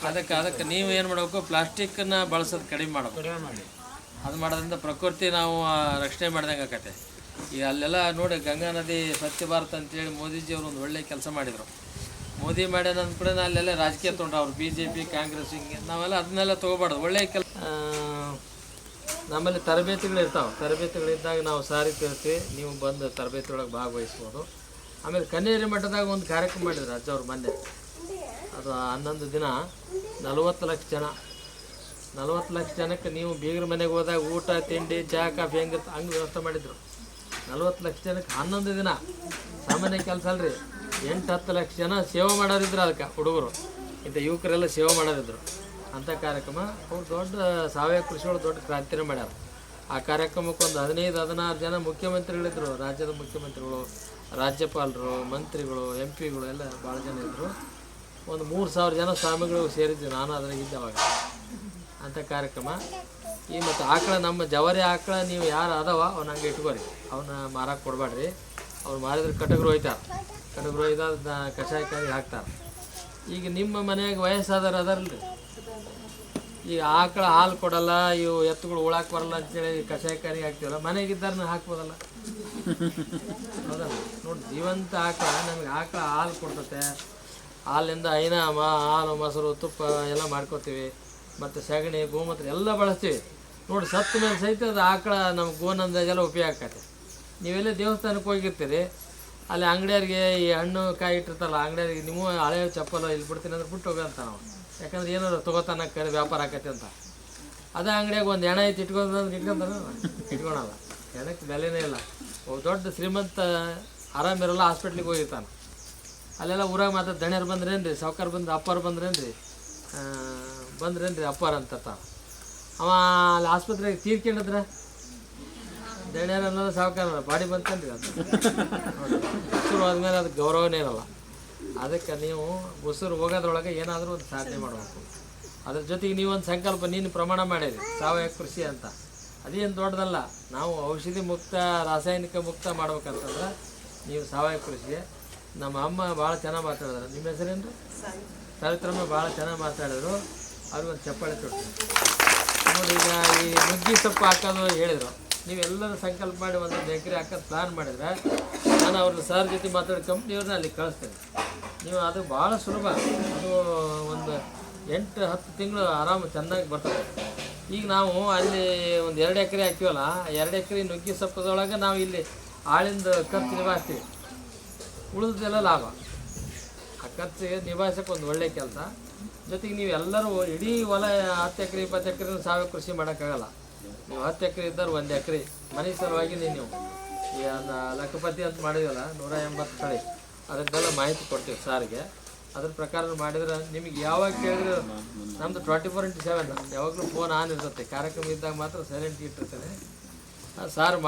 ಅದಕ್ಕೆ ನೀವು ಏನು ಮಾಡಬೇಕು, ಪ್ಲಾಸ್ಟಿಕ್ಕನ್ನು ಬಳಸೋದು ಕಡಿಮೆ ಮಾಡಬೇಕು. ಅದು ಮಾಡೋದ್ರಿಂದ ಪ್ರಕೃತಿ ನಾವು ರಕ್ಷಣೆ ಮಾಡ್ದಂಗೆ ಆಕತ್ತೆ. ಈಗ ಅಲ್ಲೆಲ್ಲ ನೋಡಿ, ಗಂಗಾ ನದಿ ಸ್ವಚ್ಛ ಭಾರತ್ ಅಂತೇಳಿ ಮೋದಿಜಿಯವರು ಒಂದು ಒಳ್ಳೆಯ ಕೆಲಸ ಮಾಡಿದರು. ಮೋದಿ ಮಾಡ್ಯಾನ ಅಂದ್ಕೂಡ ಅಲ್ಲೆಲ್ಲ ರಾಜಕೀಯ ತೊಗೊಂಡ್ರು ಅವ್ರು BJP ಕಾಂಗ್ರೆಸ್ ಹಿಂಗೆ ನಾವೆಲ್ಲ ಅದನ್ನೆಲ್ಲ ತೊಗೋಬಾರ್ದು. ಒಳ್ಳೆಯ ನಮ್ಮಲ್ಲಿ ತರಬೇತಿಗಳಿರ್ತಾವೆ. ತರಬೇತಿಗಳಿದ್ದಾಗ ನಾವು ಸಾರಿ ಕೇಳ್ತೀವಿ, ನೀವು ಬಂದು ತರಬೇತಿ ಒಳಗೆ ಭಾಗವಹಿಸ್ಬೋದು. ಆಮೇಲೆ ಕನ್ನೇರಿ ಮಠದಾಗ ಒಂದು ಕಾರ್ಯಕ್ರಮ ಮಾಡಿದ್ರು ಅಜ್ಜ ಅವ್ರು ಮೊನ್ನೆ. ಅದು 11 ದಿನ 40 ಲಕ್ಷ ಜನ, 40 ಲಕ್ಷ ಜನಕ್ಕೆ ನೀವು ಬೀಗರ ಮನೆಗೆ ಹೋದಾಗ ಊಟ ತಿಂಡಿ ಚಹಾ ಕಾಫಿ ಹಂಗೆ ವ್ಯವಸ್ಥೆ ಮಾಡಿದ್ರು. 40 ಲಕ್ಷ ಜನಕ್ಕೆ 11 ದಿನ ಸಾಮಾನ್ಯ ಕೆಲಸ ಅಲ್ರಿ. 8-10 ಲಕ್ಷ ಜನ ಸೇವೆ ಮಾಡೋರಿದ್ರು. ಅದಕ್ಕೆ ಹುಡುಗರು ಇಂಥ ಯುವಕರೆಲ್ಲ ಸೇವೆ ಮಾಡೋರಿದ್ರು. ಅಂಥ ಕಾರ್ಯಕ್ರಮ ಅವ್ರು ದೊಡ್ಡ ಸಾವಯವ ಕೃಷಿಯೊಳಗೆ ದೊಡ್ಡ ಕ್ರಾಂತಿನೇ ಮಾಡ್ಯಾರ. ಆ ಕಾರ್ಯಕ್ರಮಕ್ಕೆ ಒಂದು 15-16 ಜನ ಮುಖ್ಯಮಂತ್ರಿಗಳಿದ್ದರು. ರಾಜ್ಯದ ಮುಖ್ಯಮಂತ್ರಿಗಳು, ರಾಜ್ಯಪಾಲರು, ಮಂತ್ರಿಗಳು, MP ಗಳು ಎಲ್ಲ ಭಾಳ ಜನ ಇದ್ದರು. ಒಂದು 3000 ಜನ ಸ್ವಾಮಿಗಳು ಸೇರಿದ್ವಿ. ನಾನು ಅದ್ರಾಗಿದ್ದೆ ಅವಾಗ. ಅಂಥ ಕಾರ್ಯಕ್ರಮ. ಈ ಮತ್ತು ಆಕಳ, ನಮ್ಮ ಜವಾರಿ ಆಕಳ ನೀವು ಯಾರು ಅದಾವ ಅವ್ನ ಹಂಗೆ ಇಟ್ಕೋರಿ, ಅವನ್ನ ಮಾರಕ್ಕೆ ಕೊಡಬೇಡ್ರಿ. ಅವ್ರು ಮಾರಿದ್ರೆ ಕಟಗರು ಹೋಯ್ತಾರೆ. ಕಟಗರು ಒಯ್ದ ಕಷಾಯಕಾರಿ ಹಾಕ್ತಾರೆ. ಈಗ ನಿಮ್ಮ ಮನೆಯಾಗ ವಯಸ್ಸಾದವ್ರು ಅದಾರಲ್ರಿ, ಈಗ ಆಕಳ ಹಾಲು ಕೊಡಲ್ಲ, ಇವು ಎತ್ತುಗಳು ಉಳಾಕ್ ಬರಲ್ಲ ಅಂತೇಳಿ ಕಷಾಯಕಾರಿ ಹಾಕ್ತೀವಲ್ಲ, ಮನೆಗಿದ್ದಾರನ್ನ ಹಾಕ್ಬೋದಲ್ಲ. ಹೌದಲ್ಲ? ನೋಡಿ, ಜೀವಂತ ಆಕಳ ನಮಗೆ ಆಕಳ ಹಾಲು ಕೊಡ್ತತೆ. ಹಾಲಿಂದ ಹಾಲು, ಮೊಸರು, ತುಪ್ಪ ಎಲ್ಲ ಮಾಡ್ಕೋತೀವಿ. ಮತ್ತು ಸಗಣಿ, ಗೋಮೂತ್ರ ಎಲ್ಲ ಬಳಸ್ತೀವಿ. ನೋಡಿ, ಸತ್ತ ಮೇಲೆ ಸಹಿತ ಅದು ಆಕಳ ನಮ್ಮ ಗೋನಂದಾಗೆಲ್ಲ ಉಪಯೋಗ ಆಕತ್ತೆ. ನೀವೆಲ್ಲ ದೇವಸ್ಥಾನಕ್ಕೆ ಹೋಗಿರ್ತೀರಿ, ಅಲ್ಲಿ ಅಂಗಡಿಯವ್ರಿಗೆ ಈ ಹಣ್ಣು ಕಾಯಿ ಇಟ್ಟಿರ್ತಾರಲ್ಲ, ಅಂಗಡಿಯವ್ರಿಗೆ ನೀವು ಹಳೆ ಚಪ್ಪಲು ಇಲ್ಲಿ ಬಿಡ್ತೀನಿ ಅಂದ್ರೆ ಬಿಟ್ಟು ಹೋಗಂತ ನಾವು. ಯಾಕಂದ್ರೆ ಏನಾದ್ರು ತೊಗೋತಾನ ಕರೆ ವ್ಯಾಪಾರ ಆಕತ್ತೆ ಅಂತ. ಅದೇ ಅಂಗಡಿಯಾಗ ಒಂದು ಹೆಣ ಐತಿ ಇಟ್ಕೊಂಡ್ರೆ ಇಟ್ಕೊಳಲ್ಲ. ಹೆಣಕ್ಕೆ ಬೆಲೆನೇ ಇಲ್ಲ. ದೊಡ್ಡ ಶ್ರೀಮಂತ ಆರಾಮಿರಲ್ಲ, ಹಾಸ್ಪಿಟ್ಲಿಗೆ ಹೋಗಿರ್ತಾನೆ. ಅಲ್ಲೆಲ್ಲ ಊರಾಗ ಮಾತ್ರ ದಣ್ಯರು ಬಂದ್ರೇನ್ರಿ, ಸಾವ್ಕಾರ ಬಂದು ಅಪ್ಪಾರು ಬಂದ್ರೇನ್ರಿ, ಅಪ್ಪಾರ ಅಂತ ಅವ ಅಲ್ಲಿ ಆಸ್ಪತ್ರೆಗೆ ತೀರ್ಕೊಂಡಿದ್ರೆ ದಣ್ಯರು ಅನ್ನೋದು ಸಾವ್ಕಾರ ಬಾಡಿ ಬಂತನ್ರಿ. ಅದು ಉಸಿರು ಹೋದ್ಮೇಲೆ ಅದಕ್ಕೆ ಗೌರವನೇ ಇರಲ್ಲ. ಅದಕ್ಕೆ ನೀವು ಉಸಿರು ಹೋಗೋದ್ರೊಳಗೆ ಏನಾದರೂ ಒಂದು ಸಾಧನೆ ಮಾಡಬೇಕು. ಅದ್ರ ಜೊತೆಗೆ ನೀವೊಂದು ಸಂಕಲ್ಪ, ನೀನು ಪ್ರಮಾಣ ಮಾಡಿರಿ ಸಾವಯವ ಕೃಷಿ ಅಂತ. ಅದೇನು ದೊಡ್ಡದಲ್ಲ. ನಾವು ಔಷಧಿ ಮುಕ್ತ, ರಾಸಾಯನಿಕ ಮುಕ್ತ ಮಾಡ್ಬೇಕಂತಂದ್ರೆ ನೀವು ಸಾವಯವ ಕೃಷಿ. ನಮ್ಮ ಅಮ್ಮ ಭಾಳ ಚೆನ್ನಾಗಿ ಮಾತಾಡಿದ್ರು. ನಿಮ್ಮ ಹೆಸರೇನು? ಸಾವಿತ್ರಮ್ಮ ಭಾಳ ಚೆನ್ನಾಗಿ ಮಾತಾಡಿದ್ರು. ಅವ್ರಿಗೊಂದು ಚಪ್ಪಾಳೆ ಕೊಡ್ತೀನಿ ನೋಡಿ. ಈಗ ಈ ನುಗ್ಗಿ ಸೊಪ್ಪು ಹಾಕೋದು ಹೇಳಿದರು. ನೀವೆಲ್ಲರೂ ಸಂಕಲ್ಪ ಮಾಡಿ 1 ಎಕರೆ ಹಾಕೋದು ಪ್ಲ್ಯಾನ್ ಮಾಡಿದರೆ ನಾನು ಅವ್ರನ್ನ ಸರ್ ಜೊತೆ ಮಾತಾಡಿ ಕಂಪ್ನಿಯವ್ರನ್ನ ಅಲ್ಲಿ ಕಳಿಸ್ತೇನೆ. ನೀವು ಅದು ಭಾಳ ಸುಲಭ. ಅದು ಒಂದು 8-10 ತಿಂಗಳು ಆರಾಮ ಚೆನ್ನಾಗಿ ಬರ್ತದೆ. ಈಗ ನಾವು ಅಲ್ಲಿ ಒಂದು 2 ಎಕರೆ ಹಾಕ್ತೀವಲ್ಲ, 2 ಎಕರೆ ನುಗ್ಗಿ ಸೊಪ್ಪದೊಳಗೆ ನಾವು ಇಲ್ಲಿ ಆಳಿಂದ ಖರ್ಚು ನಿಭಾಯಿಸ್ತೀವಿ. ಉಳಿದೆಲ್ಲ ಲಾಭ. ಆ ಖರ್ಚಿಗೆ ನಿಭಾಯಿಸೋಕೆ ಒಂದು ಒಳ್ಳೆಯ ಕೆಲಸ. ಜೊತೆಗೆ ನೀವು ಎಲ್ಲರೂ ಇಡೀ ಹೊಲ 10 ಎಕರೆ 20 ಎಕರೆ ಸಾವಯವ ಕೃಷಿ ಮಾಡೋಕ್ಕಾಗಲ್ಲ. ನೀವು 10 ಎಕರೆ ಇದ್ದರೆ 1 ಎಕರೆ ಮನೆ ಸಲುವಾಗಿ ನೀವು ಈ ಲಕ್ಕಪತಿ ಅಂತ ಮಾಡಿದ್ವಲ್ಲ 180 ತಳಿ, ಅದಕ್ಕೆಲ್ಲ ಮಾಹಿತಿ ಕೊಡ್ತೀವಿ ಸಾರಿಗೆ. ಅದ್ರ ಪ್ರಕಾರ ಮಾಡಿದ್ರೆ ನಿಮಗೆ ಯಾವಾಗ ಕೇಳಿದ್ರೆ ನಮ್ಮದು 24x7 ಯಾವಾಗಲೂ ಫೋನ್ ಆನ್ ಇರ್ತೈತೆ. ಕಾರ್ಯಕ್ರಮ ಇದ್ದಾಗ ಮಾತ್ರ ಸೈಲೆಂಟ್ ಇಟ್ಟಿರ್ತೇನೆ. ಸಾರು